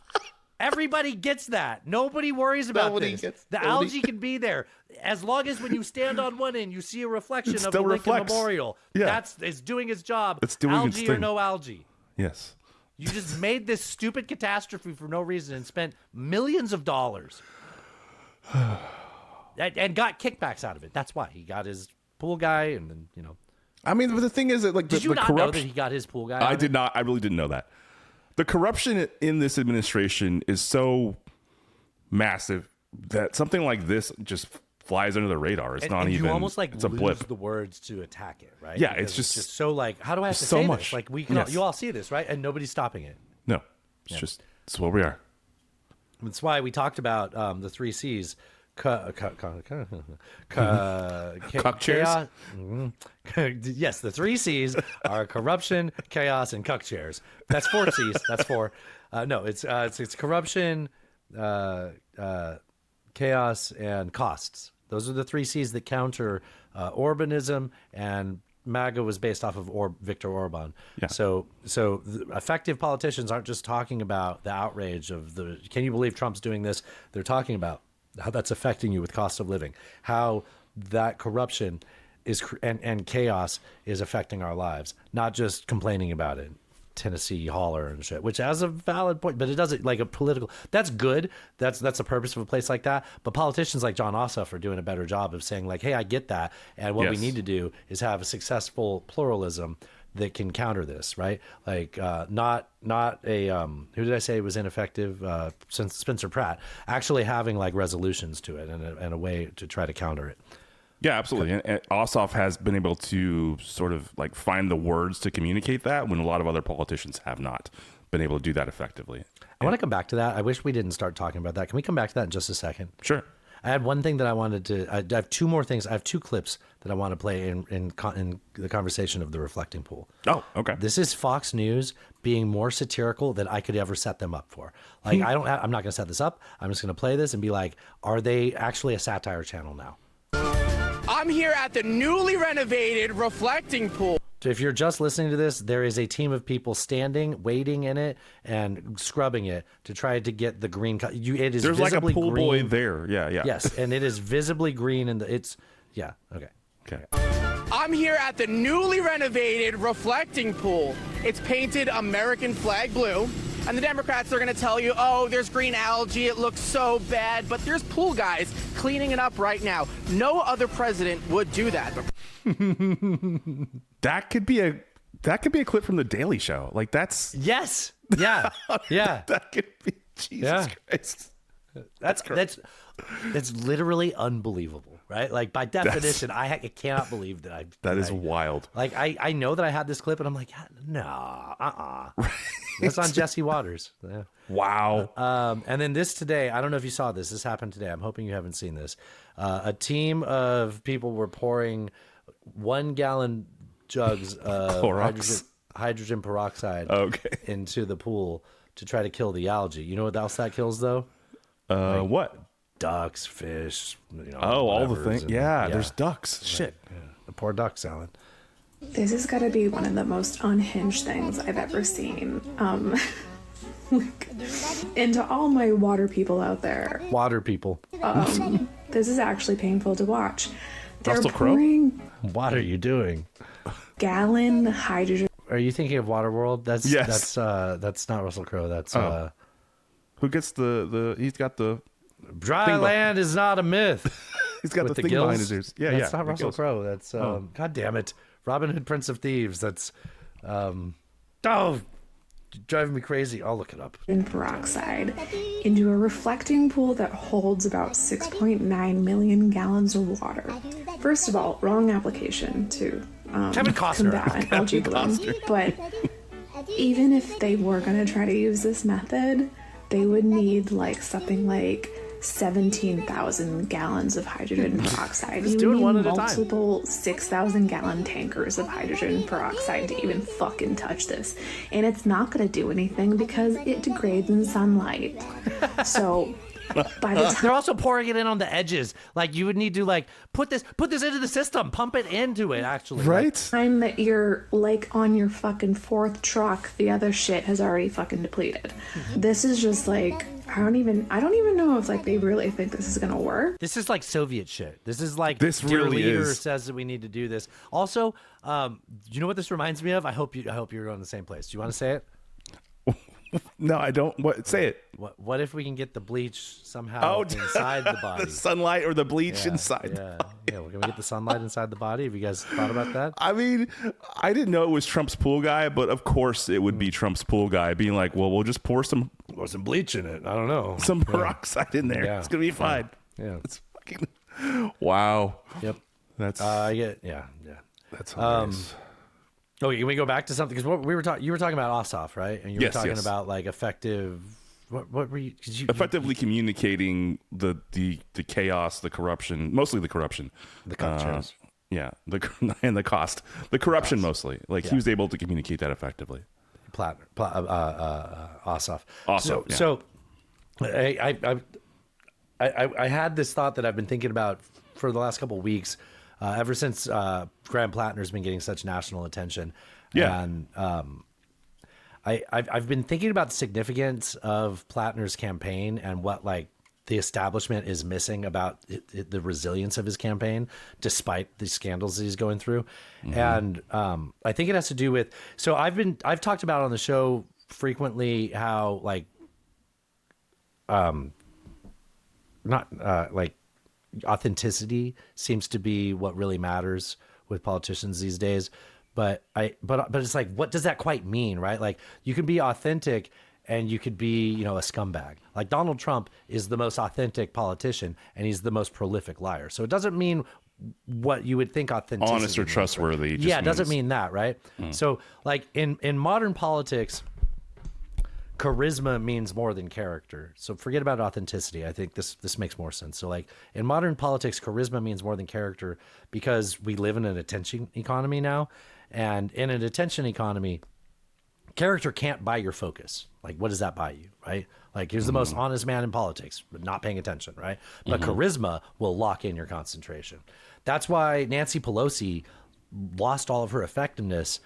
Speaker 3: Everybody gets that. Nobody worries about this. The algae can be there as long as when you stand on one end, you see a reflection of the Lincoln Memorial.
Speaker 4: Yeah.
Speaker 3: It's doing its job.
Speaker 4: It's doing
Speaker 3: algae
Speaker 4: its
Speaker 3: or
Speaker 4: thing.
Speaker 3: no algae.
Speaker 4: Yes.
Speaker 3: You just made this stupid catastrophe for no reason and spent millions of dollars and got kickbacks out of it. That's why he got his pool guy, and then
Speaker 4: I mean, but the thing is that
Speaker 3: did you not know that he got his pool guy?
Speaker 4: I did not. I really didn't know that. The corruption in this administration is so massive that something like this just flies under the radar. It's not even.
Speaker 3: You almost
Speaker 4: it's a blip.
Speaker 3: the words to attack it, right?
Speaker 4: Yeah,
Speaker 3: Because
Speaker 4: it's just
Speaker 3: so how do I have to
Speaker 4: so
Speaker 3: say
Speaker 4: much.
Speaker 3: this? Like we can, you all see this, right? And nobody's stopping it.
Speaker 4: No, it's just it's what we are.
Speaker 3: That's why we talked about the 3 C's: chaos. Yes, the 3 C's are corruption, chaos, and cuck chairs. That's 4 C's. That's 4. No, it's corruption, chaos, and costs. Those are the 3 C's that counter Orbanism, and MAGA was based off of Viktor Orban.
Speaker 4: Yeah.
Speaker 3: So effective politicians aren't just talking about the outrage of can you believe Trump's doing this? They're talking about how that's affecting you with cost of living, how that corruption is and chaos is affecting our lives, not just complaining about it. Tennessee holler and shit, which has a valid point, but it doesn't like a political. That's good. That's the purpose of a place like that. But politicians like John Ossoff are doing a better job of saying like, hey, I get that, and what we need to do is have a successful pluralism that can counter this, right? Like not a who did I say was ineffective? Spencer Pratt actually having like resolutions to it and a way to try to counter it.
Speaker 4: Yeah, absolutely. And Ossoff has been able to sort of like find the words to communicate that when a lot of other politicians have not been able to do that effectively.
Speaker 3: I want to come back to that. I wish we didn't start talking about that. Can we come back to that in just a second?
Speaker 4: Sure.
Speaker 3: I had one thing that I wanted to. I have 2 more things. I have 2 clips that I want to play in the conversation of the reflecting pool.
Speaker 4: Oh, okay.
Speaker 3: This is Fox News being more satirical than I could ever set them up for. Like I'm not going to set this up. I'm just going to play this and be like, are they actually a satire channel now?
Speaker 13: I'm here at the newly renovated reflecting pool.
Speaker 3: If you're just listening to this, there is a team of people standing, waiting in it, and scrubbing it to try to get the green. It is
Speaker 4: There's like a pool
Speaker 3: green.
Speaker 4: boy there. Yeah.
Speaker 3: Yes, and it is visibly green, and okay.
Speaker 4: Okay.
Speaker 13: I'm here at the newly renovated reflecting pool. It's painted American flag blue. And the Democrats are going to tell you, oh, there's green algae, it looks so bad. But there's pool guys cleaning it up right now. No other president would do that.
Speaker 4: That could be a clip from the Daily Show. Like that's
Speaker 3: yes, yeah, yeah.
Speaker 4: That could be Jesus Christ.
Speaker 3: That's literally unbelievable, right? Like by definition, I cannot believe that
Speaker 4: That is wild.
Speaker 3: Like I know that I had this clip, and I'm like, no, That's on Jesse Waters. Yeah.
Speaker 4: Wow.
Speaker 3: And then this today, I don't know if you saw this. This happened today. I'm hoping you haven't seen this. A team of people were pouring 1-gallon jugs of hydrogen peroxide into the pool to try to kill the algae. You know what else that kills, though?
Speaker 4: What?
Speaker 3: Ducks, fish,
Speaker 4: all the things. Yeah, there's ducks. Shit.
Speaker 3: Yeah. The poor ducks, Alan.
Speaker 16: This has got to be one of the most unhinged things I've ever seen. And to all my water people out there.
Speaker 3: Water people.
Speaker 16: This is actually painful to watch. They're
Speaker 3: Russell Crowe?
Speaker 16: pouring
Speaker 3: What are you doing?
Speaker 16: gallon hydrogen.
Speaker 3: Are you thinking of Waterworld?
Speaker 4: Yes.
Speaker 3: That's not Russell Crowe. That's
Speaker 4: who gets the he's got the
Speaker 3: dry land is not a myth.
Speaker 4: He's got
Speaker 3: With
Speaker 4: the thing
Speaker 3: gills.
Speaker 4: behind his ears. Yeah,
Speaker 3: that's not Russell
Speaker 4: gills.
Speaker 3: Crowe. That's God damn it, Robin Hood, Prince of Thieves. That's driving me crazy. I'll look it up.
Speaker 16: Peroxide into a reflecting pool that holds about 6.9 million gallons of water. First of all, wrong application to
Speaker 3: Kevin Costner.
Speaker 16: combat an algae bloom. But even if they were going to try to use this method, they would need like something like 17,000 gallons of hydrogen peroxide.
Speaker 3: Just
Speaker 16: You
Speaker 3: do it
Speaker 16: need
Speaker 3: one at a time.
Speaker 16: multiple 6,000 gallon tankers of hydrogen peroxide to even fucking touch this. And it's not going to do anything because it degrades in sunlight. So by the time
Speaker 3: They're also pouring it in on the edges. Like you would need to like put this into the system, pump it into it. Actually,
Speaker 16: By the time that you're like on your fucking 4th truck, the other shit has already fucking depleted. This is just like I don't even know if like they really think this is gonna work.
Speaker 3: This is like Soviet shit. This is like
Speaker 4: This
Speaker 3: your
Speaker 4: really
Speaker 3: leader
Speaker 4: is.
Speaker 3: says that we need to do this. Also, you know what this reminds me of? I hope you're going to the same place. Do you want to say it?
Speaker 4: No, I don't. What? Say it.
Speaker 3: What if we can get the bleach somehow inside the body?
Speaker 4: The sunlight or the bleach inside.
Speaker 3: Yeah. We're gonna get the sunlight inside the body. Have you guys thought about that?
Speaker 4: I mean, I didn't know it was Trump's pool guy, but of course it would be Trump's pool guy being like, well, we'll just pour some
Speaker 3: bleach in it. I don't know.
Speaker 4: Some peroxide in there.
Speaker 3: Yeah.
Speaker 4: It's going to be fine.
Speaker 3: Yeah.
Speaker 4: It's fucking, wow.
Speaker 3: Yep.
Speaker 4: That's,
Speaker 3: yeah.
Speaker 4: That's hilarious.
Speaker 3: Okay, can we go back to something? Because you were talking about Ossoff, right? And you were
Speaker 4: Yes,
Speaker 3: talking
Speaker 4: yes.
Speaker 3: about like effective What were you?
Speaker 4: Effectively communicating the chaos, the corruption, mostly the corruption.
Speaker 3: The cost.
Speaker 4: And the cost. The corruption mostly. Like he was able to communicate that effectively.
Speaker 3: Ossoff.
Speaker 4: Ossoff,
Speaker 3: So I had this thought that I've been thinking about for the last couple of weeks, ever since Graham Plattner's been getting such national attention.
Speaker 4: Yeah.
Speaker 3: And I've been thinking about the significance of Plattner's campaign and what like the establishment is missing about the resilience of his campaign, despite the scandals that he's going through. And I think it has to do with, so I've talked about on the show frequently how like, authenticity seems to be what really matters with politicians these days. But it's like, what does that quite mean, right? Like you can be authentic and you could be, a scumbag. Like Donald Trump is the most authentic politician and he's the most prolific liar. So it doesn't mean what you would think authenticity
Speaker 4: honest or trustworthy.
Speaker 3: Yeah, it doesn't mean that, right? So like in modern politics, charisma means more than character. So forget about authenticity. I think this makes more sense. So like in modern politics, charisma means more than character because we live in an attention economy now. And in an attention economy, character can't buy your focus. Like, what does that buy you, right? Like, here's the most honest man in politics, but not paying attention, right? But charisma will lock in your concentration. That's why Nancy Pelosi lost all of her effectiveness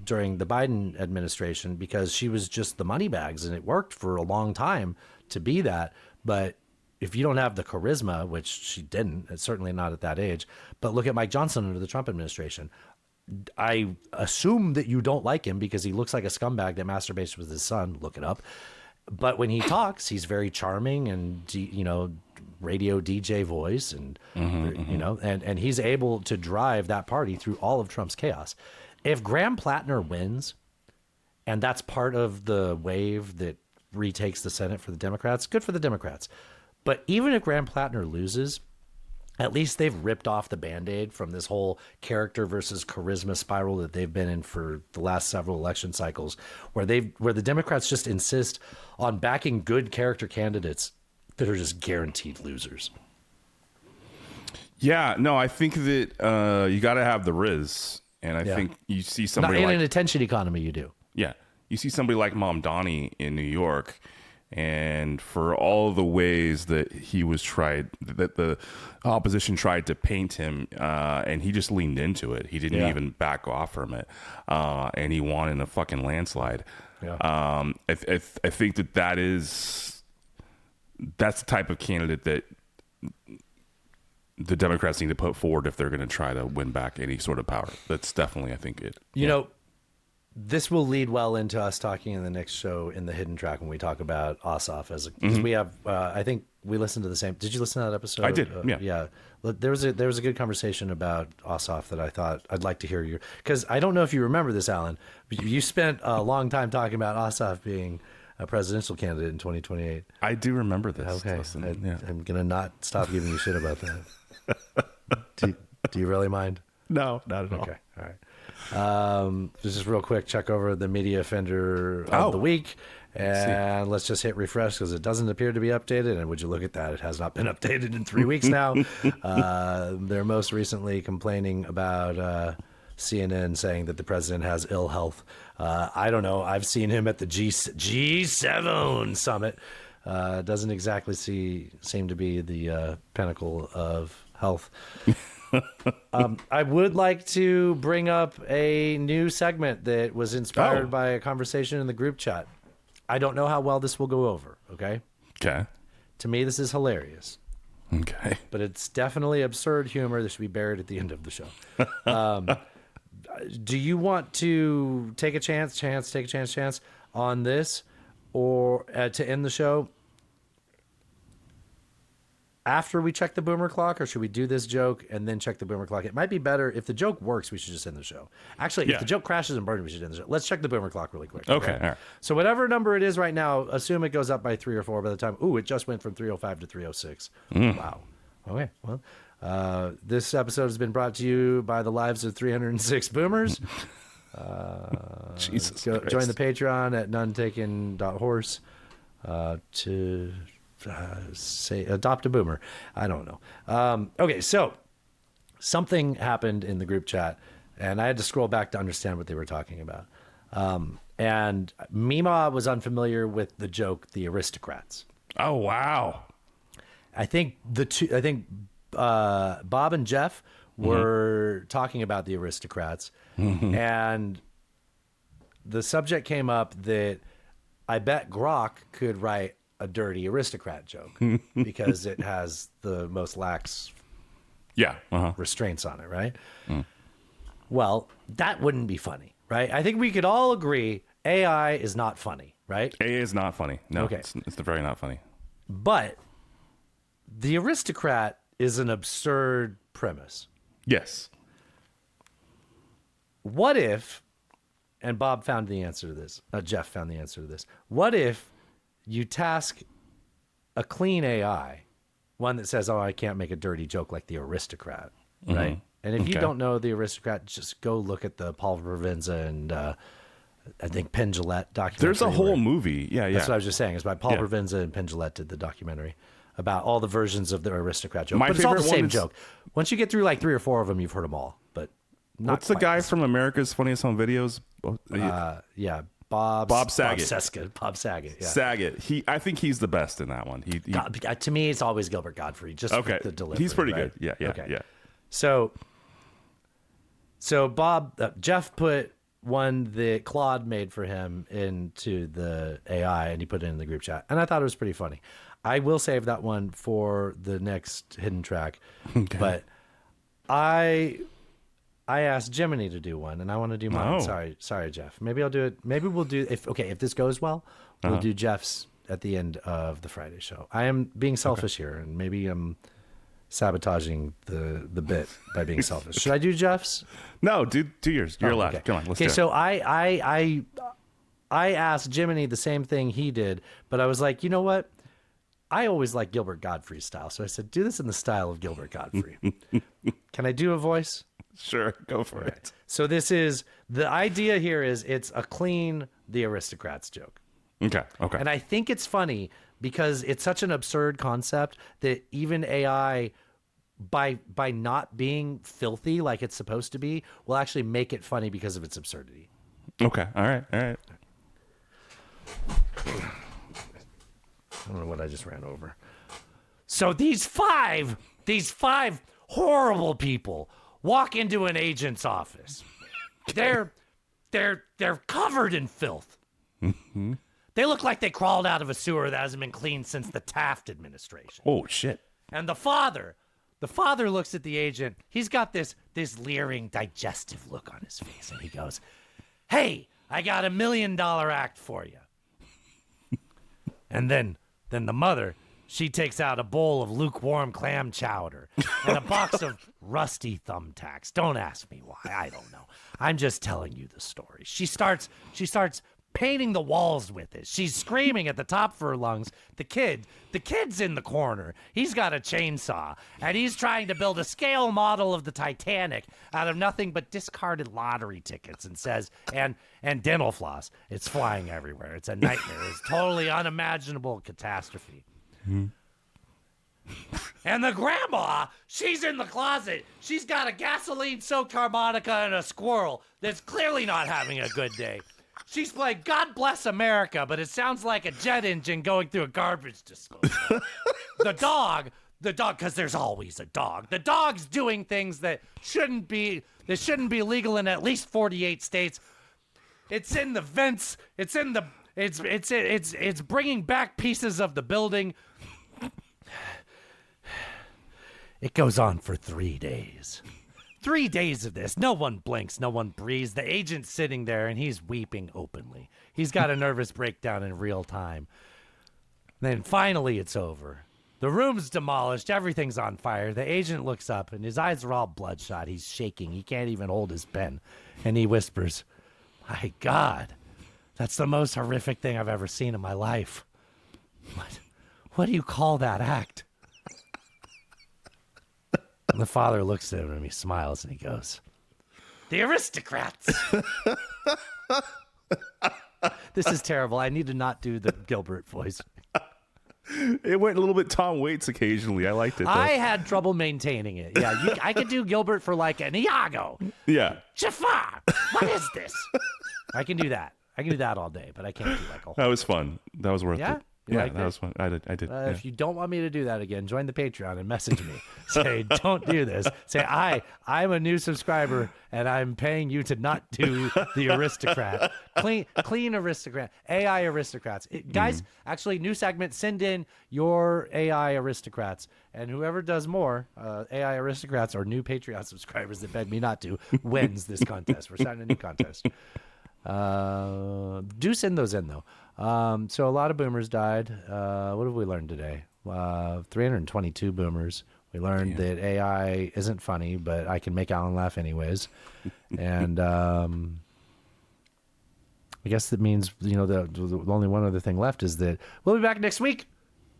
Speaker 3: during the Biden administration because she was just the money bags, and it worked for a long time to be that. But if you don't have the charisma, which she didn't, it's certainly not at that age. But look at Mike Johnson under the Trump administration. I assume that you don't like him because he looks like a scumbag that masturbates with his son. Look it up. But when he talks, he's very charming and, radio DJ voice and, and he's able to drive that party through all of Trump's chaos. If Graham Plattner wins, and that's part of the wave that retakes the Senate for the Democrats, good for the Democrats. But even if Graham Plattner loses, at least they've ripped off the Band-Aid from this whole character versus charisma spiral that they've been in for the last several election cycles, where the Democrats just insist on backing good character candidates that are just guaranteed losers.
Speaker 4: Yeah, no, I think that you got to have the Riz, and I think you see somebody
Speaker 3: Not in
Speaker 4: like
Speaker 3: an attention economy, you do.
Speaker 4: Yeah, you see somebody like Mom Donnie in New York. And for all the ways that that the opposition tried to paint him, and he just leaned into it. He didn't even back off from it, and he won in a fucking landslide. Yeah. I think that's the type of candidate that the Democrats need to put forward if they're going to try to win back any sort of power. That's definitely, I think, it.
Speaker 3: You know, this will lead well into us talking in the next show in the hidden track when we talk about Ossoff because we have. I think we listened to the same. Did you listen to that episode?
Speaker 4: I did.
Speaker 3: Yeah. There was a good conversation about Ossoff that I thought I'd like to hear your, because I don't know if you remember this, Alan. But you spent a long time talking about Ossoff being a presidential candidate in 2028.
Speaker 4: I do remember this.
Speaker 3: Okay, I'm gonna not stop giving you shit about that. Do you really mind?
Speaker 4: No, not at all.
Speaker 3: Okay, all right. Just real quick, check over the media offender of the week, and let's just hit refresh because it doesn't appear to be updated. And would you look at that? It has not been updated in 3 weeks now. They're most recently complaining about CNN saying that the president has ill health. I don't know. I've seen him at the G7 summit. Doesn't exactly seem to be the pinnacle of health. I would like to bring up a new segment that was inspired by a conversation in the group chat. I don't know how well this will go over, okay?
Speaker 4: Okay.
Speaker 3: To me, this is hilarious.
Speaker 4: Okay.
Speaker 3: But it's definitely absurd humor that should be buried at the end of the show. Do you want to take a chance on this or to end the show after we check the boomer clock, or should we do this joke and then check the boomer clock? It might be better if the joke works, we should just end the show. Actually, if the joke crashes and burns, we should end the show. Let's check the boomer clock really quick.
Speaker 4: Okay. All right.
Speaker 3: So whatever number it is right now, assume it goes up by 3 or 4 by the time. Ooh, it just went from 305 to 306. Wow. Okay. Well, this episode has been brought to you by the lives of 306 boomers.
Speaker 4: Jesus
Speaker 3: Join the Patreon at nonetaken.horse. to say adopt a boomer. I don't know. Okay, so something happened in the group chat, and I had to scroll back to understand what they were talking about. And Mima was unfamiliar with the joke, the aristocrats.
Speaker 4: Oh, wow.
Speaker 3: I think Bob and Jeff were talking about the aristocrats, and the subject came up that I bet Grok could write a dirty aristocrat joke because it has the most lax restraints on it, right? Well, that wouldn't be funny, right? I think we could all agree AI is not funny, right?
Speaker 4: AI is not funny. No,
Speaker 3: Okay.
Speaker 4: it's very not funny.
Speaker 3: But the aristocrat is an absurd premise.
Speaker 4: Yes.
Speaker 3: What if, and Bob found the answer to this, Jeff found the answer to this. What if you task a clean AI, one that says, oh, I can't make a dirty joke like the aristocrat, right? And if you don't know the aristocrat, just go look at the Paul Provenza and I think Penn Jillette documentary.
Speaker 4: There's a whole movie. Yeah, yeah.
Speaker 3: That's what I was just saying. It's by Paul Provenza and Penn Jillette did the documentary about all the versions of the aristocrat joke. But it's all the same joke. Once you get through like 3 or 4 of them, you've heard them all. But not
Speaker 4: what's the guy from America's Funniest Home Videos? Bob Saget.
Speaker 3: Bob Saget. Yeah.
Speaker 4: Saget. I think he's the best in that one.
Speaker 3: To me, it's always Gilbert Godfrey. Just with the delivery.
Speaker 4: He's pretty
Speaker 3: right?
Speaker 4: good. Yeah. Yeah.
Speaker 3: So Jeff put one that Claude made for him into the AI, and he put it in the group chat, and I thought it was pretty funny. I will save that one for the next hidden track, but I asked Jiminy to do one, and I want to do mine. Sorry, Jeff. Maybe I'll do it. Maybe we'll do if this goes well, we'll do Jeff's at the end of the Friday show. I am being selfish here, and maybe I'm sabotaging the bit by being selfish. Should I do Jeff's?
Speaker 4: No, do yours. You're allowed.
Speaker 3: Okay.
Speaker 4: Come on, let's do it.
Speaker 3: So I asked Jiminy the same thing he did, but I was like, you know what? I always like Gilbert Godfrey's style, so I said, do this in the style of Gilbert Godfrey. Can I do a voice?
Speaker 4: Sure, go for it.
Speaker 3: So the idea here is it's a clean The Aristocrats joke.
Speaker 4: Okay.
Speaker 3: And I think it's funny because it's such an absurd concept that even AI, by not being filthy like it's supposed to be, will actually make it funny because of its absurdity.
Speaker 4: Okay. All right.
Speaker 3: I don't know what I just ran over. So these five horrible people walk into an agent's office. They're covered in filth.
Speaker 4: Mm-hmm.
Speaker 3: They look like they crawled out of a sewer that hasn't been cleaned since the Taft administration.
Speaker 4: Oh shit.
Speaker 3: And the father looks at the agent. He's got this leering, digestive look on his face, and he goes, "Hey, I got $1 million act for you." And then the mother, she takes out a bowl of lukewarm clam chowder and a box of rusty thumbtacks. Don't ask me why. I don't know. I'm just telling you the story. She starts painting the walls with it. She's screaming at the top of her lungs. The kid's in the corner. He's got a chainsaw, and he's trying to build a scale model of the Titanic out of nothing but discarded lottery tickets, and says, and dental floss. It's flying everywhere. It's a nightmare. It's totally unimaginable catastrophe.
Speaker 4: Mm-hmm.
Speaker 3: And the grandma, she's in the closet. She's got a gasoline-soaked harmonica and a squirrel that's clearly not having a good day. She's playing God Bless America, but it sounds like a jet engine going through a garbage disposal. The dog, because there's always a dog. The dog's doing things that shouldn't be legal in at least 48 states. It's in the vents. It's bringing back pieces of the building. It goes on for 3 days. 3 days of this. No one blinks. No one breathes. The agent's sitting there, and he's weeping openly. He's got a nervous breakdown in real time. Then finally it's over. The room's demolished. Everything's on fire. The agent looks up, and his eyes are all bloodshot. He's shaking. He can't even hold his pen. And he whispers, "My God, that's the most horrific thing I've ever seen in my life. What do you call that act?" And the father looks at him and he smiles and he goes, "The Aristocrats." This is terrible. I need to not do the Gilbert voice.
Speaker 4: It went a little bit Tom Waits occasionally. I liked it, though.
Speaker 3: I had trouble maintaining it. Yeah, I could do Gilbert for like an Iago.
Speaker 4: Yeah.
Speaker 3: Jafar, what is this? I can do that. I can do that all day, but I can't do like a whole.
Speaker 4: That was fun. That was worth
Speaker 3: Yeah?
Speaker 4: it.
Speaker 3: You
Speaker 4: Yeah,
Speaker 3: liked
Speaker 4: that
Speaker 3: it?
Speaker 4: was fun. I did. Yeah.
Speaker 3: If you don't want me to do that again, join the Patreon and message me. Say, don't do this. Say, I'm a new subscriber and I'm paying you to not do the aristocrat. Clean aristocrat. AI aristocrats. Guys, actually, new segment, send in your AI aristocrats. And whoever does more AI aristocrats or new Patreon subscribers that beg me not to wins this contest. We're starting a new contest. Do send those in, though. So a lot of boomers died. What have we learned today? 322 boomers. We learned that AI isn't funny, but I can make Alan laugh anyways. And I guess that means, the only one other thing left is that we'll be back next week.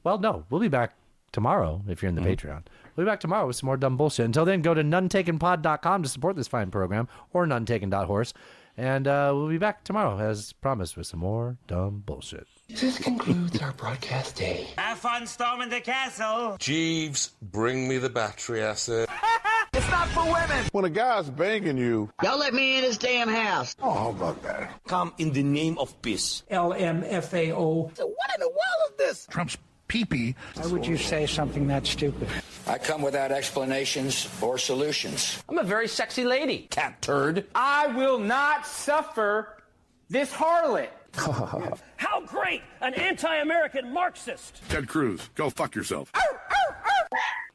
Speaker 3: Well, no, we'll be back tomorrow if you're in the Patreon. We'll be back tomorrow with some more dumb bullshit. Until then, go to nonetakenpod.com to support this fine program, or nonetaken.horse. And we'll be back tomorrow, as promised, with some more dumb bullshit.
Speaker 17: This concludes our broadcast day.
Speaker 18: Have fun storming the castle.
Speaker 17: Jeeves, bring me the battery acid.
Speaker 18: It's not for women.
Speaker 2: When a guy's banging you,
Speaker 18: Y'all let me in his damn house.
Speaker 2: oh, how about that?
Speaker 18: Come in the name of peace.
Speaker 20: LMFAO.
Speaker 18: So what in the world is this?
Speaker 20: Trump's pee-pee.
Speaker 6: Why would you say something that stupid?
Speaker 18: I come without explanations or solutions. I'm a very sexy lady, cat turd. I will not suffer this harlot.
Speaker 20: How great! An anti-American Marxist.
Speaker 2: Ted Cruz, go fuck yourself.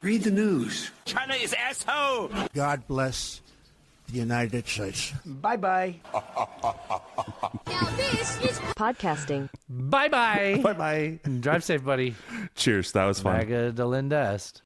Speaker 20: Read the news.
Speaker 18: China is asshole.
Speaker 20: God bless the United States. Bye-bye.
Speaker 24: Podcasting.
Speaker 3: Bye-bye.
Speaker 4: Bye-bye.
Speaker 3: Drive safe, buddy.
Speaker 4: Cheers. That was fun.
Speaker 3: Maga de Lindest.